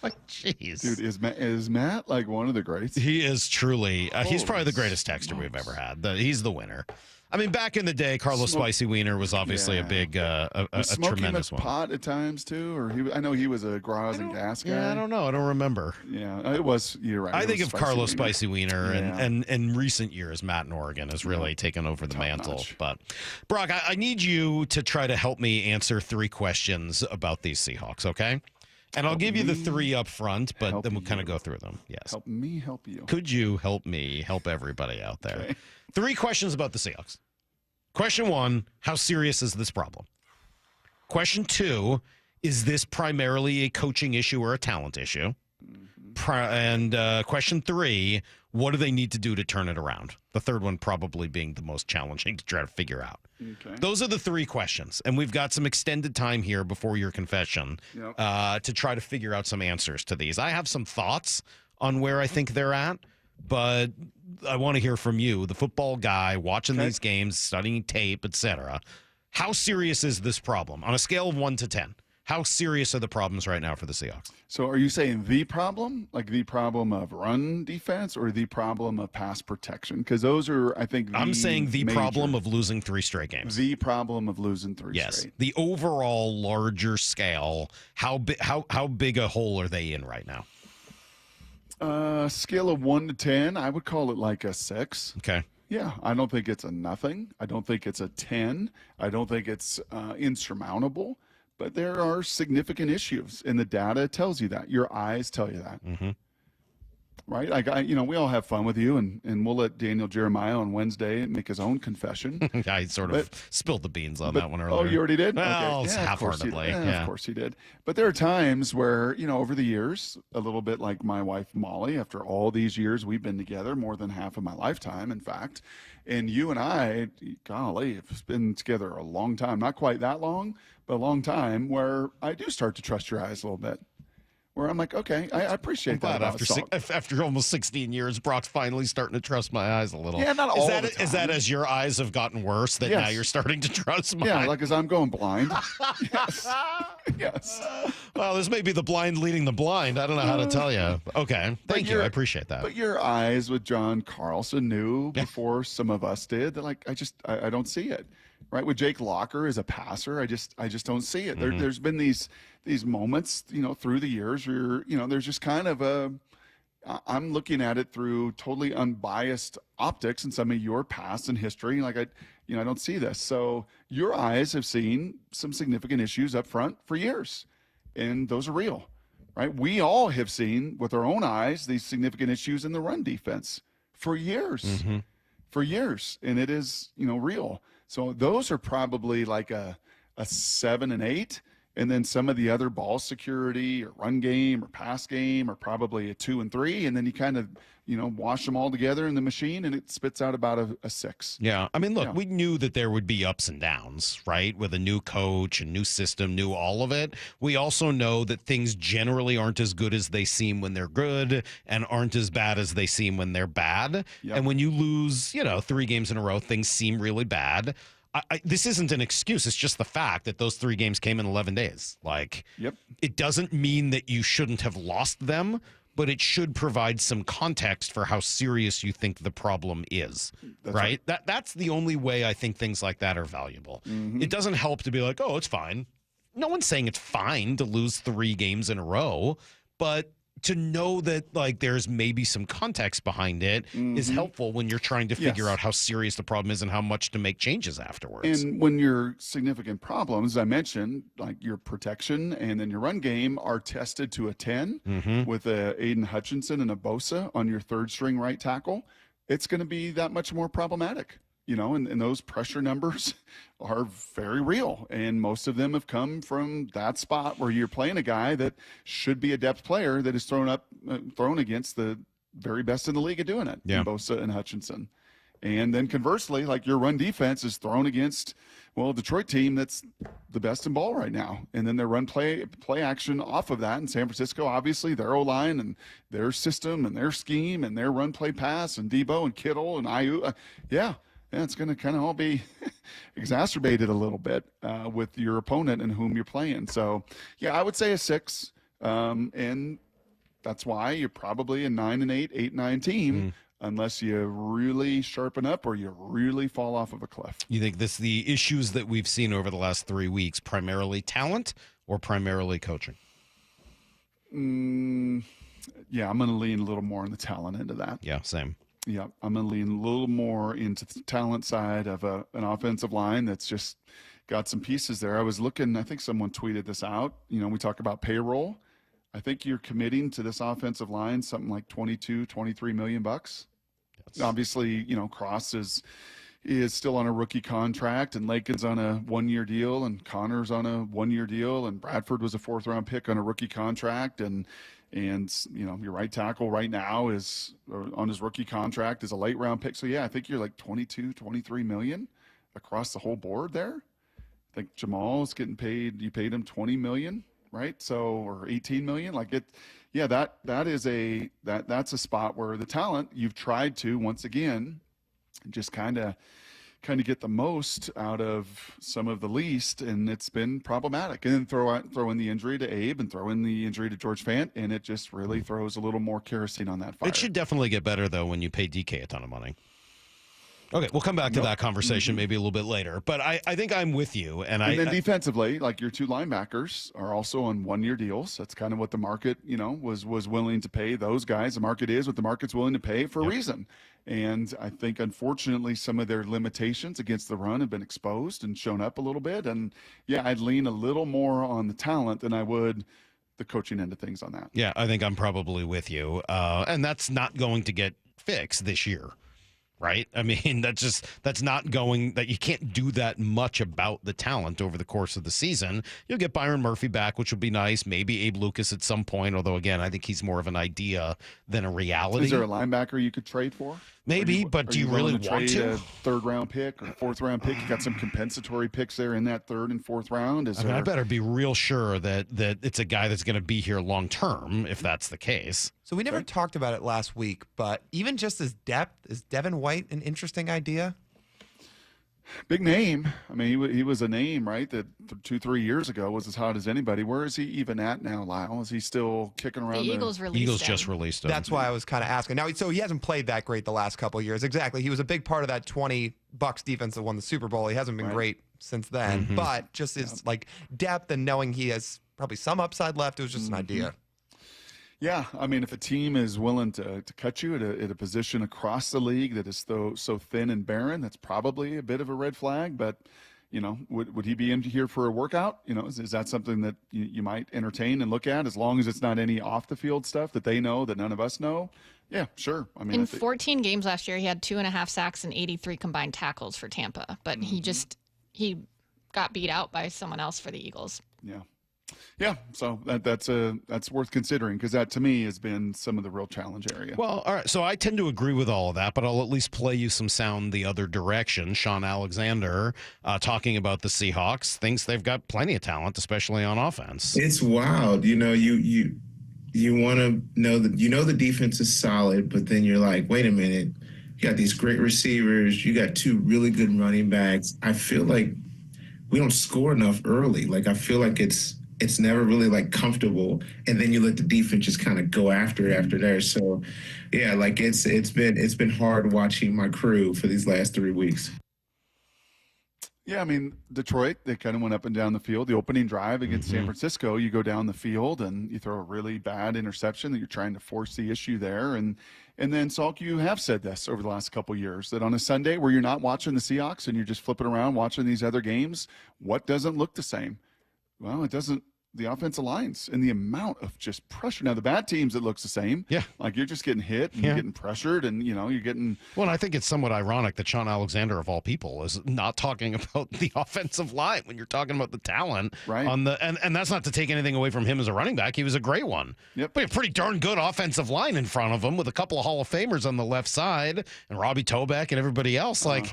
Like, jeez. Dude, is Matt like one of the greats? He is truly. He's probably the greatest texter we've ever had. He's the winner. I mean, back in the day, Carlos Spicy Wiener was obviously a big, a tremendous one. Pot at times too, or I know he was a Graz and gas guy. Yeah, I don't know. I don't remember. Yeah, it was. You're right. I think of Carlos Spicy Wiener, and in recent years, Matt in Oregon has really taken over the mantle. But Brock, I need you to try to help me answer 3 questions about these Seahawks, okay? And I'll give you the 3 up front, but then we'll kind of go through them. Yes. Help me help you. Could you help me help everybody out there? Okay. 3 questions about the Seahawks. Question 1, how serious is this problem? Question 2, is this primarily a coaching issue or a talent issue? And question 3, what do they need to do to turn it around? The third one probably being the most challenging to try to figure out. Okay. Those are the 3 questions, and we've got some extended time here before your confession to try to figure out some answers to these. I have some thoughts on where I think they're at, but I want to hear from you, the football guy, watching these games, studying tape, etc. How serious is this problem? On a scale of 1 to 10, how serious are the problems right now for the Seahawks? So are you saying the problem, like the problem of run defense, or the problem of pass protection? Because those are, I think, I'm saying the problem of losing 3 straight games. The problem of losing 3 straight. The overall larger scale, how big a hole are they in right now? Scale of 1 to 10, I would call it like a 6. Okay. Yeah, I don't think it's a nothing. I don't think it's a 10. I don't think it's insurmountable. But there are significant issues, and the data tells you that. Your eyes tell you that. Mm-hmm. Right? We all have fun with you, and we'll let Daniel Jeremiah on Wednesday make his own confession. I sort of spilled the beans on that one earlier. Oh, you already did? Well, okay. half-heartedly. Yeah, of course he did. But there are times where, over the years, a little bit like my wife Molly, after all these years we've been together, more than half of my lifetime, in fact, and you and I, golly, have been together a long time. Not quite that long, but a long time, where I do start to trust your eyes a little bit. Where I'm like, okay, I appreciate that. After almost 16 years, Brock's finally starting to trust my eyes a little. Yeah, not all the time. Is that as your eyes have gotten worse that now you're starting to trust mine? Yeah, like as I'm going blind. Yes. Well, this may be the blind leading the blind. I don't know how to tell you. Okay, thank you. I appreciate that. But your eyes with John Carlson knew before some of us did that, like, I don't see it. Right, with Jake Locker as a passer, I just don't see it. Mm-hmm. There's been these moments, through the years where there's just kind of I'm looking at it through totally unbiased optics and some of your past and history. Like I don't see this. So your eyes have seen some significant issues up front for years, and those are real, right? We all have seen with our own eyes these significant issues in the run defense for years, and it is real. So those are probably like a 7 and 8. And then some of the other ball security or run game or pass game are probably a 2 and 3. And then you kind of, wash them all together in the machine and it spits out about a 6. Yeah. I mean, look, we knew that there would be ups and downs, right? With a new coach, a new system, new all of it. We also know that things generally aren't as good as they seem when they're good and aren't as bad as they seem when they're bad. Yep. And when you lose, 3 games in a row, things seem really bad. This isn't an excuse. It's just the fact that those 3 games came in 11 days. It doesn't mean that you shouldn't have lost them, but it should provide some context for how serious you think the problem is, right? That's the only way I think things like that are valuable. Mm-hmm. It doesn't help to be like, oh, it's fine. No one's saying it's fine to lose 3 games in a row, but to know that there's maybe some context behind it is helpful when you're trying to figure out how serious the problem is and how much to make changes afterwards. And when your significant problems, I mentioned, like your protection and then your run game are tested to a 10 with a Aiden Hutchinson and a Bosa on your 3rd string right tackle, it's going to be that much more problematic. And those pressure numbers are very real. And most of them have come from that spot where you're playing a guy that should be a depth player that is thrown against the very best in the league at doing it, Bosa and Hutchinson. And then conversely, your run defense is thrown against, a Detroit team that's the best in ball right now. And then their run play action off of that. And San Francisco, obviously, their O-line and their system and their scheme and their run play pass and Debo and Kittle and Ayu. Yeah, it's going to kind of all be exacerbated a little bit with your opponent and whom you're playing. So, I would say a 6. And that's why you're probably a 9 and 8, 8 and 9 team, unless you really sharpen up or you really fall off of a cliff. You think the issues that we've seen over the last 3 weeks, primarily talent or primarily coaching? Yeah, I'm going to lean a little more on the talent end of that. Yeah, same. Yeah, I'm going to lean a little more into the talent side of an offensive line that's just got some pieces there. I was looking, I think someone tweeted this out. We talk about payroll. I think you're committing to this offensive line something like $22-23 million bucks. Obviously, Cross is still on a rookie contract, and Lakin's on a 1-year deal, and Connor's on a 1-year deal, and Bradford was a 4th-round pick on a rookie contract, and your right tackle right now is on his rookie contract is a late round pick. So I think you're like 23 million across the whole board there. I think Jamal's getting paid. You paid him 20 million, right? So, or 18 million. That's a spot where the talent you've tried to, once again, just kind of get the most out of some of the least, and it's been problematic. And then throw in the injury to Abe and throw in the injury to George Fant, and it just really throws a little more kerosene on that fire. It should definitely get better, though, when you pay DK a ton of money. Okay, we'll come back to that conversation maybe a little bit later. But I think I'm with you. And then defensively, your 2 linebackers are also on 1-year deals. That's kind of what the market, was willing to pay those guys. The market is what the market's willing to pay for a reason. And I think, unfortunately, some of their limitations against the run have been exposed and shown up a little bit. And, I'd lean a little more on the talent than I would the coaching end of things on that. Yeah, I think I'm probably with you. And that's not going to get fixed this year. Right? I mean, that's not going, that you can't do that much about the talent over the course of the season. You'll get Byron Murphy back, which would be nice. Maybe Abe Lucas at some point, although, again, I think he's more of an idea than a reality. Is there a linebacker you could trade for? Maybe, but do you really want to? A 3rd-round pick or 4th-round pick? You got some compensatory picks there in that 3rd and 4th round. I better be real sure that it's a guy that's going to be here long term, if that's the case. So we never talked about it last week, but even just as depth, is Devin White an interesting idea? Big name. I mean, he was a name, right, that 2-3 years ago was as hot as anybody. Where is he even at now, Lyle? Is he still kicking around? The Eagles released Eagles him. just released him. That's why I was kind of asking. Now, so he hasn't played that great the last couple of years. Exactly. He was a big part of that 20 Bucs defense that won the Super Bowl. He hasn't been great since then. But just his depth and knowing he has probably some upside left, it was just an idea. Yeah, I mean, if a team is willing to cut you at a position across the league that is so thin and barren, that's probably a bit of a red flag. But, would he be in here for a workout? Is that something that you might entertain and look at, as long as it's not any off-the-field stuff that they know that none of us know? Yeah, sure. I mean, in 14 games last year, he had 2.5 sacks and 83 combined tackles for Tampa. But he got beat out by someone else for the Eagles. Yeah. Yeah, so that's worth considering, because that to me has been some of the real challenge area. Well, all right. So I tend to agree with all of that, but I'll at least play you some sound the other direction. Sean Alexander talking about the Seahawks thinks they've got plenty of talent, especially on offense. It's wild. You want to know that the defense is solid, but then you're like, wait a minute, you got these great receivers, you got two really good running backs. I feel like we don't score enough early. Like I feel like it's never really like comfortable, and then you let the defense just kind of go after it after there. So yeah, like it's been hard watching my crew for these last 3 weeks. Yeah, I mean, Detroit, they kind of went up and down the field. The opening drive against San Francisco, you go down the field and you throw a really bad interception that you're trying to force the issue there. And then, Salk, you have said this over the last couple of years, that on a Sunday where you're not watching the Seahawks and you're just flipping around watching these other games, what doesn't look the same? Well, it doesn't. The offensive lines and the amount of just pressure. Now, the bad teams, it looks the same. Yeah. Like you're just getting hit and you're getting pressured and, you're getting. Well, and I think it's somewhat ironic that Sean Alexander, of all people, is not talking about the offensive line when you're talking about the talent. Right. And that's not to take anything away from him as a running back. He was a great one. Yep. But a pretty darn good offensive line in front of him with a couple of Hall of Famers on the left side and Robbie Tobeck and everybody else. Like,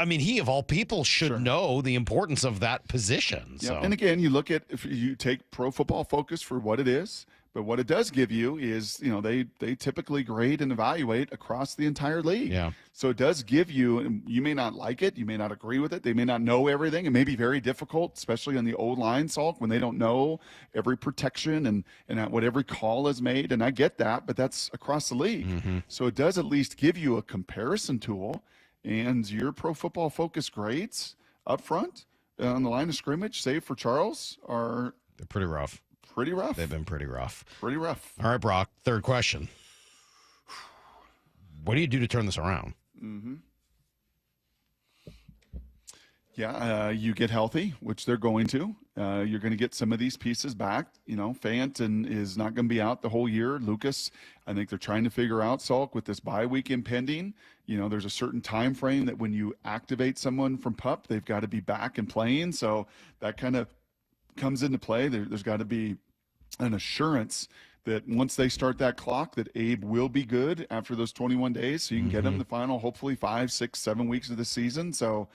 I mean, he, of all people, should know the importance of that position. Yeah. So. And again, you look at, if you take Pro Football Focus for what it is, but what it does give you is, they typically grade and evaluate across the entire league. Yeah. So it does give you, and you may not like it, you may not agree with it, they may not know everything. It may be very difficult, especially on the O-line, Salk, when they don't know every protection and what every call is made. And I get that, but that's across the league. So it does at least give you a comparison tool. And your Pro Football Focus grades up front on the line of scrimmage, save for Charles, they're pretty rough. Pretty rough. They've been pretty rough. Pretty rough. All right, Brock, third question. What do you do to turn this around? Yeah, you get healthy, which they're going to. You're going to get some of these pieces back. Fant is not going to be out the whole year. Lucas, I think they're trying to figure out, Salk, with this bye week impending. There's a certain time frame that when you activate someone from PUP, they've got to be back and playing. So that kind of comes into play. There's got to be an assurance that once they start that clock, that Abe will be good after those 21 days. So you can get him the final, hopefully 5, 6, 7 weeks of the season. So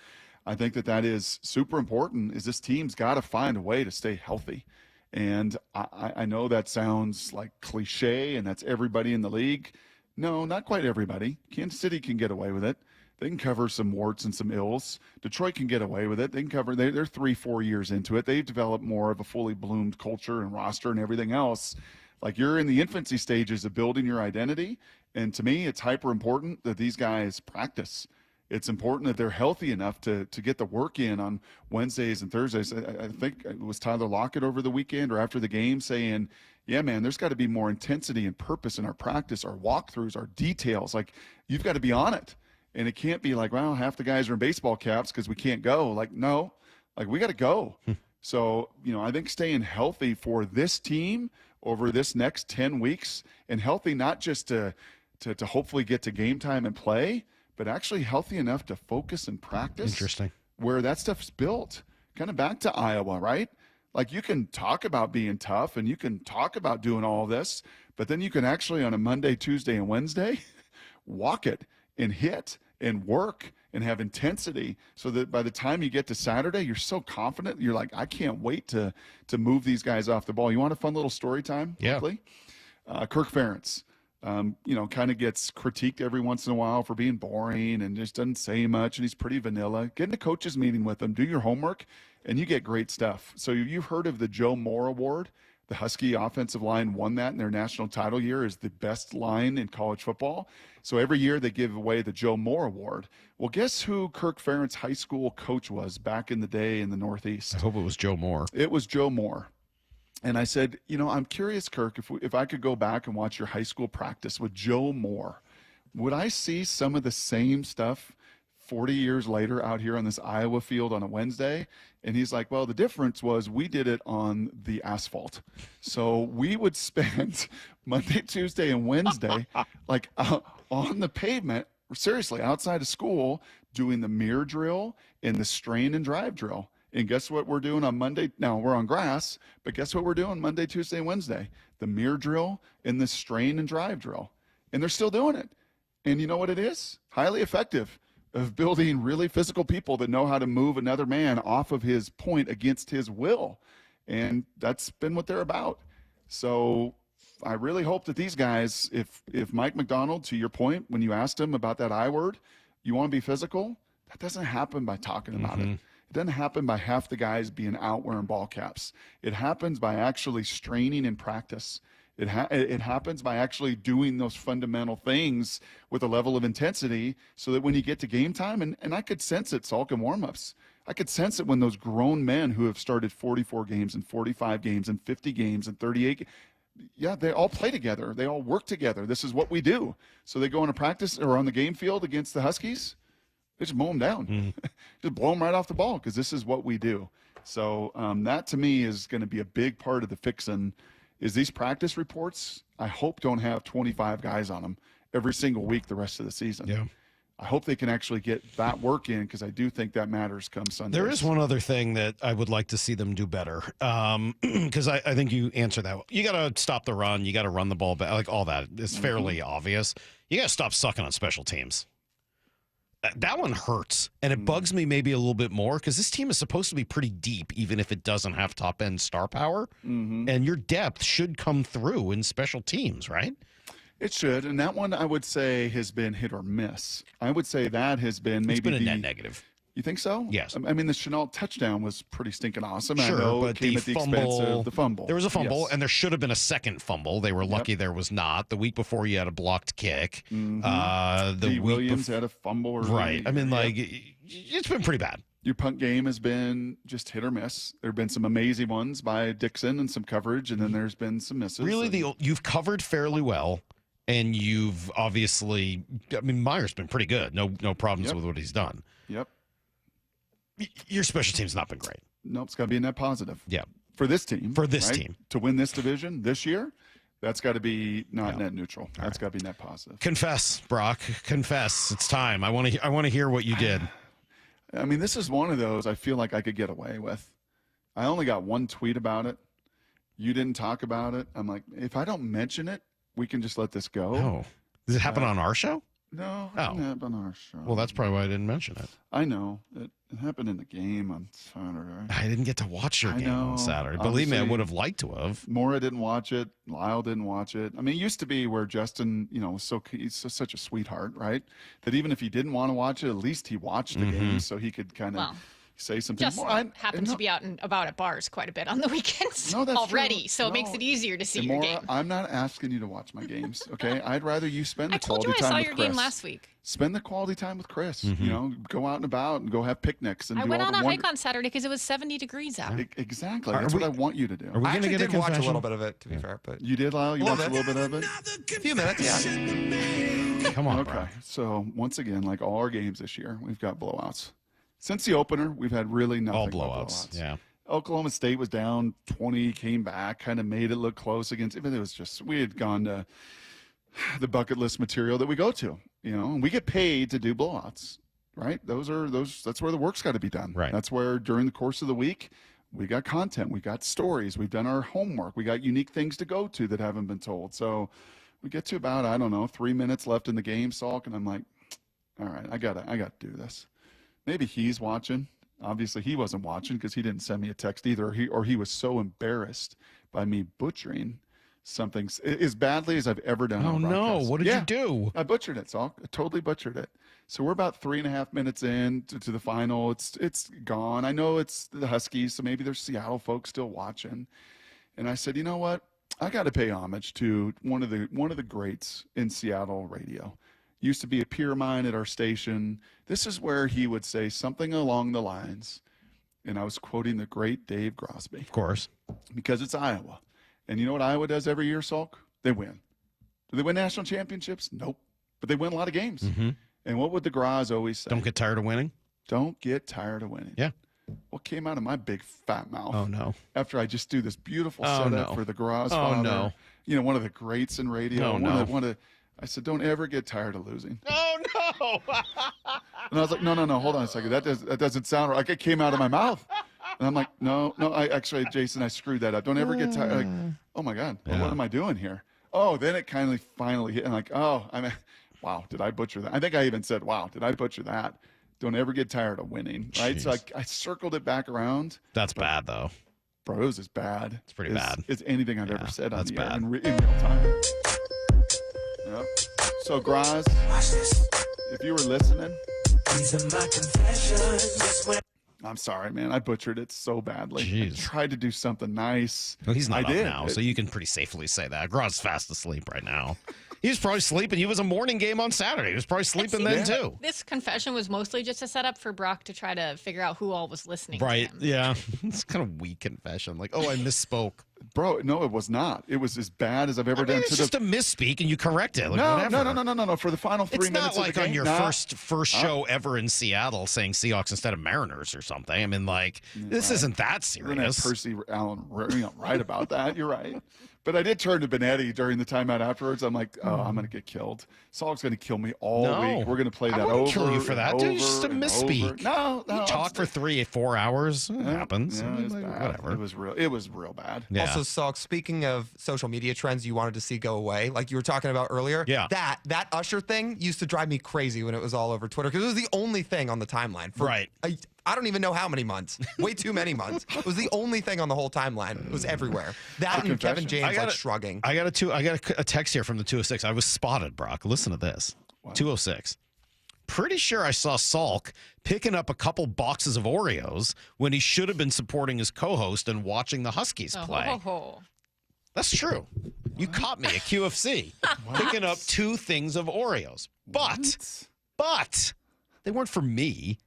I think that is super important, is this team's got to find a way to stay healthy. And I know that sounds like cliche and that's everybody in the league. No, not quite everybody. Kansas City can get away with it. They can cover some warts and some ills. Detroit can get away with it. They can cover, they're 3-4 years into it. They've developed more of a fully bloomed culture and roster and everything else. Like, you're in the infancy stages of building your identity. And to me, it's hyper important that these guys practice. It's important that they're healthy enough to get the work in on Wednesdays and Thursdays. I think it was Tyler Lockett over the weekend or after the game saying, yeah, man, there's got to be more intensity and purpose in our practice, our walkthroughs, our details. Like, you've got to be on it. And it can't be like, well, half the guys are in baseball caps because we can't go. Like, no, like, we got to go. So, I think staying healthy for this team over this next 10 weeks, and healthy not just to hopefully get to game time and play, but actually healthy enough to focus and practice. Interesting. Where that stuff's built. Kind of back to Iowa, right? Like, you can talk about being tough and you can talk about doing all this, but then you can actually on a Monday, Tuesday, and Wednesday walk it and hit and work and have intensity so that by the time you get to Saturday, you're so confident. You're like, I can't wait to move these guys off the ball. You want a fun little story time? Yeah. Quickly? Kirk Ferentz. Kind of gets critiqued every once in a while for being boring and just doesn't say much, and he's pretty vanilla. Get in a coach's meeting with him, do your homework, and you get great stuff. So you've heard of the Joe Moore Award. The Husky offensive line won that in their national title year as the best line in college football. So every year they give away the Joe Moore Award. Well, guess who Kirk Ferentz's high school coach was back in the day in the Northeast? I hope it was Joe Moore. It was Joe Moore. And I said, I'm curious, Kirk, if I could go back and watch your high school practice with Joe Moore, would I see some of the same stuff 40 years later out here on this Iowa field on a Wednesday? And he's like, well, the difference was we did it on the asphalt. So we would spend Monday, Tuesday, and Wednesday like on the pavement, seriously, outside of school, doing the mirror drill and the strain and drive drill. And guess what we're doing on Monday? Now we're on grass, but guess what we're doing Monday, Tuesday, Wednesday? The mirror drill and the strain and drive drill. And they're still doing it. And you know what it is? Highly effective of building really physical people that know how to move another man off of his point against his will. And that's been what they're about. So I really hope that these guys, if Mike McDonald, to your point, when you asked him about that I word, you want to be physical, that doesn't happen by talking about it. It doesn't happen by half the guys being out wearing ball caps. It happens by actually straining in practice. It happens by actually doing those fundamental things with a level of intensity so that when you get to game time, and I could sense it, Salk, in warmups. I could sense it when those grown men who have started 44 games and 45 games and 50 games and 38 yeah, they all play together. They all work together. This is what we do. So they go into practice or on the game field against the Huskies. They just mow them down. Just blow them right off the ball because this is what we do. So that to me is going to be a big part of the fixin' is these practice reports, I hope don't have 25 guys on them every single week the rest of the season. Yeah. I hope they can actually get that work in because I do think that matters come Sunday. There is one other thing that I would like to see them do better because I think you answer that. You got to stop the run. You got to run the ball back. Like all that is fairly obvious. You got to stop sucking on special teams. That one hurts, and it bugs me maybe a little bit more because this team is supposed to be pretty deep, even if it doesn't have top-end star power. And your depth should come through in special teams, right? It should, and that one I would say has been hit or miss. I would say that has been maybe it's been a net negative. You think so? Yes. I mean, the Chenault touchdown was pretty stinking awesome. Sure, I know but it came at the expense of the fumble. There was a fumble, Yes. and there should have been a second fumble. They were lucky there was not. The week before, you had a blocked kick. The Williams had a fumble. Right. I mean, like, it's been pretty bad. Your punt game has been just hit or miss. There have been some amazing ones by Dixon and some coverage, and then there's been some misses. Really, you've covered fairly well. And you've obviously, I mean, Meyer's been pretty good. No problems with what he's done. Yep. Your special team's not been great. Nope, it's got to be a net positive. Yeah. For this team. For this right? team. To win this division this year, that's got to be not net neutral. That's got to be net positive. Confess, Brock. Confess. It's time. I want to hear what you did. I mean, this is one of those I feel like I could get away with. I only got one tweet about it. You didn't talk about it. I'm like, if I don't mention it, we can just let this go. Oh. Does it happen on our show? No, it Oh. didn't happen on our show. Well, that's probably why I didn't mention it. I know. It happened in the game on Saturday. I didn't get to watch your game on Saturday. Believe me, I would have liked to have. Maura didn't watch it. Lyle didn't watch it. I mean, it used to be where Justin, was he's such a sweetheart, right? That even if he didn't want to watch it, at least he watched the game so he could kind of say something. Just happens to be out and about at bars quite a bit on the weekends No, that's already, true. so it makes it easier to see your Maura, game. I'm not asking you to watch my games, okay? I'd rather you spend the quality I time saw with your Chris. game last week. Spend the quality time with Chris. Go out and about and go have picnics and I do went all on the a wonder- hike on Saturday because it was 70 degrees out. Exactly. That's what I want you to do. I actually did watch a little bit of it, to be fair. But You did, Lyle? You watched a little bit of it? A few minutes, yeah. Come on, Okay. So, once again, like all our games this year, we've got blowouts. Since the opener, we've had really nothing All but blowouts. Yeah. Oklahoma State was down 20, came back, kind of made it look close against. It was just we had gone to the bucket list material that we go to, and we get paid to do blowouts, right? That's where the work's got to be done. Right. That's where during the course of the week we got content, we got stories, we've done our homework, we got unique things to go to that haven't been told. So we get to about 3 minutes left in the game, Salk, and I'm like, all right, I gotta do this. Maybe he's watching. Obviously, he wasn't watching because he didn't send me a text either, or he was so embarrassed by me butchering something as badly as I've ever done. Oh, on a no. broadcast. What did you do? I butchered it, Salk. I totally butchered it. So we're about 3.5 minutes in to the final. It's gone. I know it's the Huskies, so maybe there's Seattle folks still watching. And I said, you know what? I got to pay homage to one of the greats in Seattle radio. Used to be a peer of mine at our station. This is where he would say something along the lines, and I was quoting the great Dave Grosby. Of course. Because it's Iowa. And you know what Iowa does every year, Salk? They win. Do they win national championships? Nope. But they win a lot of games. And what would the Gras always say? Don't get tired of winning? Don't get tired of winning. Yeah. What came out of my big fat mouth? Oh, no. After I just do this beautiful setup for the Gras father. no. One of the greats in radio. Oh, no. I said, don't ever get tired of losing. Oh, no. And I was like, no, hold on a second. That doesn't sound right. Like it came out of my mouth. And I'm like, no, Jason, I screwed that up. Don't ever get tired. Like, oh my God, what am I doing here? Oh, then it kind of finally hit. And like, wow, did I butcher that? I think I even said, wow, did I butcher that? Don't ever get tired of winning, right? Jeez. So I circled it back around. That's bad, though. Bro, it was as bad. It's pretty bad. It's anything I've ever said on that's the air bad. in real time. Yep. So, Graz, if you were listening, These are my confessions. I'm sorry, man. I butchered it so badly. Jeez. I tried to do something nice. Well, he's not I did. up now, so you can pretty safely say that. Grod's fast asleep right now. He was probably sleeping. He was a morning game on Saturday. He was probably sleeping then, too. This confession was mostly just a setup for Brock to try to figure out who all was listening Right, to him. yeah. It's kind of weak confession. Like, I misspoke. Bro, no, it was not. It was as bad as I've ever done. It's just a misspeak, and you correct it. Like, no, whatever. no. For the final 3 It's minutes not like of the game, on your first show ever in Seattle saying Seahawks instead of Mariners or something. I mean, like, this isn't that We're gonna have serious. Percy Allen right about that. You're right. But I did turn to Benetti during the timeout afterwards. I'm like, I'm going to get killed. Saul's going to kill me all week. We're going to play that I over. wouldn't kill you for that, dude. It's just a and misspeak. over. No. You talk for 3-4 hours. It happens. Yeah, it's Like, bad. whatever. It was real bad. Yeah. Also, Salk, speaking of social media trends you wanted to see go away, like you were talking about earlier, that Usher thing used to drive me crazy when it was all over Twitter because it was the only thing on the timeline. For I don't even know how many months. Way too many months. It was the only thing on the whole timeline. It was everywhere. That and Kevin James shrugging. I got a text here from the 206. I was spotted, Brock. Listen to this. 206. Pretty sure I saw Salk picking up a couple boxes of Oreos when he should have been supporting his co-host and watching the Huskies play. That's true. You caught me at QFC picking up 2 things of Oreos. But they weren't for me.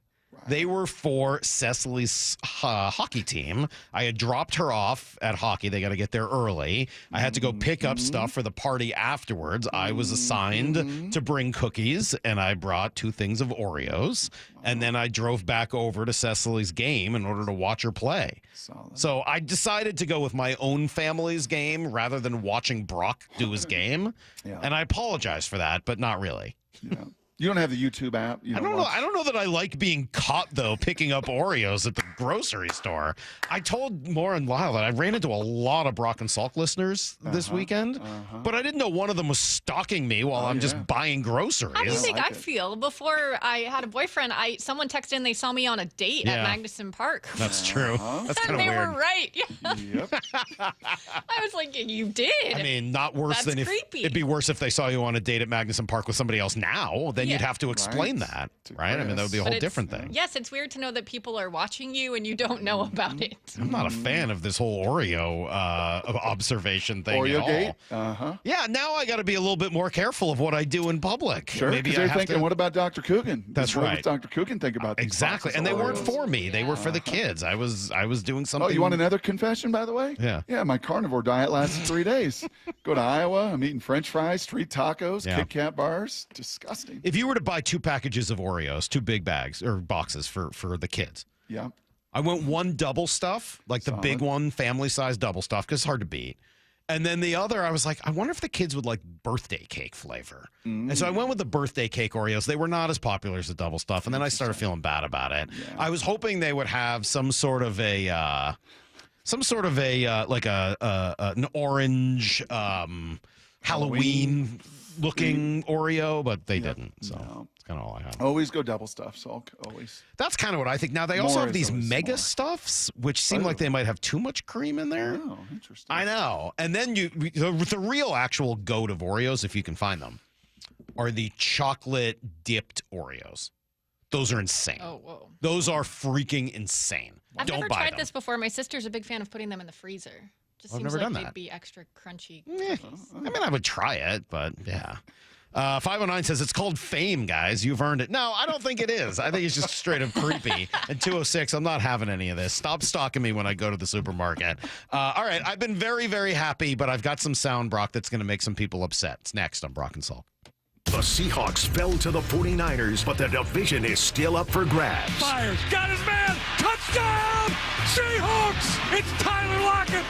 They were for Cecily's hockey team. I had dropped her off at hockey. They got to get there early. I had to go pick up stuff for the party afterwards. I was assigned to bring cookies, and I brought 2 things of Oreos. And then I drove back over to Cecily's game in order to watch her play. So I decided to go with my own family's game rather than watching Brock do his game. And I apologize for that, but not really. Yeah. You don't have the YouTube app. I don't know that I like being caught, though, picking up Oreos at the grocery store. I told Moore and Lyle that I ran into a lot of Brock and Salk listeners this weekend, but I didn't know one of them was stalking me while I'm just buying groceries. How do you think I'd feel? Before I had a boyfriend, someone texted in they saw me on a date at Magnuson Park. That's true. That's kind of weird. They were right. Yeah. I was like, you did. I mean, not worse That's than if creepy. it'd be worse if they saw you on a date at Magnuson Park with somebody else now. Then you'd have to explain that, right? I mean, that would be a whole different thing. Yes, it's weird to know that people are watching you and you don't know about it. I'm not a fan of this whole Oreo observation thing Oreo at all. gate? Yeah, now I got to be a little bit more careful of what I do in public. Sure, Maybe because I they're have thinking, to... what about Dr. Coogan? That's What right. does Dr. Coogan think about these Exactly, boxes and they of weren't Oreos? for me. They were for the kids. I was doing something. Oh, you want another confession, by the way? Yeah. Yeah, my carnivore diet lasted 3 days. Go to Iowa, I'm eating French fries, street tacos, Kit Kat bars. Disgusting. If you were to buy 2 packages of Oreos, 2 big bags or boxes for the kids. Yeah. I went 1 double stuff, like the big one, family size double stuff, because it's hard to beat. And then the other, I was like, I wonder if the kids would like birthday cake flavor. And so I went with the birthday cake Oreos. They were not as popular as the double stuff. And then I started feeling bad about it. Yeah. I was hoping they would have some sort of a an orange Halloween looking Oreo, but they didn't. So it's kind of all I have. Always go double stuff, Salk. Always. That's kind of what I think. Now, they also have these mega stuffs, which seem like they might have too much cream in there. Oh, interesting. I know. And then the real actual goat of Oreos, if you can find them, are the chocolate dipped Oreos. Those are insane. Oh, whoa. Those are freaking insane. I've Don't never buy tried them. this before. My sister's a big fan of putting them in the freezer. Just I've seems never like done they'd that. be extra crunchy. I mean, I would try it, but yeah. 509 says it's called fame, guys. You've earned it. No, I don't think it is. I think it's just straight up creepy. And 206, I'm not having any of this. Stop stalking me when I go to the supermarket. All right, I've been very, very happy, but I've got some sound, Brock, that's going to make some people upset. It's next on Brock and Salk. The Seahawks fell to the 49ers, but the division is still up for grabs. Fires, got his man, touchdown! Seahawks! It's Tyler Lockett,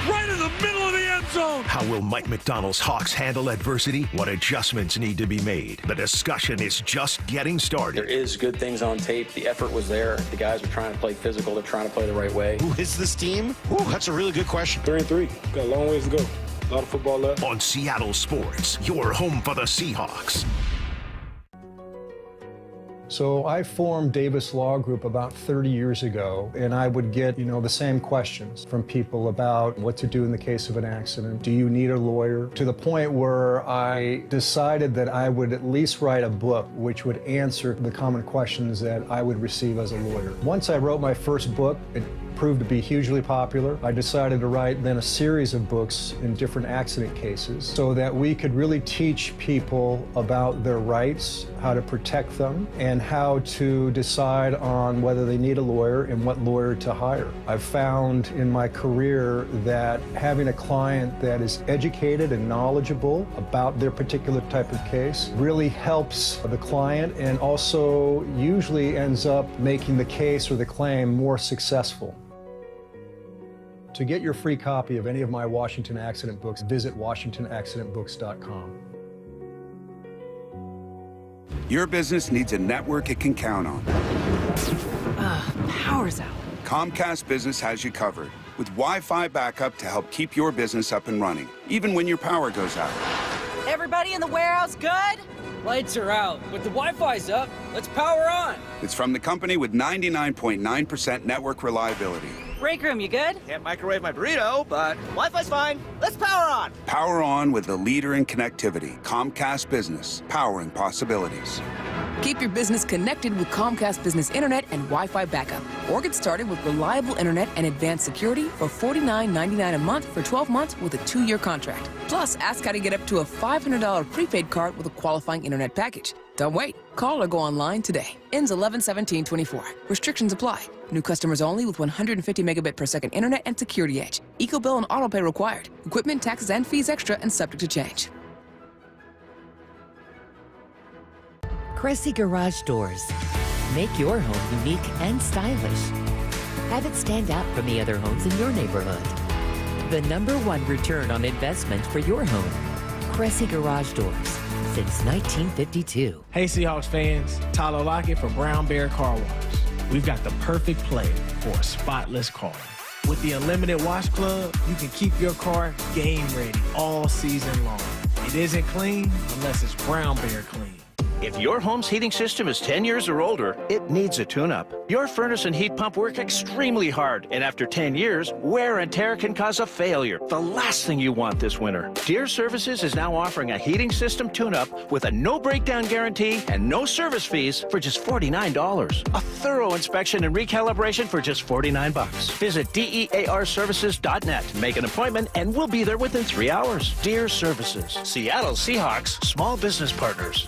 right in the middle of the end zone. How will Mike McDonald's Hawks handle adversity? What adjustments need to be made? The discussion is just getting started. There is good things on tape. The effort was there. The guys are trying to play physical. They're trying to play the right way. Who is this team? Ooh, that's a really good question. 3-3. Got a long ways to go. A lot of football left. On Seattle Sports, your home for the Seahawks. So I formed Davis Law Group about 30 years ago, and I would get, the same questions from people about what to do in the case of an accident. Do you need a lawyer? To the point where I decided that I would at least write a book which would answer the common questions that I would receive as a lawyer. Once I wrote my first book, it proved to be hugely popular. I decided to write then a series of books in different accident cases so that we could really teach people about their rights, how to protect them, and how to decide on whether they need a lawyer and what lawyer to hire. I've found in my career that having a client that is educated and knowledgeable about their particular type of case really helps the client and also usually ends up making the case or the claim more successful. To get your free copy of any of my Washington accident books, visit WashingtonAccidentBooks.com. Your business needs a network it can count on. Power's out. Comcast Business has you covered with Wi-Fi backup to help keep your business up and running, even when your power goes out. Everybody in the warehouse good? Lights are out, but the Wi-Fi's up. Let's power on. It's from the company with 99.9% network reliability. Break room, you good? Can't microwave my burrito, but Wi-Fi's fine. Let's power on. Power on with the leader in connectivity, Comcast Business, powering possibilities. Keep your business connected with Comcast Business Internet and Wi-Fi backup. Or get started with reliable internet and advanced security for $49.99 a month for 12 months with a 2-year contract. Plus, ask how to get up to a $500 prepaid card with a qualifying internet package. Don't wait. Call or go online today. Ends 11/17/24. Restrictions apply. New customers only with 150 megabit per second internet and security edge. EcoBill and autopay required. Equipment, taxes, and fees extra and subject to change. Cressy Garage Doors. Make your home unique and stylish. Have it stand out from the other homes in your neighborhood. The #1 return on investment for your home. Cressy Garage Doors. Since 1952. Hey Seahawks fans, Tyler Lockett for Brown Bear Car Wash. We've got the perfect player for a spotless car. With the Unlimited Wash Club, you can keep your car game ready all season long. It isn't clean unless it's Brown Bear clean. If your home's heating system is 10 years or older, it needs a tune-up. Your furnace and heat pump work extremely hard, and after 10 years, wear and tear can cause a failure. The last thing you want this winter. Deere Services is now offering a heating system tune-up with a no-breakdown guarantee and no service fees for just $49. A thorough inspection and recalibration for just $49. Visit DEARservices.net. Make an appointment, and we'll be there within 3 hours. Deere Services, Seattle Seahawks, small business partners.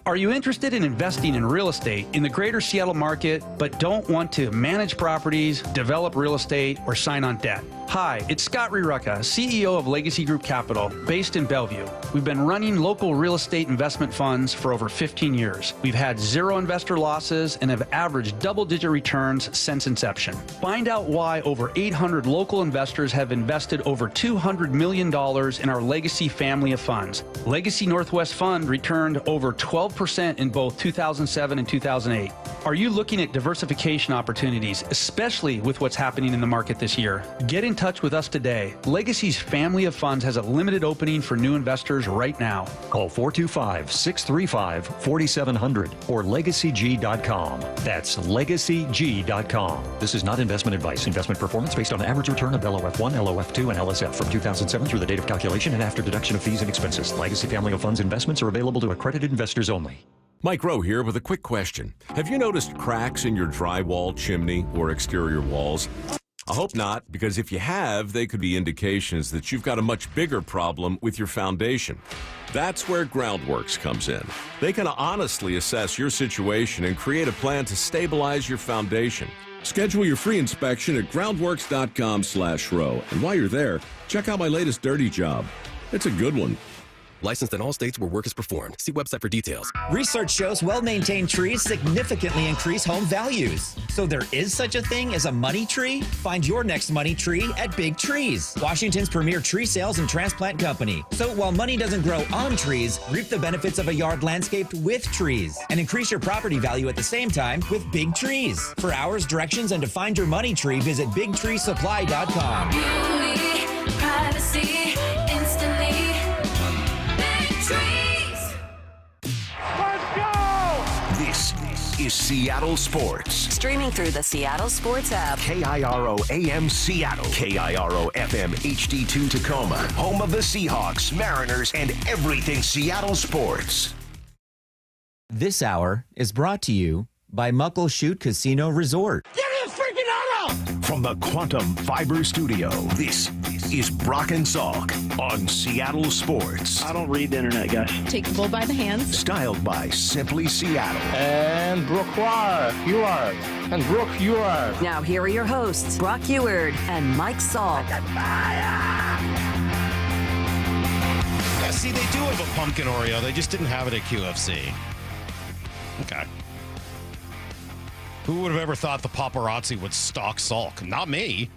Are you interested in investing in real estate in the greater Seattle market, but don't want to manage properties, develop real estate, or sign on debt? Hi, it's Scott Rirucka, CEO of Legacy Group Capital, based in Bellevue. We've been running local real estate investment funds for over 15 years. We've had 0 investor losses and have averaged double-digit returns since inception. Find out why over 800 local investors have invested over $200 million in our Legacy family of funds. Legacy Northwest Fund returned over 12% in both 2007 and 2008. Are you looking at diversification opportunities, especially with what's happening in the market this year? Get in touch with us today. Legacy's family of funds has a limited opening for new investors right now. Call 425-635-4700 or legacyg.com. That's legacyg.com. This is not investment advice. Investment performance based on average return of LOF1, LOF2, and LSF from 2007 through the date of calculation and after deduction of fees and expenses. Legacy family of funds investments are available to accredited investors only. Mike Rowe here with a quick question. Have you noticed cracks in your drywall, chimney, or exterior walls? I hope not, because if you have, they could be indications that you've got a much bigger problem with your foundation. That's where Groundworks comes in. They can honestly assess your situation and create a plan to stabilize your foundation. Schedule your free inspection at groundworks.com/row. And while you're there, check out my latest dirty job. It's a good one. Licensed in all states where work is performed. See website for details. Research shows well-maintained trees significantly increase home values. So there is such a thing as a money tree? Find your next money tree at Big Trees, Washington's premier tree sales and transplant company. So while money doesn't grow on trees, reap the benefits of a yard landscaped with trees and increase your property value at the same time with Big Trees. For hours, directions, and to find your money tree, visit BigTreeSupply.com. Beauty, privacy, instantly. Big trees. Let's go! This is Seattle Sports. Streaming through the Seattle Sports app. KIRO AM Seattle. KIRO FM HD2 Tacoma. Home of the Seahawks, Mariners, and everything Seattle sports. This hour is brought to you by Muckleshoot Casino Resort. Get his freaking auto! From the Quantum Fiber Studio, this is Brock and Salk on Seattle Sports. I don't read the internet, guys. Take the bull by the hands. Styled by Simply Seattle. And Brooke Eward. And Brooke Eward. Now here are your hosts, Brock Eward and Mike Salk. Yeah, see, they do have a pumpkin Oreo. They just didn't have it at QFC. Okay. Who would have ever thought the paparazzi would stalk Salk? Not me.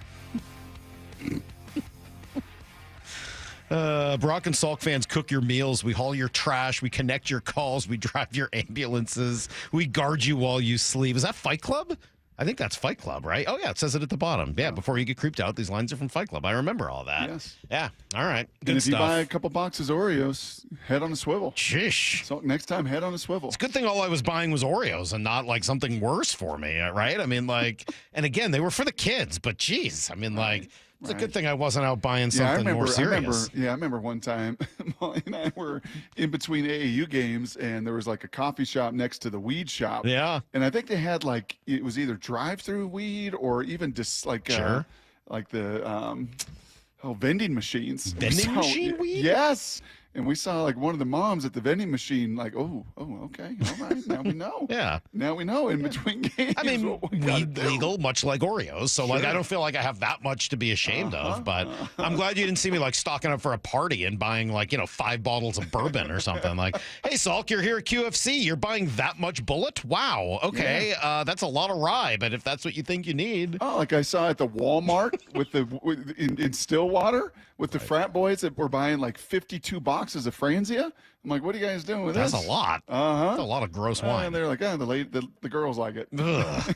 Brock and Salk fans cook your meals. We haul your trash. We connect your calls. We drive your ambulances. We guard you while you sleep. Is that Fight Club? I think that's Fight Club, right? Oh, yeah, it says it at the bottom. Yeah, before you get creeped out, these lines are from Fight Club. I remember all that. Yes. Yeah, all right. Good and if stuff. you buy a couple boxes of Oreos, head on a swivel. Shish. So next time, head on a swivel. It's a good thing all I was buying was Oreos and not like something worse for me, right? I mean, like, and again, they were for the kids, but geez, I mean, like, it's a good thing I wasn't out buying something more serious. I remember one time, Molly and I were in between AAU games, and there was like a coffee shop next to the weed shop. Yeah. And I think they had like, it was either drive-through weed or even just like, like the vending machines. Vending machine weed? Yes. And we saw like one of the moms at the vending machine, like, oh, okay, all right, now we know. Yeah. Now we know in between games. I mean, weed legal, much like Oreos. So, like, I don't feel like I have that much to be ashamed of. But I'm glad you didn't see me, like, stocking up for a party and buying, like, 5 bottles of bourbon or something. Like, hey, Salk, you're here at QFC. You're buying that much bullet? Wow. Okay. Yeah. That's a lot of rye, but if that's what you think you need. Oh, like I saw at the Walmart in Stillwater with the frat boys that were buying, like, 52 boxes of Franzia. I'm like, what are you guys doing with this? That's a lot. That's a lot of gross wine. And they're like, the girls like it. That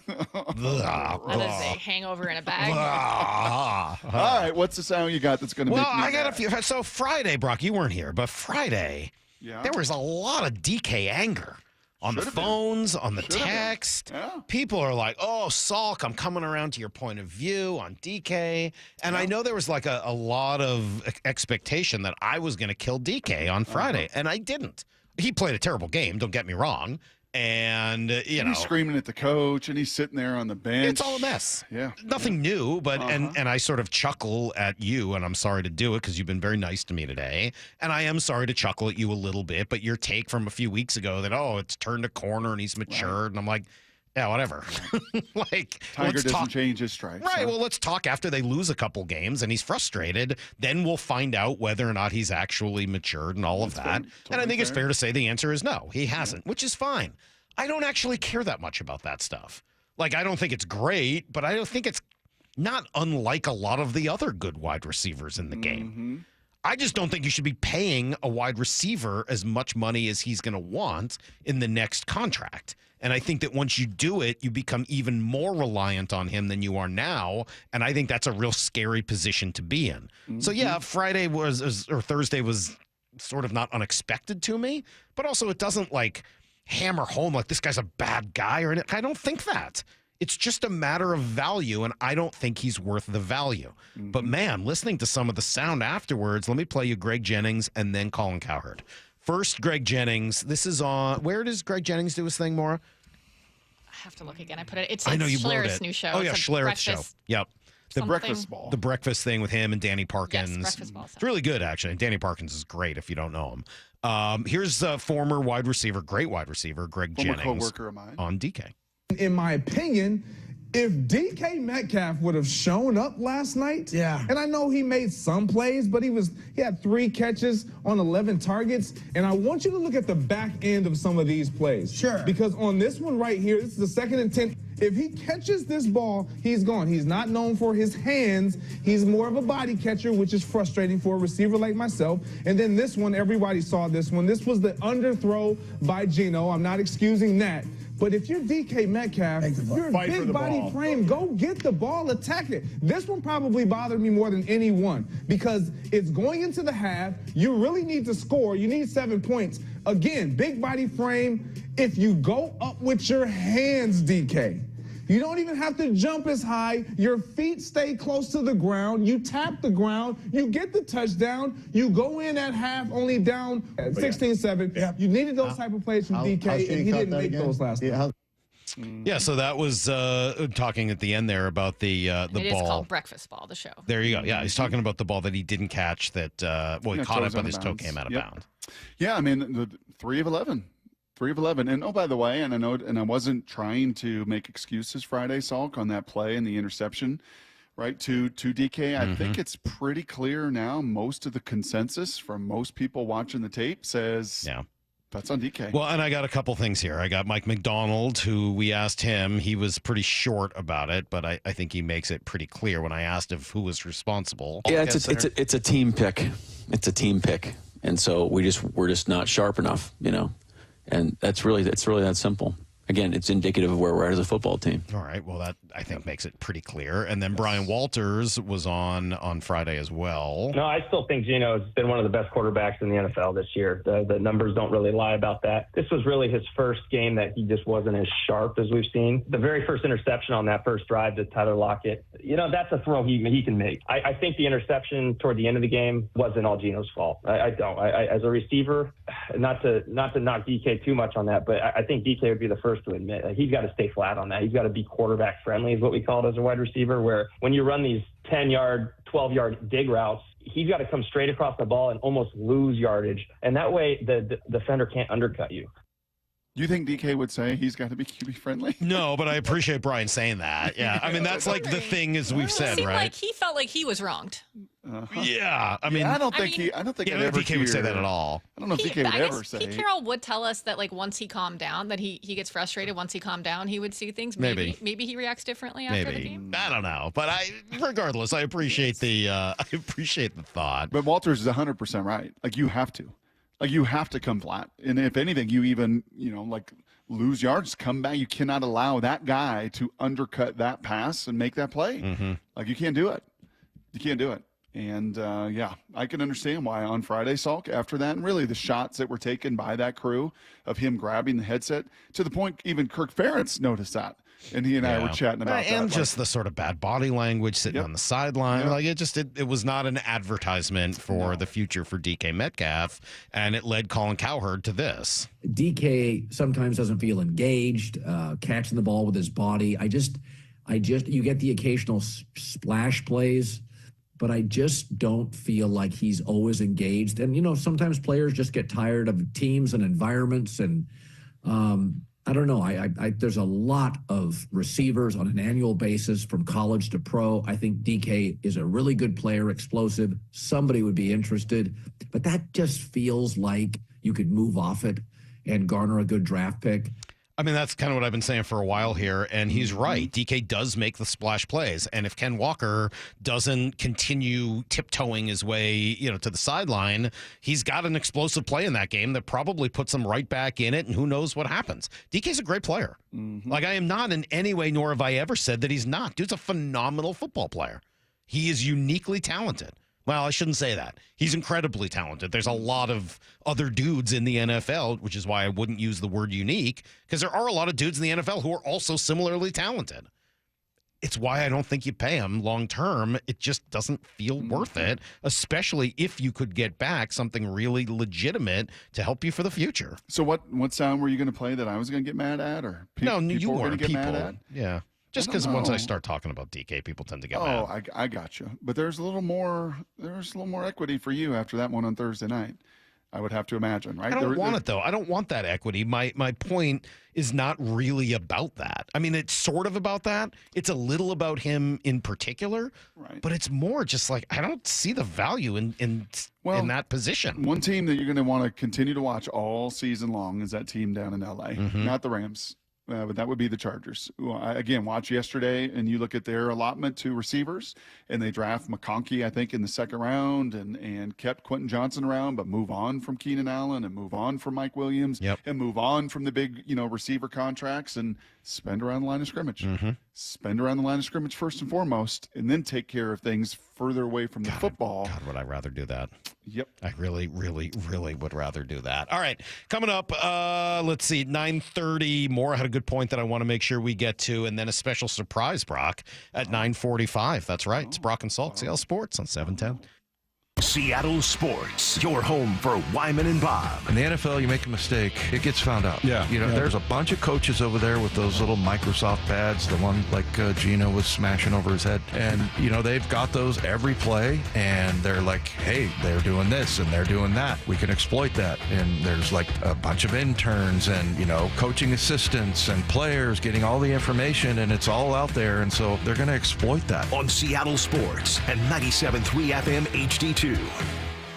is a hangover in a bag. All right, what's the sound you got that's going to make me I got mad? a few. So Friday, Brock, you weren't here, but Friday, there was a lot of DK anger. On the phones, on the text. Yeah. People are like, oh, Salk, I'm coming around to your point of view on DK. And I know there was like a lot of expectation that I was going to kill DK on Friday, and I didn't. He played a terrible game, don't get me wrong. And, he's screaming at the coach, and he's sitting there on the bench. It's all a mess. Yeah. Nothing new, but and I sort of chuckle at you, and I'm sorry to do it because you've been very nice to me today. And I am sorry to chuckle at you a little bit, but your take from a few weeks ago that, it's turned a corner and he's matured. And I'm like, yeah, whatever. Like, Tiger doesn't change his stripes. Right. Well, let's talk after they lose a couple games and he's frustrated. Then we'll find out whether or not he's actually matured and all of that. And I think it's fair to say the answer is no, he hasn't, which is fine. I don't actually care that much about that stuff. Like, I don't think it's great, but I don't think it's not unlike a lot of the other good wide receivers in the game. I just don't think you should be paying a wide receiver as much money as he's going to want in the next contract. And I think that once you do it, you become even more reliant on him than you are now. And I think that's a real scary position to be in. So, yeah, Thursday was sort of not unexpected to me, but also it doesn't like hammer home like this guy's a bad guy or anything. I don't think that. It's just a matter of value, and I don't think he's worth the value. But, man, listening to some of the sound afterwards, let me play you Greg Jennings and then Colin Cowherd. First, Greg Jennings. This is on – where does Greg Jennings do his thing, Maura? I have to look again. I put it – it's I know you Schlereth's new show. Oh, yeah, it's Schlereth's show. Yep. The breakfast ball. The breakfast thing with him and Danny Parkins. Yes, breakfast ball. It's really good, actually. And Danny Parkins is great if you don't know him. Here's former wide receiver, great wide receiver, Greg Jennings coworker of mine. on DK. In my opinion, If DK Metcalf would have shown up last night, and I know he made some plays, but he had 3 catches on 11 targets, and I want you to look at the back end of some of these plays. Sure. Because on this one right here, this is the 2nd and 10. If he catches this ball, he's gone. He's not known for his hands. He's more of a body catcher, which is frustrating for a receiver like myself. And then this one, everybody saw this one. This was the underthrow by Geno. I'm not excusing that. But if you're DK Metcalf, you're a big body frame, go get the ball, attack it. This one probably bothered me more than any one because it's going into the half. You really need to score. You need 7 points. Again, big body frame. If you go up with your hands, DK, you don't even have to jump as high. Your feet stay close to the ground. You tap the ground. You get the touchdown. You go in at half only down 16-7. Yeah. You needed those type of plays from DK, and he didn't make those last night. Yeah, so that was talking at the end there about the ball. It is called breakfast ball, the show. There you go. Yeah, he's talking about the ball that he didn't catch that, he caught it, but his toe came out of bounds. Yeah, I mean, the 3 of 11. 3 of 11. And, oh, by the way, and I wasn't trying to make excuses Friday, Salk, on that play and the interception, right, to DK. I think it's pretty clear now. Most of the consensus from most people watching the tape says that's on DK. Well, and I got a couple things here. I got Mike McDonald, who we asked him. He was pretty short about it, but I think he makes it pretty clear when I asked him who was responsible. Yeah, it's a team pick. It's a team pick. And so we're just not sharp enough, you know. And it's really that simple. Again, it's indicative of where we're at as a football team. All right. Well, that I think makes it pretty clear. And then Brian Walters was on Friday as well. No, I still think Geno's been one of the best quarterbacks in the NFL this year. The numbers don't really lie about that. This was really his first game that he just wasn't as sharp as we've seen. The very first interception on that first drive to Tyler Lockett, that's a throw he can make. I think the interception toward the end of the game wasn't all Geno's fault. I don't. As a receiver, not to knock DK too much on that, but I think DK would be the first to admit he's got to stay flat on that. He's got to be quarterback friendly is what we call it as a wide receiver, where when you run these 10-yard, 12-yard dig routes, he's got to come straight across the ball and almost lose yardage. And that way the defender can't undercut you. You think DK would say he's got to be QB friendly? No, but I appreciate Brian saying that. Yeah, I mean, that's like the thing as we've said, right? Like he felt like he was wronged. Yeah, I mean, I don't think DK would say that at all. I don't know if DK would ever say. Pete Carroll would tell us that, like, once he calmed down, that he gets frustrated. Once he calmed down, he would see things. Maybe he reacts differently after the game. I don't know, but regardless, I appreciate the thought. But Walters is 100% right. Like, you have to. Like, you have to come flat. And if anything, you even, lose yards, come back. You cannot allow that guy to undercut that pass and make that play. Like, you can't do it. You can't do it. And, I can understand why on Friday, Salk, after that, and really the shots that were taken by that crew of him grabbing the headset, to the point even Kirk Ferentz noticed that. And he and I were chatting about that. And just the sort of bad body language sitting on the sideline. Like, it was not an advertisement for the future for DK Metcalf, and it led Colin Cowherd to this. DK sometimes doesn't feel engaged, catching the ball with his body. You get the occasional splash plays, but I just don't feel like he's always engaged. And, sometimes players just get tired of teams and environments, and I don't know. There's a lot of receivers on an annual basis from college to pro. I think DK is a really good player, explosive. Somebody would be interested, but that just feels like you could move off it and garner a good draft pick. I mean, that's kind of what I've been saying for a while here, and he's right. DK does make the splash plays, and if Ken Walker doesn't continue tiptoeing his way, to the sideline, he's got an explosive play in that game that probably puts him right back in it, and who knows what happens. DK's a great player. Like, I am not in any way, nor have I ever said that he's not. Dude's a phenomenal football player. He is uniquely talented. Well, I shouldn't say that. He's incredibly talented. There's a lot of other dudes in the NFL, which is why I wouldn't use the word unique, because there are a lot of dudes in the NFL who are also similarly talented. It's why I don't think you pay him long term. It just doesn't feel worth it, especially if you could get back something really legitimate to help you for the future. So what sound were you going to play that I was going to get mad at, or no, you weren't. Get mad at? Yeah. Just because once I start talking about DK, people tend to get mad. Oh, I got you. But there's a little more equity for you after that one on Thursday night. I would have to imagine, right? I don't want it, though. I don't want that equity. My point is not really about that. I mean, it's sort of about that. It's a little about him in particular, but it's more just like I don't see the value in that position. One team that you're going to want to continue to watch all season long is that team down in L.A., not the Rams. But that would be the Chargers. Again, watch yesterday, and you look at their allotment to receivers, and they draft McConkey, I think, in the second round, and kept Quentin Johnson around, but move on from Keenan Allen and move on from Mike Williams and move on from the big, receiver contracts and spend around the line of scrimmage. Spend around the line of scrimmage first and foremost, and then take care of things further away from the football. God, would I rather do that? Yep. I really, really, really would rather do that. All right, coming up, let's see, 9:30. More had a good point that I want to make sure we get to, and then a special surprise, Brock, at 9:45. That's right. It's Brock and Salk, Seattle Sports on 710. Seattle Sports, your home for Wyman and Bob. In the NFL, you make a mistake, it gets found out. There's a bunch of coaches over there with those little Microsoft pads, the one like Gino was smashing over his head. And, they've got those every play, and they're like, hey, they're doing this and they're doing that. We can exploit that. And there's like a bunch of interns and, coaching assistants and players getting all the information, and it's all out there. And so they're going to exploit that. On Seattle Sports and 97.3 FM HD2.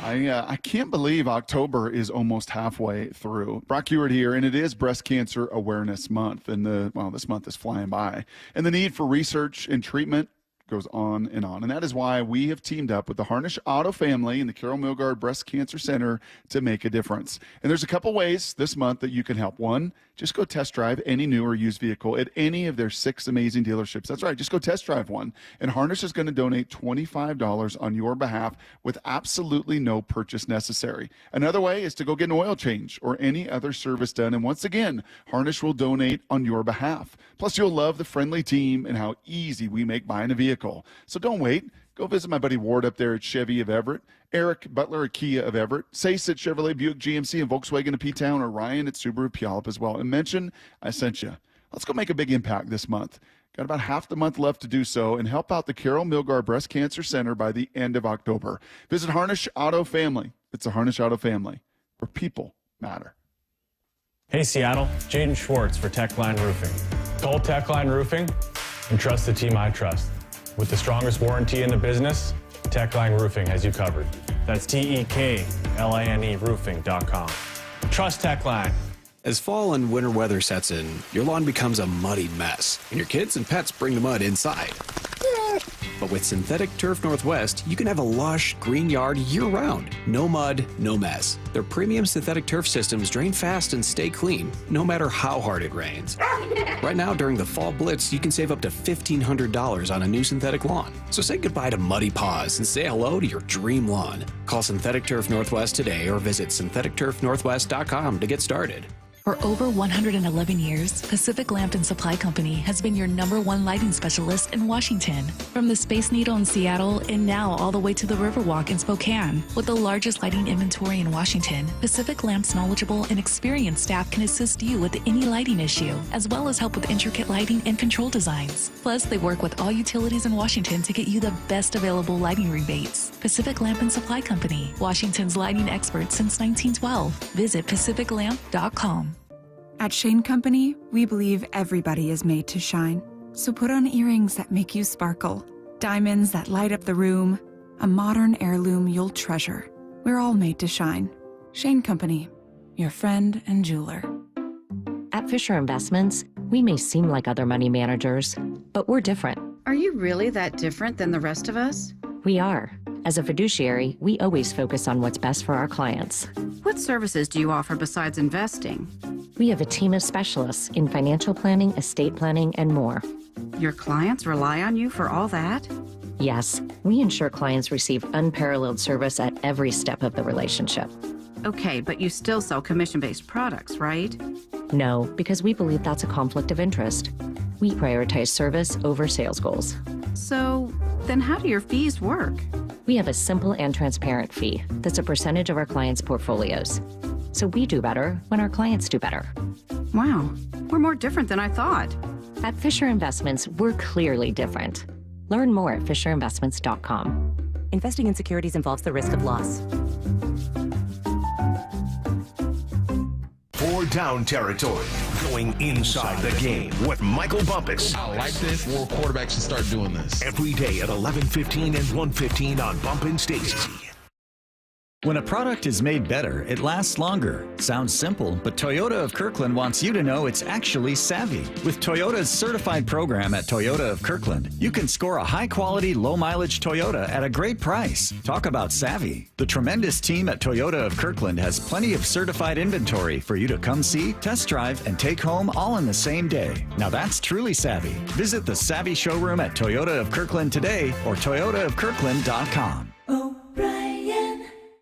I can't believe October is almost halfway through. Brock Ewart here, and it is Breast Cancer Awareness Month, and this month is flying by. And the need for research and treatment goes on. And that is why we have teamed up with the Harnish Auto family and the Carol Milgard Breast Cancer Center to make a difference. And there's a couple ways this month that you can help. One, just go test drive any new or used vehicle at any of their 6 amazing dealerships. That's right, just go test drive one. And Harnish is going to donate $25 on your behalf with absolutely no purchase necessary. Another way is to go get an oil change or any other service done. And once again, Harnish will donate on your behalf. Plus, you'll love the friendly team and how easy we make buying a vehicle. So don't wait. Go visit my buddy Ward up there at Chevy of Everett, Eric Butler at Kia of Everett, Sace at Chevrolet, Buick GMC, and Volkswagen of P-Town, or Ryan at Subaru Puyallup as well. And mention I sent you. Let's go make a big impact this month. Got about half the month left to do so, and help out the Carol Milgard Breast Cancer Center by the end of October. Visit Harnish Auto Family. It's a Harnish Auto Family, where people matter. Hey Seattle, Jaden Schwartz for Techline Roofing. Call Techline Roofing and trust the team I trust. With the strongest warranty in the business, Techline Roofing has you covered. That's TEKLINE roofing.com. Trust Techline. As fall and winter weather sets in, your lawn becomes a muddy mess, and your kids and pets bring the mud inside. But with Synthetic Turf Northwest, you can have a lush, green yard year-round. No mud, no mess. Their premium synthetic turf systems drain fast and stay clean, no matter how hard it rains. Right now, during the Fall Blitz, you can save up to $1,500 on a new synthetic lawn. So say goodbye to muddy paws and say hello to your dream lawn. Call Synthetic Turf Northwest today or visit syntheticturfnorthwest.com to get started. For over 111 years, Pacific Lamp and Supply Company has been your #1 lighting specialist in Washington. From the Space Needle in Seattle and now all the way to the Riverwalk in Spokane. With the largest lighting inventory in Washington, Pacific Lamp's knowledgeable and experienced staff can assist you with any lighting issue, as well as help with intricate lighting and control designs. Plus, they work with all utilities in Washington to get you the best available lighting rebates. Pacific Lamp and Supply Company, Washington's lighting expert since 1912. Visit pacificlamp.com. At Shane Company, we believe everybody is made to shine. So put on earrings that make you sparkle, diamonds that light up the room, a modern heirloom you'll treasure. We're all made to shine. Shane Company, your friend and jeweler. At Fisher Investments, we may seem like other money managers, but we're different. Are you really that different than the rest of us? We are. As a fiduciary, we always focus on what's best for our clients. What services do you offer besides investing? We have a team of specialists in financial planning, estate planning, and more. Your clients rely on you for all that? Yes, we ensure clients receive unparalleled service at every step of the relationship. Okay, but you still sell commission-based products, right? No, because we believe that's a conflict of interest. We prioritize service over sales goals. So, then how do your fees work? We have a simple and transparent fee that's a percentage of our clients' portfolios. So we do better when our clients do better. Wow, we're more different than I thought. At Fisher Investments, we're clearly different. Learn more at FisherInvestments.com. Investing in securities involves the risk of loss. or down territory. Going inside the game with Michael Bumpus. I like this. More quarterbacks should start doing this. Every day at 11:15 and 1:15 on Bumpin' Stacy. When a product is made better, it lasts longer. Sounds simple, but Toyota of Kirkland wants you to know it's actually savvy. With Toyota's certified program at Toyota of Kirkland, you can score a high-quality, low-mileage Toyota at a great price. Talk about savvy. The tremendous team at Toyota of Kirkland has plenty of certified inventory for you to come see, test drive, and take home all in the same day. Now that's truly savvy. Visit the Savvy showroom at Toyota of Kirkland today or toyotaofkirkland.com.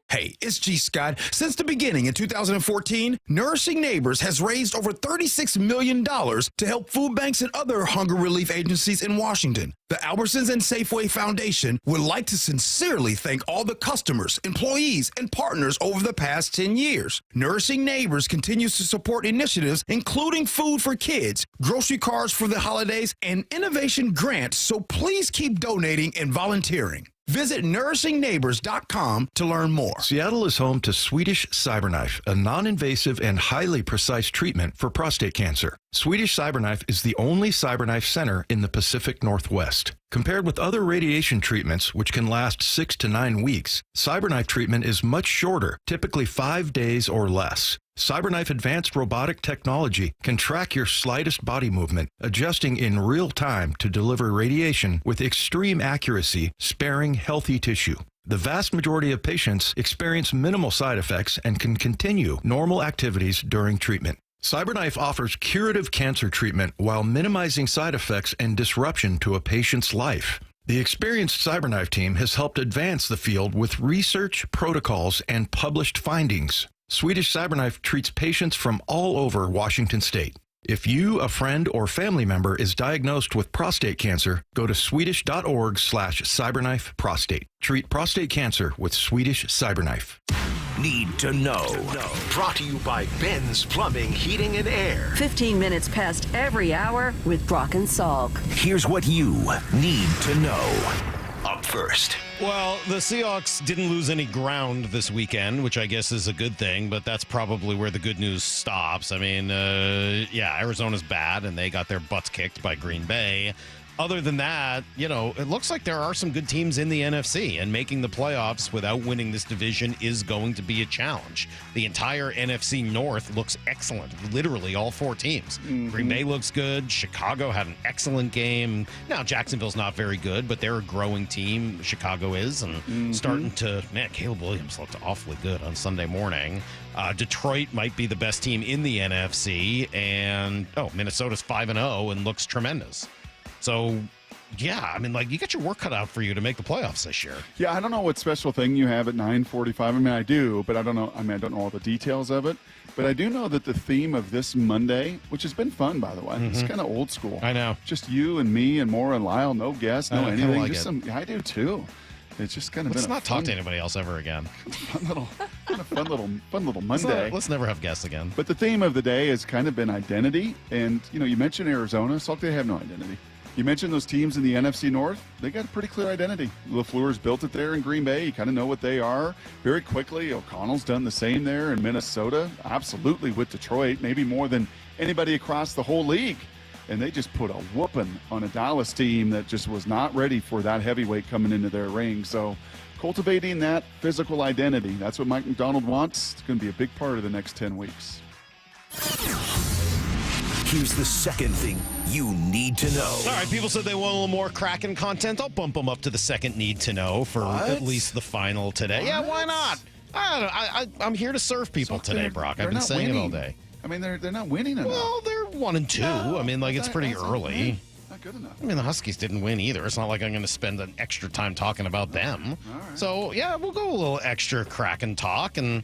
Hey, it's G. Scott. Since the beginning in 2014, Nourishing Neighbors has raised over $36 million to help food banks and other hunger relief agencies in Washington. The Albertsons and Safeway Foundation would like to sincerely thank all the customers, employees, and partners over the past 10 years. Nourishing Neighbors continues to support initiatives including food for kids, grocery cards for the holidays, and innovation grants, so please keep donating and volunteering. Visit nourishingneighbors.com to learn more. Seattle is home to Swedish CyberKnife, a non-invasive and highly precise treatment for prostate cancer. Swedish CyberKnife is the only CyberKnife center in the Pacific Northwest. Compared with other radiation treatments, which can last 6 to 9 weeks, CyberKnife treatment is much shorter, typically 5 days or less. CyberKnife advanced robotic technology can track your slightest body movement, adjusting in real time to deliver radiation with extreme accuracy, sparing healthy tissue. The vast majority of patients experience minimal side effects and can continue normal activities during treatment. CyberKnife offers curative cancer treatment while minimizing side effects and disruption to a patient's life. The experienced CyberKnife team has helped advance the field with research, protocols, and published findings. Swedish CyberKnife treats patients from all over Washington state. If you, a friend, or family member is diagnosed with prostate cancer, go to swedish.org/cyberknife prostate. Treat prostate cancer with Swedish CyberKnife. Need to know. Brought to you by Ben's Plumbing, Heating, and Air. 15 minutes past every hour with Brock and Salk. Here's what you need to know. Up first. Well, the Seahawks didn't lose any ground this weekend, which I guess is a good thing, but that's probably where the good news stops. I mean, Arizona's bad, and they got their butts kicked by Green Bay. Other than that, it looks like there are some good teams in the NFC, and making the playoffs without winning this division is going to be a challenge. The entire NFC North looks excellent, literally all 4 teams. Mm-hmm. Green Bay looks good. Chicago had an excellent game. Now, Jacksonville's not very good, but they're a growing team. Chicago is, and starting to, Caleb Williams looked awfully good on Sunday morning. Detroit might be the best team in the NFC, and, Minnesota's 5-0 and looks tremendous. So, yeah, I mean, you got your work cut out for you to make the playoffs this year. Yeah, I don't know what special thing you have at 9:45. I mean, I do, but I don't know. I mean, I don't know all the details of it. But I do know that the theme of this Monday, which has been fun, by the way, it's kind of old school. I know. Just you and me and Maura and Lyle, no guests, no anything. Like just I do too. It's just kind of Let's been not talk to anybody else ever again. Fun little Monday. Let's never have guests again. But the theme of the day has kind of been identity. And, you mentioned Arizona. So they have no identity. You mentioned those teams in the NFC North. They got a pretty clear identity. LaFleur's built it there in Green Bay. You kind of know what they are very quickly. O'Connell's done the same there in Minnesota. Absolutely with Detroit, maybe more than anybody across the whole league. And they just put a whooping on a Dallas team that just was not ready for that heavyweight coming into their ring. So cultivating that physical identity, that's what Mike McDonald wants. It's going to be a big part of the next 10 weeks. Here's the second thing you need to know. All right, people said they want a little more Kraken content. I'll bump them up to the second need to know for at least the final today. What? Yeah, why not? I'm here to serve people today, Brock. I've been saying it all day. I mean, they're not winning enough. Well, they're 1-2. No, I mean, it's pretty early. Not good enough. I mean, the Huskies didn't win either. It's not like I'm going to spend an extra time talking about them. Right. So, yeah, we'll go a little extra Kraken talk. And,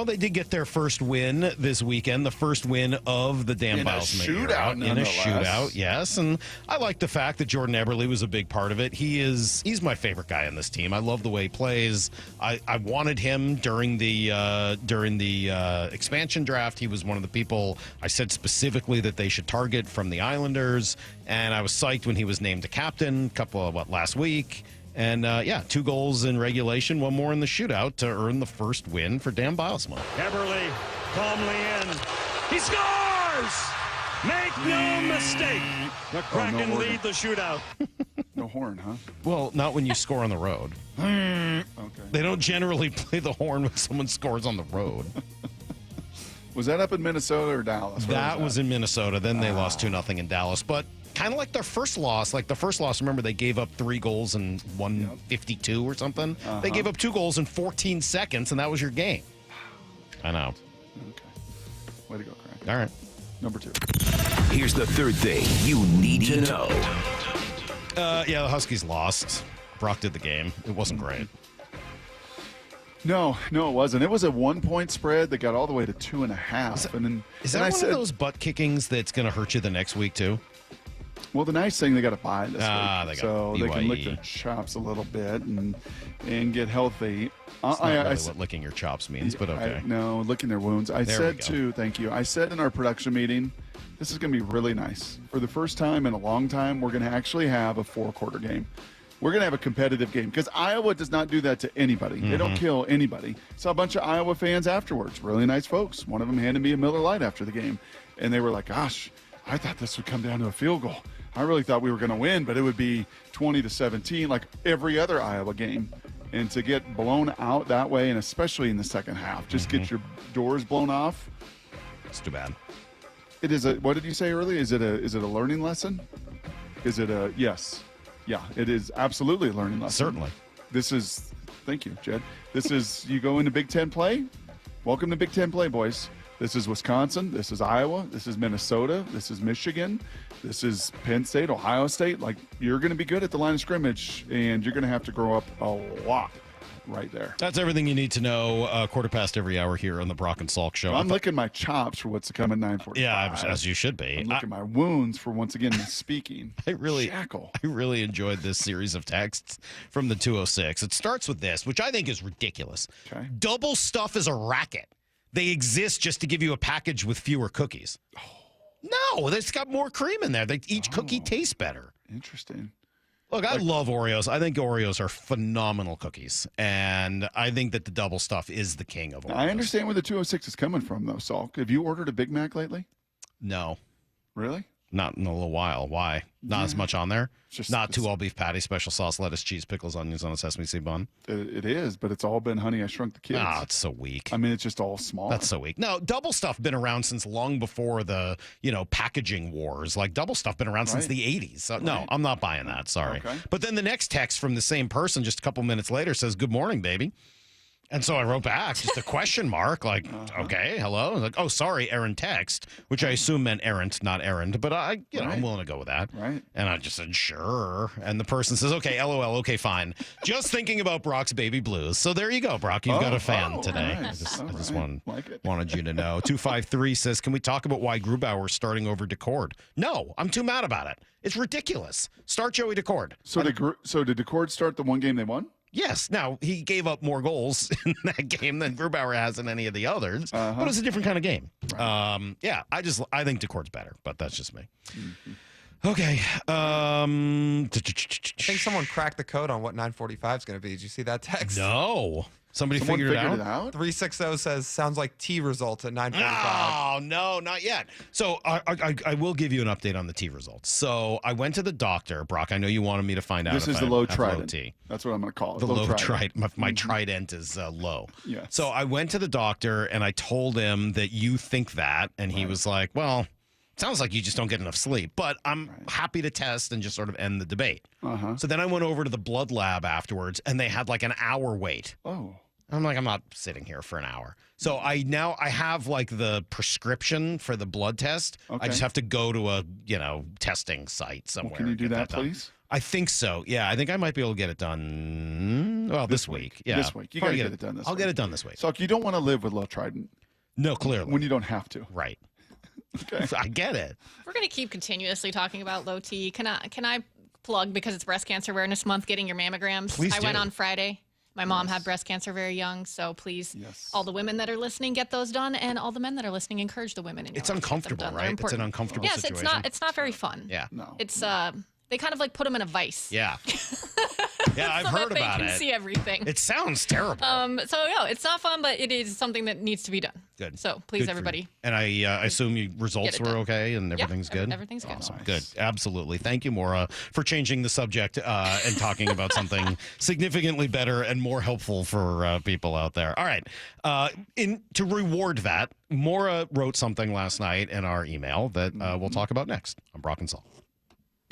they did get their first win this weekend, the first win of the Dan Bilesma era. In a shootout, yes. And I like the fact that Jordan Eberle was a big part of it. He's my favorite guy on this team. I love the way he plays. I wanted him during the expansion draft. He was one of the people I said specifically that they should target from the Islanders. And I was psyched when he was named a captain last week. And, 2 goals in regulation, 1 more in the shootout to earn the first win for Dan Bilesma. Eberle calmly in. He scores! Make no mistake. The Kraken lead the shootout. No horn, huh? Well, not when you score on the road. Okay. They don't generally play the horn when someone scores on the road. Was that up in Minnesota or Dallas? That was in Minnesota. Then they lost 2-0 in Dallas. But kind of like their first loss. Like the first loss, remember, they gave up 3 goals in 1:52 or something. They gave up 2 goals in 14 seconds, and that was your game. I know. Okay. Way to go, Craig. All right. Number 2. Here's the third thing you need to know. Yeah, the Huskies lost. Brock did the game. It wasn't great. No, it wasn't. It was a 1-point spread that got all the way to 2.5. Is that one of those butt kickings that's going to hurt you the next week, too? Well, the nice thing, they got a bye this week. So they can lick BYE. their chops a little bit and get healthy. It's not really what licking your chops means, but okay. No, licking their wounds. I said thank you. I said in our production meeting, this is going to be really nice. For the first time in a long time, we're going to actually have a 4-quarter game. We're going to have a competitive game because Iowa does not do that to anybody. They don't kill anybody. Saw a bunch of Iowa fans afterwards. Really nice folks. One of them handed me a Miller Lite after the game. And they were like, gosh, I thought this would come down to a field goal. I really thought we were going to win, but it would be 20-17 like every other Iowa game. And to get blown out that way, and especially in the second half, just get your doors blown off. It's too bad. It is a, what did you say earlier? Is it a learning lesson? Is it a, yes. Yeah, it is absolutely a learning lesson. Certainly. This is, thank you, Jed. This is, you go into Big Ten play. Welcome to Big Ten play, boys. This is Wisconsin. This is Iowa. This is Minnesota. This is Michigan. This is Penn State, Ohio State. Like, you're going to be good at the line of scrimmage, and you're going to have to grow up a lot right there. That's everything you need to know. Quarter past every hour here on the Brock and Salk Show. I'm licking my chops for what's to come at 9:45. Yeah, as you should be. I'm licking my wounds for once again speaking. I really enjoyed this series of texts from the 206. It starts with this, which I think is ridiculous. Okay. Double stuff is a racket. They exist just to give you a package with fewer cookies. No, it's got more cream in there. Each cookie tastes better. Interesting. Look, I love Oreos. I think Oreos are phenomenal cookies, and I think that the double stuff is the king of Oreos. I understand where the 206 is coming from, though, Salk. Have you ordered a Big Mac lately? No. Really? Not in a little while. Why? Not as much on there? Not 2 all-beef patties, special sauce, lettuce, cheese, pickles, onions on a sesame seed bun? It is, but it's all been Honey, I Shrunk the Kids. Oh, it's so weak. I mean, it's just all small. That's so weak. No, double stuff been around since long before the, packaging wars. Like, double stuff been around since the 80s. So, no, I'm not buying that. Sorry. Okay. But then the next text from the same person just a couple minutes later says, "Good morning, baby." And so I wrote back, just a question mark, like, okay, hello. I was like, oh, sorry, errand text, which I assume meant errant, not errand. But I'm willing to go with that. Right. And I just said, sure. And the person says, okay, LOL, okay, fine. Just thinking about Brock's baby blues. So there you go, Brock. You've got a fan today. Nice. I just wanted you to know. 253 says, can we talk about why Grubauer is starting over DeCord? No, I'm too mad about it. It's ridiculous. Start Joey DeCord. So did DeCord start the one game they won? Yes. Now, he gave up more goals in that game than Grubauer has in any of the others, but it's a different kind of game. Right. I think DeCord's better, but that's just me. Mm-hmm. Okay. I think someone cracked the code on what 945 is going to be. Did you see that text? No. Someone figured it out? 360 says, sounds like T results at 945. Oh, no, not yet. So I will give you an update on the T results. So I went to the doctor, Brock. I know you wanted me to find out This if is the I low have trident. low T. That's what I'm going to call it. The low trident. My trident is low. Yes. So I went to the doctor and I told him that you think that. And he was like, well, sounds like you just don't get enough sleep. But I'm happy to test and just sort of end the debate. So then I went over to the blood lab afterwards and they had like an hour wait. Oh. I'm like, I'm not sitting here for an hour. So I have like the prescription for the blood test. Okay. I just have to go to a, testing site somewhere. Well, can you do that, done. please? I think so. Yeah, I think I might be able to get it done. Well, this week. Yeah. This week. You got to get it done this week. I'll get it done this week. So you don't want to live with low trident. No, clearly. When you don't have to. Right. Okay. I get it. We're going to keep continuously talking about low T. Can I plug, because it's Breast Cancer Awareness Month, getting your mammograms? Please I do. went on Friday. My mom had breast cancer very young, so please, all the women that are listening, get those done, and all the men that are listening, encourage the women in your It's life to get them uncomfortable, done. They're right? It's an important. uncomfortable yes, situation. it's not very fun. Yeah. No. It's they kind of like put them in a vice. Yeah. Yeah, I've so heard that about they it. can see everything. It sounds terrible. So yeah, it's not fun, but it is something that needs to be done. Good. So please, Good for everybody. you. And I assume your results were okay and everything's good? Everything's good. Awesome. Good. Absolutely. Thank you, Maura, for changing the subject and talking about something significantly better and more helpful for people out there. All right. To reward that, Maura wrote something last night in our email that we'll talk about next on Brock and Salt.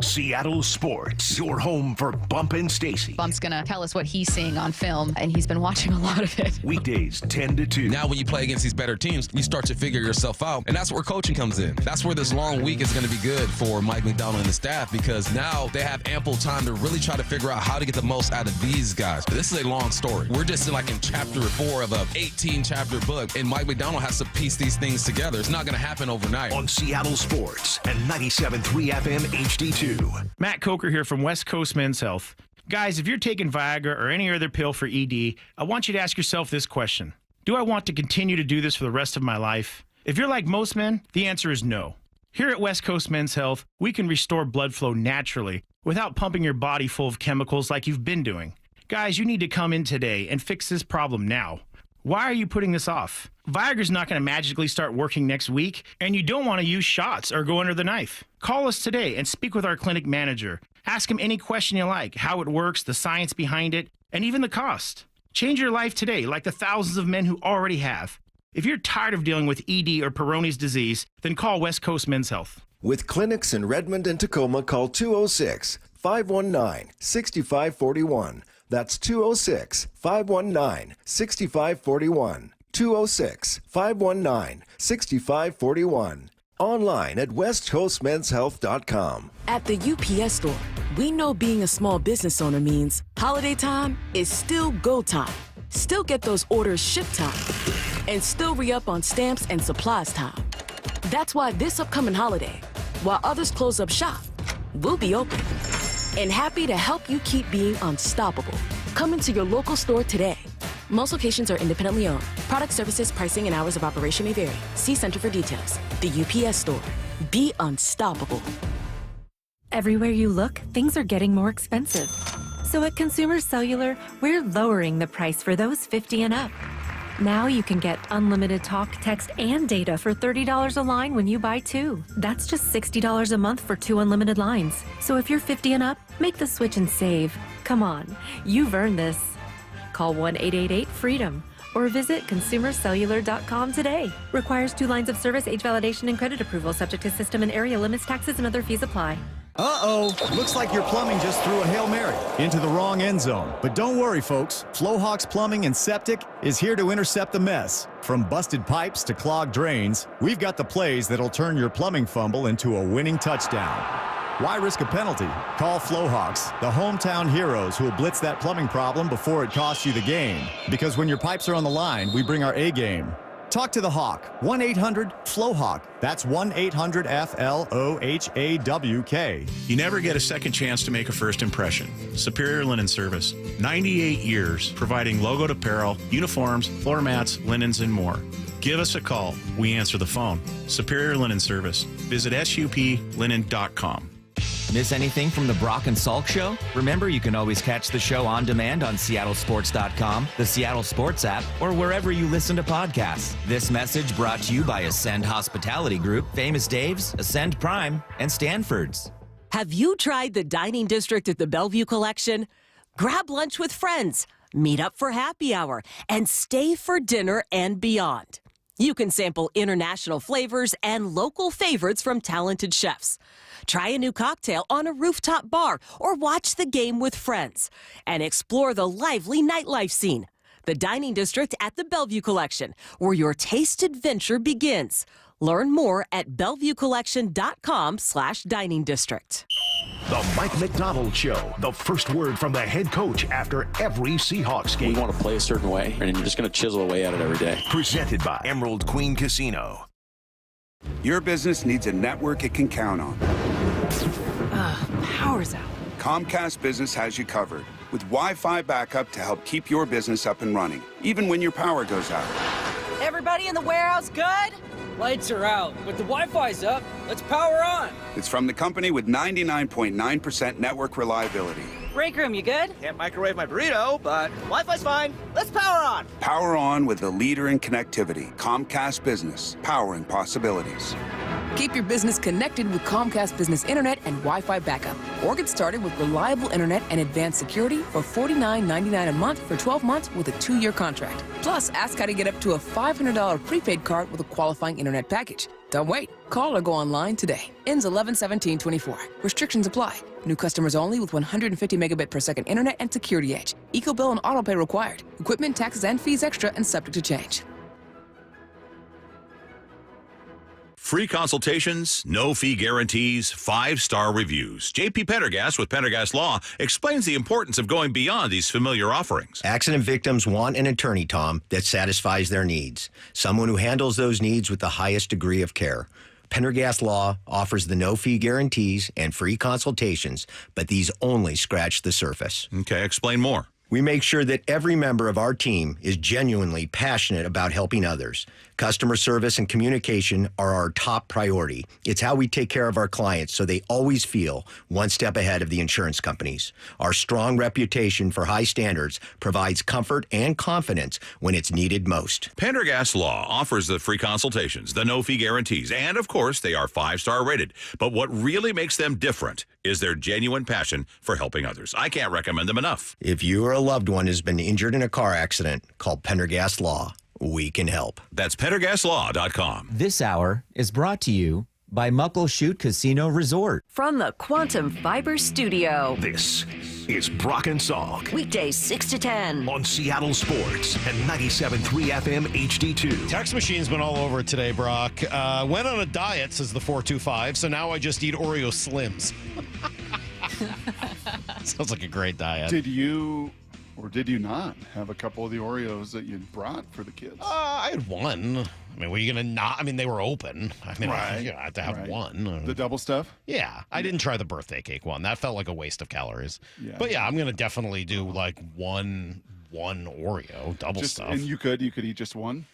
Seattle Sports, your home for Bump and Stacy. Bump's going to tell us what he's seeing on film, and he's been watching a lot of it. Weekdays 10 to 2. Now when you play against these better teams, you start to figure yourself out, and that's where coaching comes in. That's where this long week is going to be good for Mike McDonald and the staff, because now they have ample time to really try to figure out how to get the most out of these guys. This is a long story. We're just in chapter 4 of a 18-chapter book, and Mike McDonald has to piece these things together. It's not going to happen overnight. On Seattle Sports and 97.3 FM HD2. Matt Coker here from West Coast Men's Health. Guys, if you're taking Viagra or any other pill for ED, I want you to ask yourself this question. Do I want to continue to do this for the rest of my life? If you're like most men, the answer is no. Here at West Coast Men's Health, we can restore blood flow naturally without pumping your body full of chemicals like you've been doing. Guys, you need to come in today and fix this problem now. Why are you putting this off? Viagra's not going to magically start working next week, and you don't want to use shots or go under the knife. Call us today and speak with our clinic manager. Ask him any question you like, how it works, the science behind it, and even the cost. Change your life today like the thousands of men who already have. If you're tired of dealing with ED or Peyronie's disease, then call West Coast Men's Health. With clinics in Redmond and Tacoma, call 206-519-6541. That's 206-519-6541. 206-519-6541. Online at westcoastmenshealth.com. At the UPS store, we know being a small business owner means holiday time is still go time. Still get those orders shipped time. And still re-up on stamps and supplies time. That's why this upcoming holiday, while others close up shop, we'll be open. And happy to help you keep being unstoppable. Come into your local store today. Most locations are independently owned. Product, services, pricing, and hours of operation may vary. See Center for details. The UPS store. Be unstoppable. Everywhere you look, things are getting more expensive. So at Consumer Cellular, we're lowering the price for those 50 and up. Now you can get unlimited talk, text, and data for $30 a line when you buy 2. That's just $60 a month for 2 unlimited lines. So if you're 50 and up, make the switch and save. Come on, you've earned this. Call 1-888-FREEDOM or visit consumercellular.com today. Requires 2 lines of service, age validation, and credit approval, subject to system and area limits, taxes, and other fees apply. Uh-oh, looks like your plumbing just threw a Hail Mary into the wrong end zone. But don't worry, folks. Flowhawks Plumbing and Septic is here to intercept the mess. From busted pipes to clogged drains, we've got the plays that'll turn your plumbing fumble into a winning touchdown. Why risk a penalty? Call Flowhawks, the hometown heroes who will blitz that plumbing problem before it costs you the game. Because when your pipes are on the line, we bring our A game. Talk to the Hawk, 1-800-FLOWHAWK. That's 1-800-FLOHAWK. You never get a second chance to make a first impression. Superior Linen Service, 98 years providing logoed apparel, uniforms, floor mats, linens, and more. Give us a call. We answer the phone. Superior Linen Service. Visit suplinen.com. Miss anything from the Brock and Salk Show? Remember, you can always catch the show on demand on seattlesports.com, the Seattle Sports app, or wherever you listen to podcasts. This message brought to you by Ascend Hospitality Group, Famous Dave's, Ascend Prime, and Stanford's. Have you tried the dining district at the Bellevue Collection? Grab lunch with friends, meet up for happy hour, and stay for dinner and beyond. You can sample international flavors and local favorites from talented chefs. Try a new cocktail on a rooftop bar or watch the game with friends and explore the lively nightlife scene. The Dining District at the Bellevue Collection, where your taste adventure begins. Learn more at bellevuecollection.com/dining district. The Mike McDonald Show, the first word from the head coach after every Seahawks game. We want to play a certain way, and you're just going to chisel away at it every day. Presented by Emerald Queen Casino. Your business needs a network it can count on. Power's out. Comcast Business has you covered with Wi-Fi backup to help keep your business up and running, even when your power goes out. Everybody in the warehouse good? Lights are out, but the Wi-Fi's up. Let's power on. It's from the company with 99.9% network reliability. Break room, you good? Can't microwave my burrito, but Wi-Fi's fine. Let's power on. Power on with the leader in connectivity, Comcast Business, powering possibilities. Keep your business connected with Comcast Business Internet and Wi-Fi backup. Or get started with reliable internet and advanced security for $49.99 a month for 12 months with a 2-year contract. Plus, ask how to get up to a $500 prepaid card with a qualifying internet package. Don't wait. Call or go online today. Ends 11/17/24. Restrictions apply. New customers only with 150 megabit per second internet and security edge. EcoBill and autopay required. Equipment, taxes, and fees extra and subject to change. Free consultations, no fee guarantees, 5-star reviews. J.P. Pendergast with Pendergast Law explains the importance of going beyond these familiar offerings. Accident victims want an attorney, Tom, that satisfies their needs. Someone who handles those needs with the highest degree of care. Pendergast Law offers the no-fee guarantees and free consultations, but these only scratch the surface. Okay, explain more. We make sure that every member of our team is genuinely passionate about helping others. Customer service and communication are our top priority. It's how we take care of our clients so they always feel one step ahead of the insurance companies. Our strong reputation for high standards provides comfort and confidence when it's needed most. Pendergast Law offers the free consultations, the no-fee guarantees, and, of course, they are 5-star rated. But what really makes them different is their genuine passion for helping others. I can't recommend them enough. If you or a loved one has been injured in a car accident, call Pendergast Law. We can help. That's PendergastLaw.com. This hour is brought to you by Muckleshoot Casino Resort. From the Quantum Fiber Studio. This is Brock and Salk. Weekdays 6 to 10. On Seattle Sports and 97.3 FM HD2. Text machine's been all over it today, Brock. Went on a diet, says the 425, so now I just eat Oreo Slims. Sounds like a great diet. Did you or did you not have a couple of the Oreos that you brought for the kids? I had one. I mean, were you going to not? I mean, they were open. I mean, Right. you had to have one. The double stuff? Yeah. I didn't try the birthday cake one. That felt like a waste of calories. Yeah. But yeah, I'm going to definitely do like one Oreo, double stuff. And you could eat just one?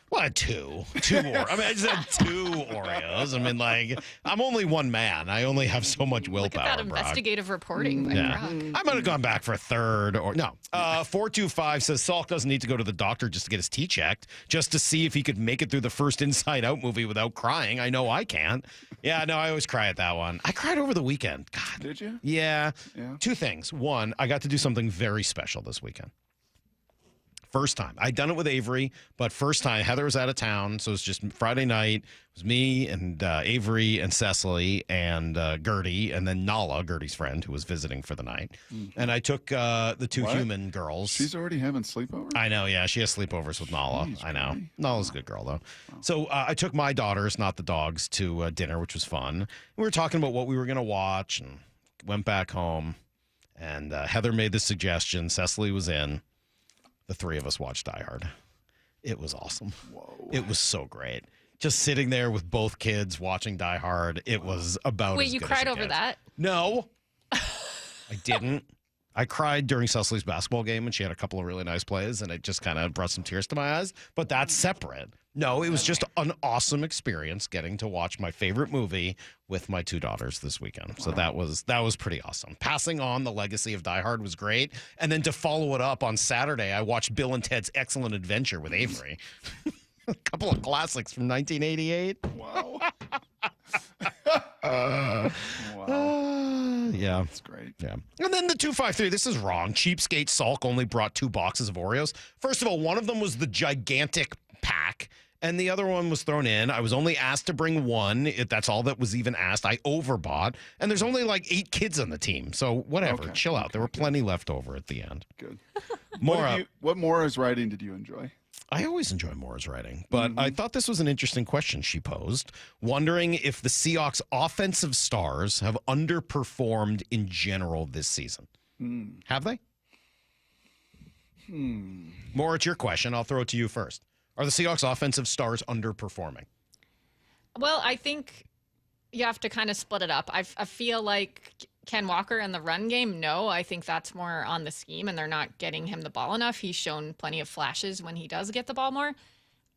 Well, I had two. I mean, I just had 2 Oreos. I mean, like, I'm only one man. I only have so much willpower. Look at that Brock. investigative reporting by Yeah. Brock. I might have gone back for a third or no. 425 says Salk doesn't need to go to the doctor just to get his teeth checked, just to see if he could make it through the first Inside Out movie without crying. I know I can't. Yeah, no, I always cry at that one. I cried over the weekend. God. Did you? Yeah. Yeah. 2 things. One, I got to do something very special this weekend. First time. I'd done it with Avery, but first time. Heather was out of town, so it was just Friday night. It was me and Avery and Cecily and Gertie, and then Nala, Gertie's friend, who was visiting for the night. Mm-hmm. And I took the 2 What? human girls. She's already having sleepovers? I know, yeah. She has sleepovers with Nala. Jeez, I know. Gertie. Nala's a good girl, though. So I took my daughters, not the dogs, to dinner, which was fun. We were talking about what we were going to watch and went back home. And Heather made the suggestion. Cecily was in. The 3 of us watched Die Hard. It was awesome. Whoa. It was so great. Just sitting there with both kids watching Die Hard. It was about Wait, as you good cried as it over gets. that? No. I didn't. I cried during Cecily's basketball game when she had a couple of really nice plays, and it just kind of brought some tears to my eyes. But that's separate. No, it was just an awesome experience getting to watch my favorite movie with my 2 daughters this weekend. So that was pretty awesome. Passing on the legacy of Die Hard was great. And then to follow it up on Saturday, I watched Bill and Ted's Excellent Adventure with Avery. A couple of classics from 1988. Wow. Yeah. That's great. Yeah. And then the 253, this is wrong. Cheapskate Salk only brought 2 boxes of Oreos. First of all, one of them was the gigantic pack, and the other one was thrown in. I was only asked to bring one. That's all that was even asked. I overbought, and there's only like 8 kids on the team. So whatever, Okay. chill out. There were plenty left over at the end. Good. Maura, What Maura's writing did you enjoy? I always enjoy Maura's writing, but I thought this was an interesting question she posed, wondering if the Seahawks offensive stars have underperformed in general this season. Have they? Maura, it's your question. I'll throw it to you first. Are the Seahawks offensive stars underperforming? Well, I think you have to kind of split it up. I feel like Ken Walker and the run game, no. I think that's more on the scheme, and they're not getting him the ball enough. He's shown plenty of flashes when he does get the ball more.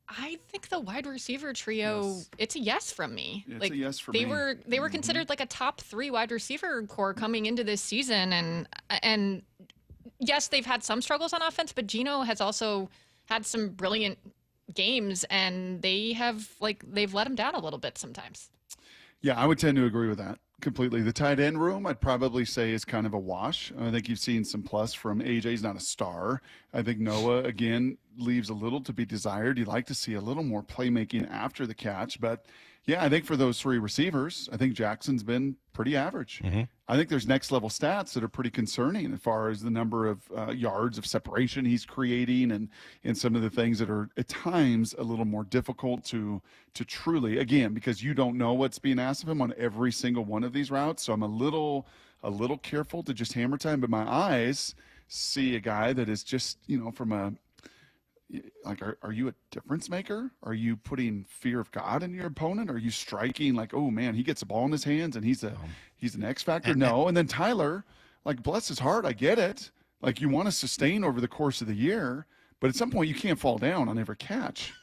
I think the wide receiver trio, it's a yes from me. It's a yes for they me. They were considered like a top 3 wide receiver core coming into this season, and yes, they've had some struggles on offense, but Geno has also had some brilliant games, and they've let him down a little bit sometimes. Yeah, I would tend to agree with that completely. The tight end room, I'd probably say, is kind of a wash. I think you've seen some plus from AJ. He's not a star. I think Noah, again, leaves a little to be desired. You'd like to see a little more playmaking after the catch. But, yeah, I think for those 3 receivers, I think Jackson's been pretty average. I think there's next-level stats that are pretty concerning as far as the number of yards of separation he's creating and some of the things that are at times a little more difficult to truly, again, because you don't know what's being asked of him on every single one of these routes. So I'm a little careful to just hammer time. But my eyes see a guy that is just, from a – like, are you a difference maker? Are you putting fear of God in your opponent? Are you striking like, oh man, he gets the ball in his hands and he's an X factor? No. And then Tyler, like, bless his heart, I get it. Like, you want to sustain over the course of the year, but at some point you can't fall down on every catch.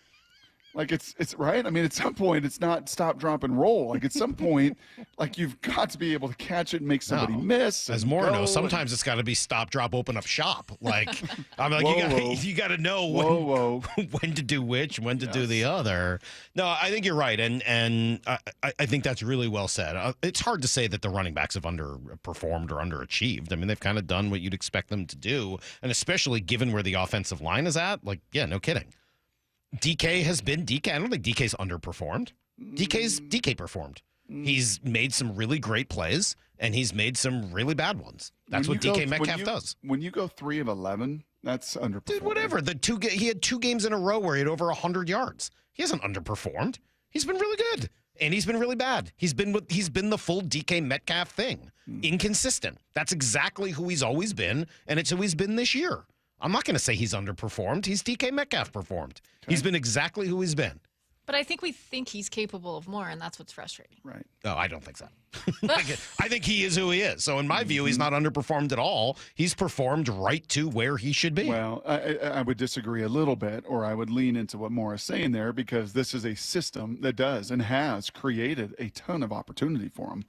Like, it's right. I mean, at some point it's not stop, drop, and roll. Like, at some point, like, you've got to be able to catch it and make somebody miss. As Morano, sometimes it's got to be stop, drop, open up shop. Like, I'm like, you got to know when to do which, when to do the other. No, I think you're right, and I think that's really well said. It's hard to say that the running backs have underperformed or underachieved. I mean, they've kind of done what you'd expect them to do, and especially given where the offensive line is at. Like, yeah, no kidding. DK has been DK. I don't think DK's underperformed. DK performed. He's made some really great plays, and he's made some really bad ones. That's what DK Metcalf does. When you go 3 of 11, that's underperformed. Dude, whatever. He had 2 games in a row where he had over 100 yards. He hasn't underperformed. He's been really good, and he's been really bad. He's been the full DK Metcalf thing. Inconsistent. That's exactly who he's always been, and it's who he's been this year. I'm not going to say he's underperformed. He's DK Metcalf performed. Okay. He's been exactly who he's been. But I think we think he's capable of more, and that's what's frustrating. Right. No, I don't think so. I think he is who he is. So in my view, he's not underperformed at all. He's performed right to where he should be. Well, I would disagree a little bit, or I would lean into what Maura's saying there, because this is a system that does and has created a ton of opportunity for him.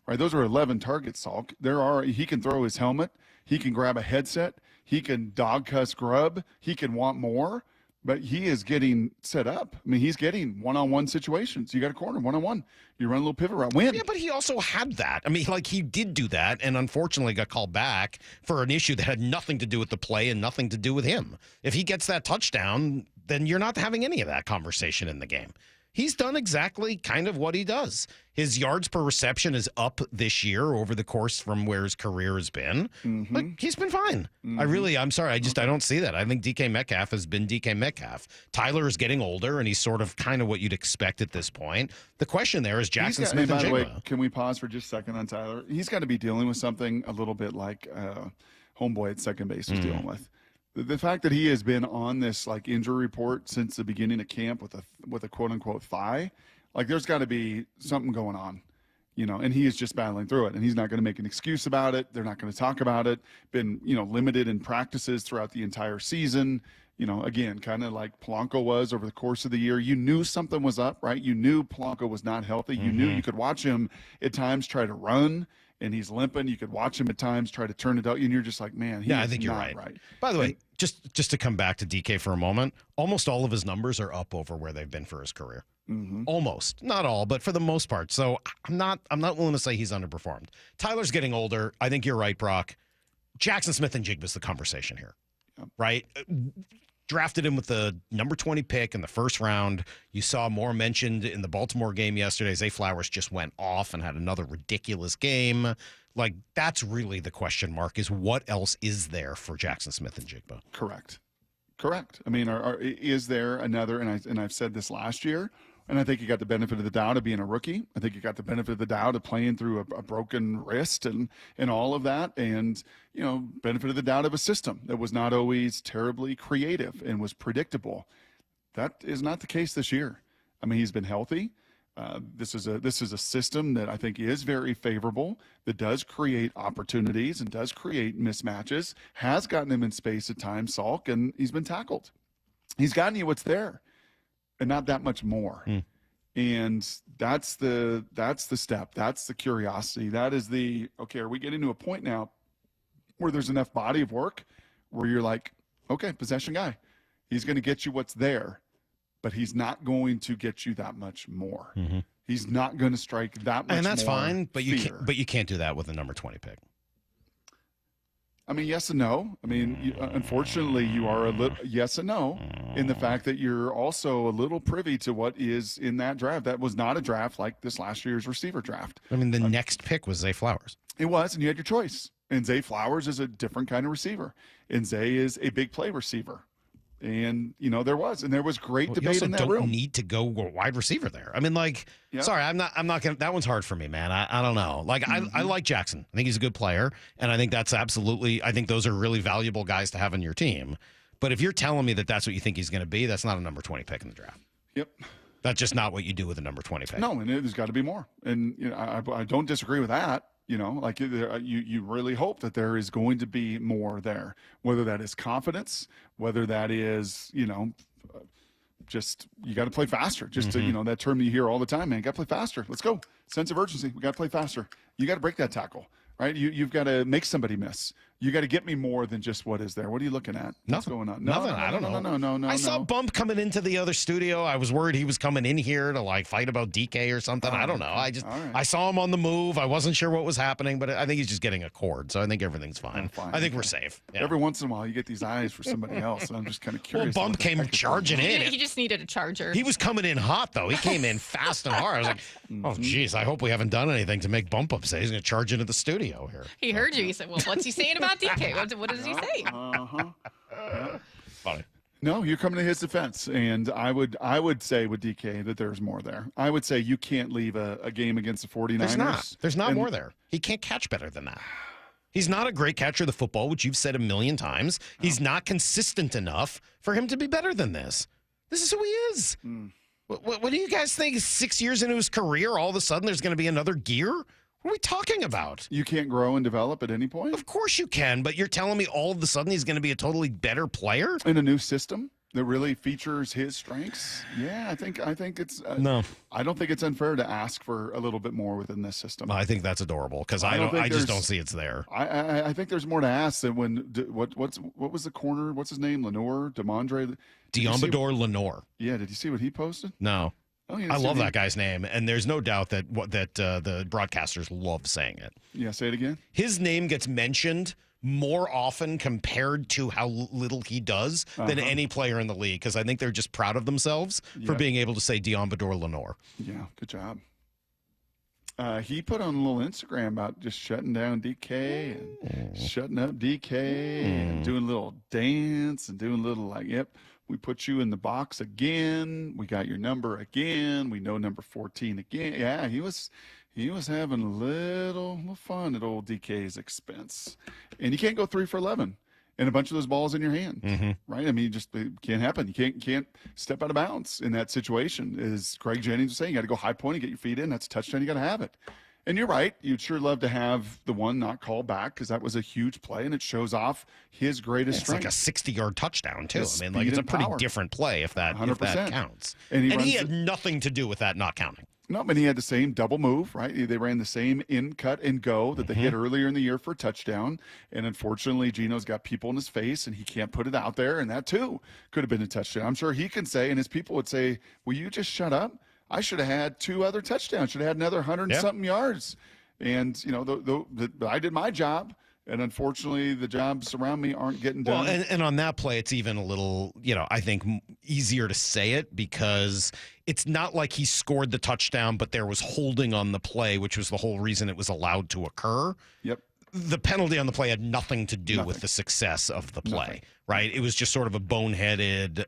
Right? Those are 11 targets, Salk. He can throw his helmet. He can grab a headset. He can dog cuss grub. He can want more, but he is getting set up. I mean, he's getting one-on-one situations. You got a corner, one-on-one. You run a little pivot route, win. Yeah, but he also had that. I mean, like, he did do that, and unfortunately got called back for an issue that had nothing to do with the play and nothing to do with him. If he gets that touchdown, then you're not having any of that conversation in the game. He's done exactly kind of what he does. His yards per reception is up this year over the course from where his career has been. But he's been fine. I'm sorry. I don't see that. I think DK Metcalf has been DK Metcalf. Tyler is getting older, and he's sort of kind of what you'd expect at this point. The question there is Jackson Smith and by the way, Jigba. can we pause for just a second on Tyler? He's got to be dealing with something a little bit like homeboy at second base was dealing with. The fact that he has been on this like injury report since the beginning of camp with a quote unquote thigh, like there's got to be something going on, and he is just battling through it, and he's not going to make an excuse about it. They're not going to talk about it. Been, limited in practices throughout the entire season. Again, kind of like Polanco was over the course of the year. You knew something was up, right? You knew Polanco was not healthy. You knew you could watch him at times try to run, and he's limping. You could watch him at times try to turn it out, and you're just like, man, I think you're right. By the way, just to come back to DK for a moment, almost all of his numbers are up over where they've been for his career. Almost, not all, but for the most part. So I'm not willing to say he's underperformed. Tyler's getting older. I think you're right, Brock. Jackson Smith and Jigba's the conversation here, right? Drafted him with the number 20 pick in the first round. You saw more mentioned in the Baltimore game yesterday. Zay Flowers just went off and had another ridiculous game. Like, that's really the question mark, is what else is there for Jackson Smith and Jigba? Correct. I mean, is there another, and I've said this last year, and I think you got the benefit of the doubt of being a rookie. I think you got the benefit of the doubt of playing through a broken wrist and all of that. And, benefit of the doubt of a system that was not always terribly creative and was predictable. That is not the case this year. I mean, he's been healthy. This is a system that I think is very favorable, that does create opportunities and does create mismatches, has gotten him in space at times, Salk, and he's been tackled. He's gotten you what's there. and not that much more. And that's the step. That's the curiosity. That is the, okay, are we getting to a point now where there's enough body of work where you're like, okay, possession guy. He's going to get you what's there, but he's not going to get you that much more. He's not going to strike that much more. And that's fine, but fear. you can't do that with a number 20 pick. I mean, yes and no. I mean, unfortunately, you are a little yes and no in the fact that you're also a little privy to what is in that draft. That was not a draft like this last year's receiver draft. I mean, the next pick was Zay Flowers. It was, and you had your choice. And Zay Flowers is a different kind of receiver. And Zay is a big play receiver. And, there was great debate in that room. You don't need to go wide receiver there. I mean, sorry, I'm not going to, that one's hard for me, man. I don't know. I like Jackson. I think he's a good player. And I think that's absolutely, I think those are really valuable guys to have on your team. But if you're telling me that that's what you think he's going to be, that's not a number 20 pick in the draft. Yep. That's just not what you do with a number 20 pick. No, and there's got to be more. And, I don't disagree with that. You really hope that there is going to be more there, whether that is confidence, whether that is, just you got to play faster. Just to, that term you hear all the time, man, got to play faster. Let's go. Sense of urgency. We got to play faster. You got to break that tackle, right? You've got to make somebody miss. You got to get me more than just what is there. What are you looking at? What's going on? Nothing. I don't know. No. I saw Bump coming into the other studio. I was worried he was coming in here to fight about DK or something. I don't know. I saw him on the move. I wasn't sure what was happening, but I think he's just getting a cord. So I think everything's fine. I think we're safe. Yeah. Every once in a while, you get these eyes for somebody else. And I'm just kind of curious. Well, Bump came charging in. He just needed a charger. He was coming in hot, though. He came in fast and hard. I was like, oh, geez, I hope we haven't done anything to make Bump upset. He's going to charge into the studio here. He heard you. He said, well, what's he saying about DK? What does he say? Funny. No, you're coming to his defense, and I would say with DK that there's more there. I would say you can't leave a game against the 49ers. There's not more there. He can't catch better than that. He's not a great catcher of the football, which you've said a million times. He's not consistent enough for him to be better than this. This is who he is. What do you guys think? 6 years into his career, all of a sudden there's going to be another gear? What are we talking about? You can't grow and develop at any point? Of course you can, but you're telling me all of a sudden he's going to be a totally better player? In a new system that really features his strengths? Yeah, I think it's... no. I don't think it's unfair to ask for a little bit more within this system. I think that's adorable, because I just don't see it's there. I think there's more to ask than when... What was the corner? What's his name? Deombador Lenoir. Yeah, did you see what he posted? No. I love that guy's name, and there's no doubt that the broadcasters love saying it. Yeah, say it again. His name gets mentioned more often compared to how little he does than any player in the league, because I think they're just proud of themselves for being able to say Deombador Lenoir. Yeah, good job. He put on a little Instagram about just shutting down DK and shutting up DK and doing a little dance and doing a little we put you in the box again. We got your number again. We know number 14 again. Yeah, he was having a little fun at old DK's expense. And you can't go 3 for 11 and a bunch of those balls in your hand, right? I mean, it can't happen. You can't step out of bounds in that situation. As Craig Jennings was saying, you got to go high point and get your feet in. That's a touchdown. You got to have it. And you're right. You'd sure love to have the one not called back, because that was a huge play, and it shows off his greatest strength. It's like a 60-yard touchdown, too. I mean, it's a pretty different play if that counts. And he had nothing to do with that not counting. No, but he had the same double move, right? They ran the same in, cut, and go that they hit earlier in the year for a touchdown. And unfortunately, Gino's got people in his face, and he can't put it out there. And that, too, could have been a touchdown. I'm sure he can say, and his people would say, will you just shut up? I should have had 2 other touchdowns. Should have had another 100-something yards. And, I did my job. And unfortunately, the jobs around me aren't getting done. Well, and on that play, it's even a little, I think, easier to say it, because it's not like he scored the touchdown, but there was holding on the play, which was the whole reason it was allowed to occur. Yep. The penalty on the play had nothing to do with the success of the play, right? It was just sort of a boneheaded,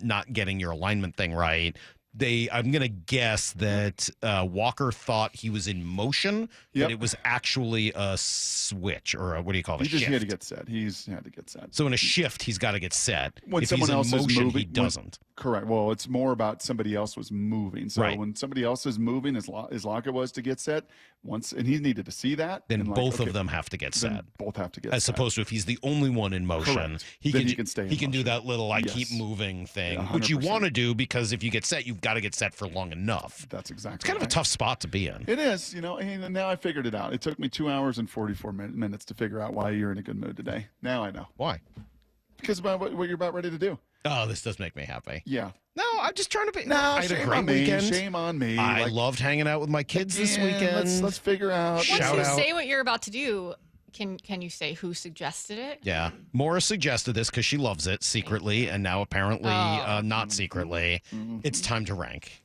not getting your alignment thing right. I'm going to guess that Walker thought he was in motion, but it was actually a switch, or what do you call it? He had to get set. He's had to get set. So in a shift, he's got to get set. When if someone he's in else motion, is moving, he doesn't. Correct. Well, it's more about somebody else was moving. So Right. when somebody else is moving, as Lockett was to get set, and he needed to see that. Then and both of them have to get then set. Both have to get As set. opposed to if he's the only one in motion, Correct. he Then can he can stay in He can do motion. that little Yes. keep moving thing, Yeah, which you 100%. want to do because if you get set, you've got to get set for long enough. That's exactly. It's kind of a right. tough spot to be in. It is, and now I figured it out. It took me 2 hours and 44 minutes to figure out why you're in a good mood today. Now I know. Why? Because about what you're about ready to do. Oh, this does make me happy. Yeah. No, I'm just trying to be. No, I had a shame great on me. weekend. Shame on me. I Like, loved hanging out with my kids this again, weekend. Let's figure out. Once Shout you out. say what you're about to do, can you say who suggested it? Yeah. Maura suggested this because she loves it secretly, and now apparently not secretly. It's time to rank.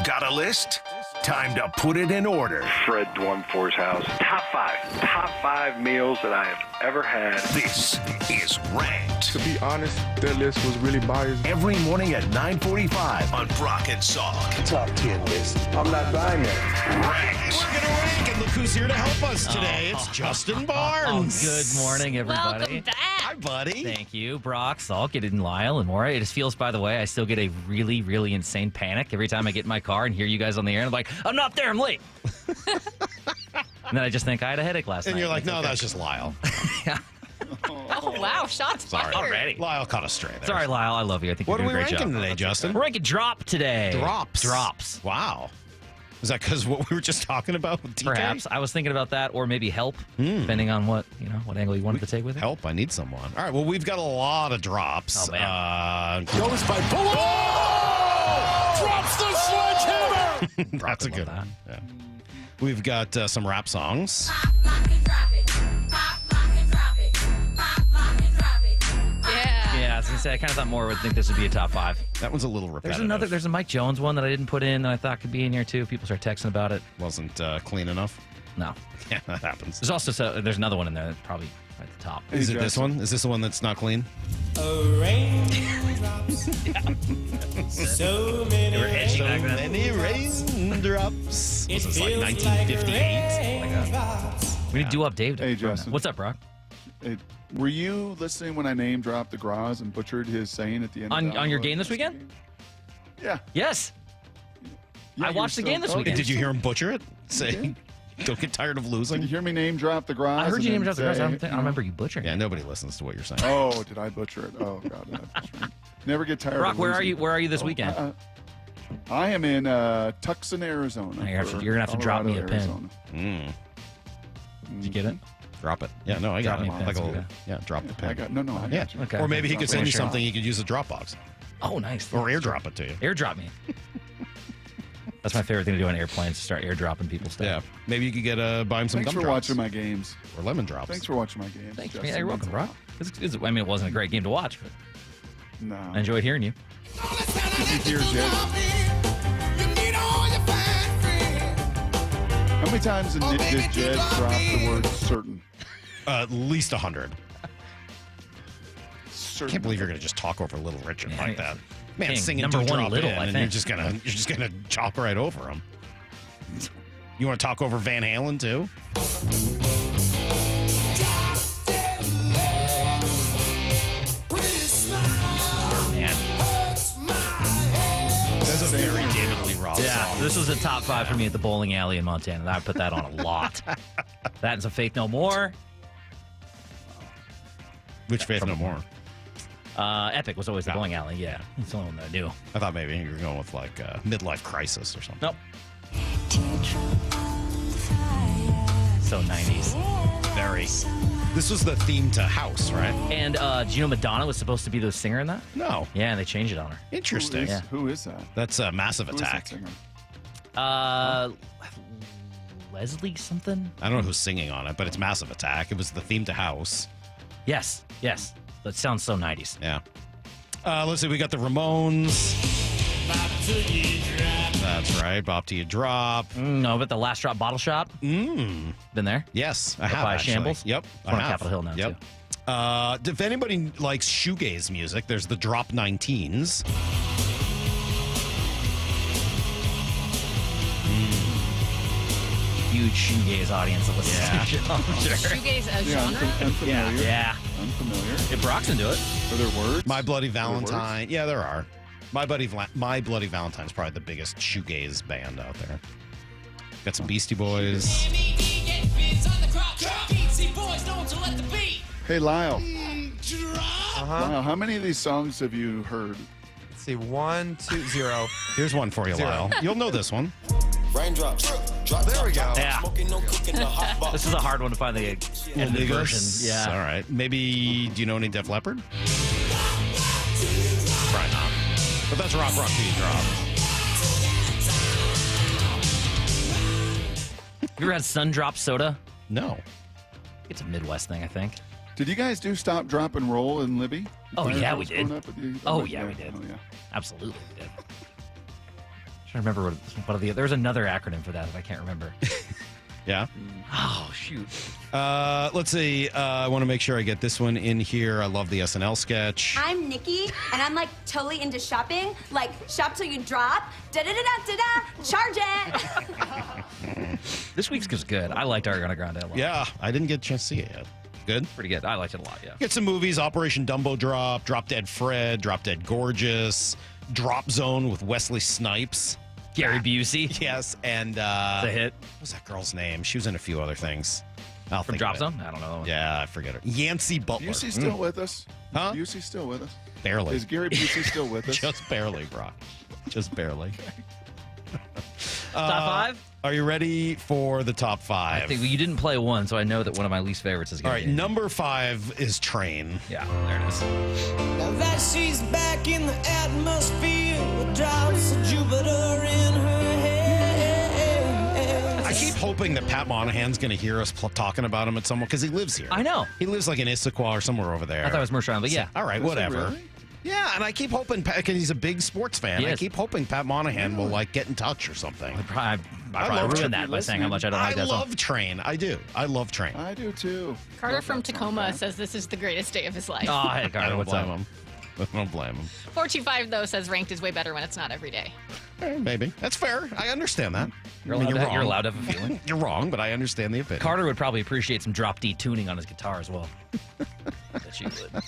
Got a list? Time to put it in order. Fred Dwumfor's house. Top five meals that I have ever had. This is Ranked. To be honest, that list was really biased. Every morning at 9:45 on Brock and Salk. Top 10 list. I'm not buying that. Ranked. We're going to rank, and look who's here to help us today. It's Justin Barnes. Good morning, everybody. Welcome back. Hi, buddy. Thank you, Brock, Salk, and Lyle, and Maura. It just feels, by the way, I still get a really, really insane panic every time I get in my car and hear you guys on the air. And I'm like, I'm not there, I'm late. And then I just think I had a headache last night. And you're like, no, that's just Lyle. Oh, wow. Shots Sorry. fired. Already. Lyle caught us stray there. Sorry, Lyle. I love you. I think What are you're we doing a great ranking job. today, Justin? We're ranking drop today. Drops. Wow. Is that because what we were just talking about with DK? Perhaps. I was thinking about that, or maybe help, depending on what angle you wanted to take with it. Help. I need someone. All right. Well, we've got a lot of drops. Oh, man. Goes by Drops the sledgehammer! That's a good one. Yeah. We've got some rap songs. Yeah. I was going to say, I kind of thought Maura would think this would be a top 5. That one's a little repetitive. There's a Mike Jones one that I didn't put in that I thought could be in here too. People start texting about it. Wasn't clean enough. No. Yeah, that happens. There's also there's another one in there that's probably at the top. Is it this one? Is this the one that's not clean? So many raindrops. Was this like 1958? Oh my God. We need to up Dave. Hey, Justin. What's up, Brock? Hey, were you listening when I name dropped the Graz and butchered his saying at the end? On your game this weekend? Yeah. Yes. Yeah, I you watched the were game this so- weekend. Did you hear him butcher it? Say, don't get tired of Did you losing. hear me name drop the Graz? I heard you name and drop the then Graz. I say, don't remember you butchering. Yeah, nobody listens to what you're saying. Oh, did I butcher it? Oh God, did I butcher it? Never get tired. Brock, of where are losing. you? Where are you this weekend? I am in Tucson, Arizona. You're gonna have to drop me a pin. Arizona. Did you get it? Drop it. Yeah, no, I got Drop me it. a pin, Like a so little, okay. yeah, drop the pin. I got I got you. Okay. Or maybe he could send you Sure. something. You could use a Dropbox. Oh, nice. Or airdrop it to you. Airdrop me. That's my favorite thing to do on airplanes, to start airdropping people stuff. Yeah. Maybe you could get buy him some Thanks for gumdrops. watching my games. Or lemon drops. Thanks for watching my games. Thanks. Justin. Yeah, you're welcome, Brock. I mean, it wasn't a great game to watch, but No. I enjoyed hearing you. Did you hear Jed? How many times did Jed drop the word certain? At least 100. Certain. I can't believe you're going to just talk over Little Richard Yeah, like that. Man, King, singing number "Do one Drop Little, In," I and think. you're just gonna chalk right over him. You want to talk over Van Halen too? Man. That's a very David Lee Roth Yeah, song. this was a top 5 for me at the bowling alley in Montana. I put that on a lot. That and some Faith No More. Which Faith No More? Epic was always the bowling alley. Yeah, it's the only one that I knew. I thought maybe you were going with like Midlife Crisis or something. Nope. So 90s. Very. This was the theme to House, right? And do you know Madonna was supposed to be the singer in that? No. Yeah, and they changed it on her. Interesting. Who is that? That's Massive Who is that Attack. singer? Leslie something? I don't know who's singing on it, but it's Massive Attack. It was the theme to House. Yes. That sounds so 90s. Yeah. Let's see. We got the Ramones. That's right. Bop to you drop. No, but the Last Drop Bottle Shop. Been there? Yes, I Up have. by actually. Shambles? Yep. It's on Capitol Hill now, too. If anybody likes shoegaze music, there's the Drop 19s. Huge shoegaze audience that listens to the show, I'm sure. Shoegaze a genre? Unfamiliar. Yeah. Unfamiliar. If Brock's into it. Are there words? My Bloody Are there words? Valentine. Yeah, there are. My Bloody Valentine's probably the biggest shoegaze band out there. Got some Beastie Boys. Hey, Lyle. Uh-huh. How many of these songs have you heard? Let's see. 1, 2, 0. Here's one for you, 0. Lyle. You'll know this one. Raindrops. There we go. Yeah. This is a hard one to find the edited version. Yeah. All right. Maybe, do you know any Def Leppard? Probably not. But that's Rock Beat Drop. You ever had Sun Drop Soda? No. It's a Midwest thing, I think. Did you guys do Stop, Drop, and Roll in Libby? Oh, yeah, we Growing did. up with you? Oh, yeah, we did. Oh, yeah. Absolutely, we did. I'm trying to remember what there's another acronym for that I can't remember. Yeah. Oh, shoot. Let's see. I want to make sure I get this one in here. I love the SNL sketch. I'm Nikki, and I'm like totally into shopping. Like, shop till you drop. Da-da-da-da-da-da. Charge it. This week's was good. I liked Ariana Grande a lot. Yeah, I didn't get a chance to see it yet. Good? Pretty good. I liked it a lot, yeah. Get some movies. Operation Dumbo Drop, Drop Dead Fred, Drop Dead Gorgeous, Drop Zone with Wesley Snipes. Gary Busey. Yes, and the hit. What was that girl's name? She was in a few other things. I'll From think Drop of it. Zone? I don't know. Yeah, I forget her. Yancey Butler. Busey still with us? Huh? Busey still with us? Barely. Is Gary Busey still with us? Just barely, Brock. Just barely. Top 5? Are you ready for the top 5? I think you didn't play one, so I know that one of my least favorites is All going to right, be. number 5 is Train. Yeah, there it is. Now that she's back in the atmosphere with drops of Jupiter in her head. I keep hoping that Pat Monahan's going to hear us talking about him at some point because he lives here. I know. He lives like in Issaquah or somewhere over there. I thought it was Mershon, but yeah. All right, Is he whatever. really? Yeah, and I keep hoping, because he's a big sports fan, He I is. keep hoping Pat Monahan will like get in touch or something. I probably ruined that by saying how much I don't like that song. I love Train. I do. I love Train. I do too. Carter from Tacoma says this is the greatest day of his life. Oh, hey, I Carter, don't what's blame up? him. I don't blame him. 425, though, says ranked is way better when it's not every day. Maybe. That's fair. I understand that. You're allowed to have a feeling. You're wrong, but I understand the opinion. Carter would probably appreciate some drop D tuning on his guitar as well. Bet you would.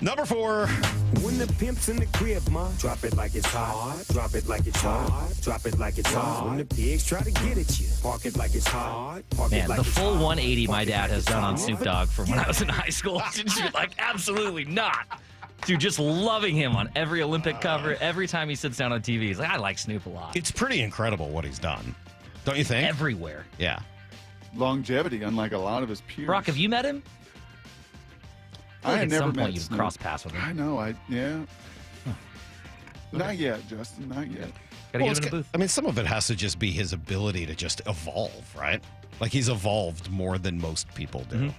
Number 4. When the pimp's in the crib, ma, drop it like it's hot. Drop it like it's hot. Drop it like it's hot. When the pigs try to get at you, park it like it's hot. Park Man, it like the it's full hot. 180 my Park it dad like has it's done on hot. Snoop Dogg from when I was in high school. Just like, absolutely not. Dude, just loving him on every Olympic cover, every time he sits down on TV. He's like, I like Snoop a lot. It's pretty incredible what he's done. Don't you think? Everywhere. Yeah. Longevity, unlike a lot of his peers. Brock, have you met him? I had at never some met point you've Snoop. crossed paths with him. I know. Not yet, Justin. Not yet. Gotta Well, get him in a booth. I mean, some of it has to just be his ability to just evolve, right? Like he's evolved more than most people do. Mm-hmm.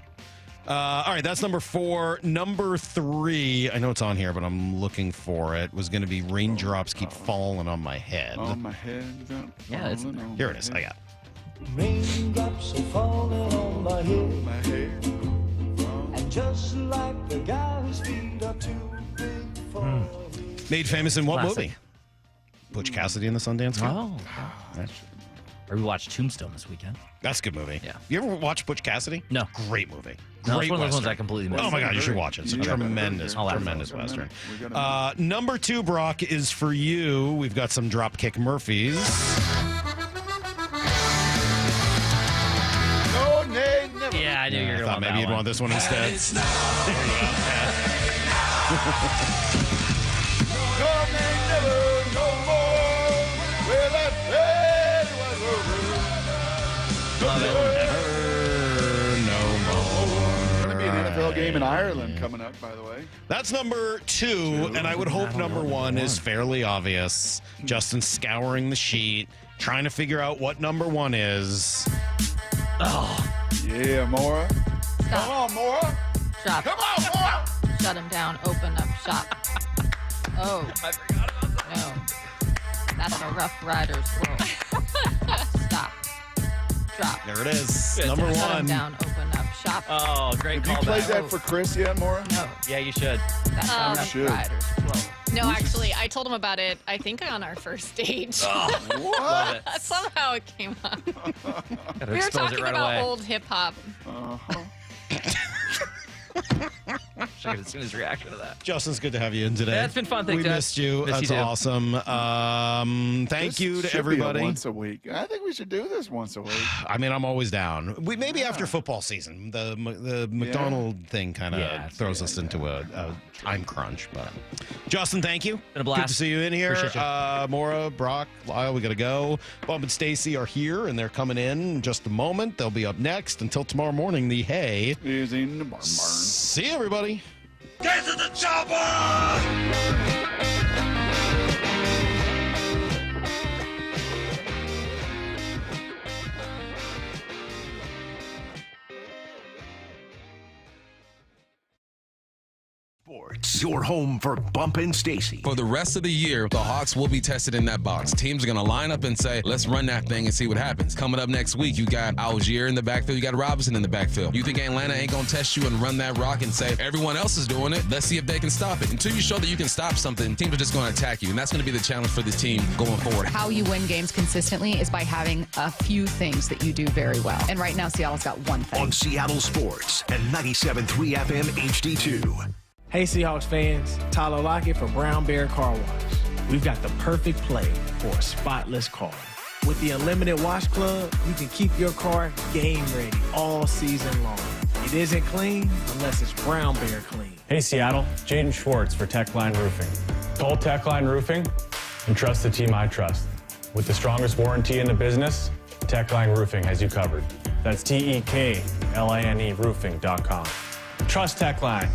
All right, that's number 4. Number 3, I know it's on here, but I'm looking for it, was going to be Raindrops Keep Falling on My Head. On my head. Yeah, it's- Here it is. I got it. Raindrops are falling on my head. My head. And just like the guy whose feet are too big for Made famous in what Classic. movie? Butch Cassidy and the Sundance Kid. Oh. Or we watched Tombstone this weekend. That's a good movie. Yeah. You ever watch Butch Cassidy? No. Great movie. No, Great it's one of those ones Western. I completely missed. Oh my God, you should watch it. It's a You got that tremendous, earlier. tremendous We got a Western. minute. We got a Number 2, Brock, is for you. We've got some Dropkick Murphys. No, nay, never. Yeah, I knew you were I going to thought want maybe that you'd one. want this one instead. No, nay, never, no more. Well, that day was over. Love it. No more. Going to be an NFL game in Ireland coming up, by the way. That's number 2, and I would hope number 1 is fairly obvious. Justin scouring the sheet, trying to figure out what number 1 is. Oh, Yeah, Maura. Come on, Maura. Shop. Come on, Maura. Shut him down. Open up shop. Oh. I forgot about that. No. That's a Rough Riders flow. Stop. Drop. There it is. Number Shut him 1. down. Open up shop. Oh, great Have you callback. played that for Chris yet, Maura? No. Yeah, you should. That's a Rough should. Riders flow. No, actually, I told him about it, I think on our first date. Oh, love it. Somehow it came up. Gotta We were expose talking it right about away. old hip hop. Uh-huh. I could have seen his reaction to that. Justin, it's good to have you in today. Yeah, it's been fun. Thanks, we guys. missed you. Miss you That's too. awesome. Thank This you to should be a everybody. once a week. I think we should do this once a week. I mean, I'm always down. We maybe after football season, the McDonald thing kind of throws us into a time crunch. But Justin, thank you. Been a blast. Good to see you in here. Appreciate you. Maura, Brock, Lyle, we got to go. Bob and Stacy are here, and they're coming in just a moment. They'll be up next. Until tomorrow morning, the hay is in the barn. See you, everybody. Get to the chopper! Sports, your home for Bump and Stacy. For the rest of the year, the Hawks will be tested in that box. Teams are going to line up and say, let's run that thing and see what happens. Coming up next week, you got Algier in the backfield, you got Robinson in the backfield. You think Atlanta ain't going to test you and run that rock and say, everyone else is doing it, let's see if they can stop it. Until you show that you can stop something, teams are just going to attack you, and that's going to be the challenge for this team going forward. How you win games consistently is by having a few things that you do very well. And right now, Seattle's got one thing. On Seattle Sports and 97.3 FM HD2. Hey Seahawks fans, Tyler Lockett for Brown Bear Car Wash. We've got the perfect play for a spotless car. With the Unlimited Wash Club, you can keep your car game ready all season long. It isn't clean unless it's Brown Bear clean. Hey Seattle, Jaden Schwartz for Techline Roofing. Call Techline Roofing and trust the team I trust. With the strongest warranty in the business, Techline Roofing has you covered. That's TEKLINE roofing.com. Trust Techline.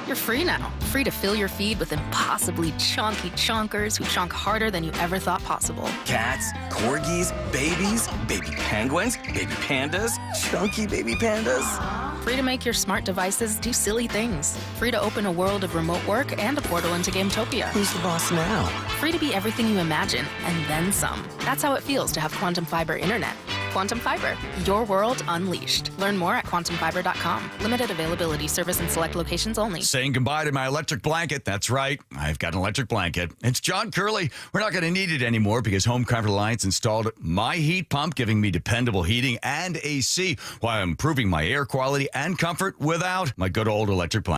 You're free now. Free to fill your feed with impossibly chunky chunkers who chunk harder than you ever thought possible. Cats, corgis, babies, baby penguins, baby pandas, chunky baby pandas. Free to make your smart devices do silly things. Free to open a world of remote work and a portal into Gametopia. Who's the boss now? Free to be everything you imagine, and then some. That's how it feels to have Quantum Fiber Internet. Quantum Fiber, your world unleashed. Learn more at quantumfiber.com. Limited availability, service in select locations only. Saying goodbye to my electric blanket. That's right. I've got an electric blanket. It's John Curley. We're not going to need it anymore because Home Comfort Alliance installed my heat pump, giving me dependable heating and AC while improving my air quality and comfort without my good old electric blanket.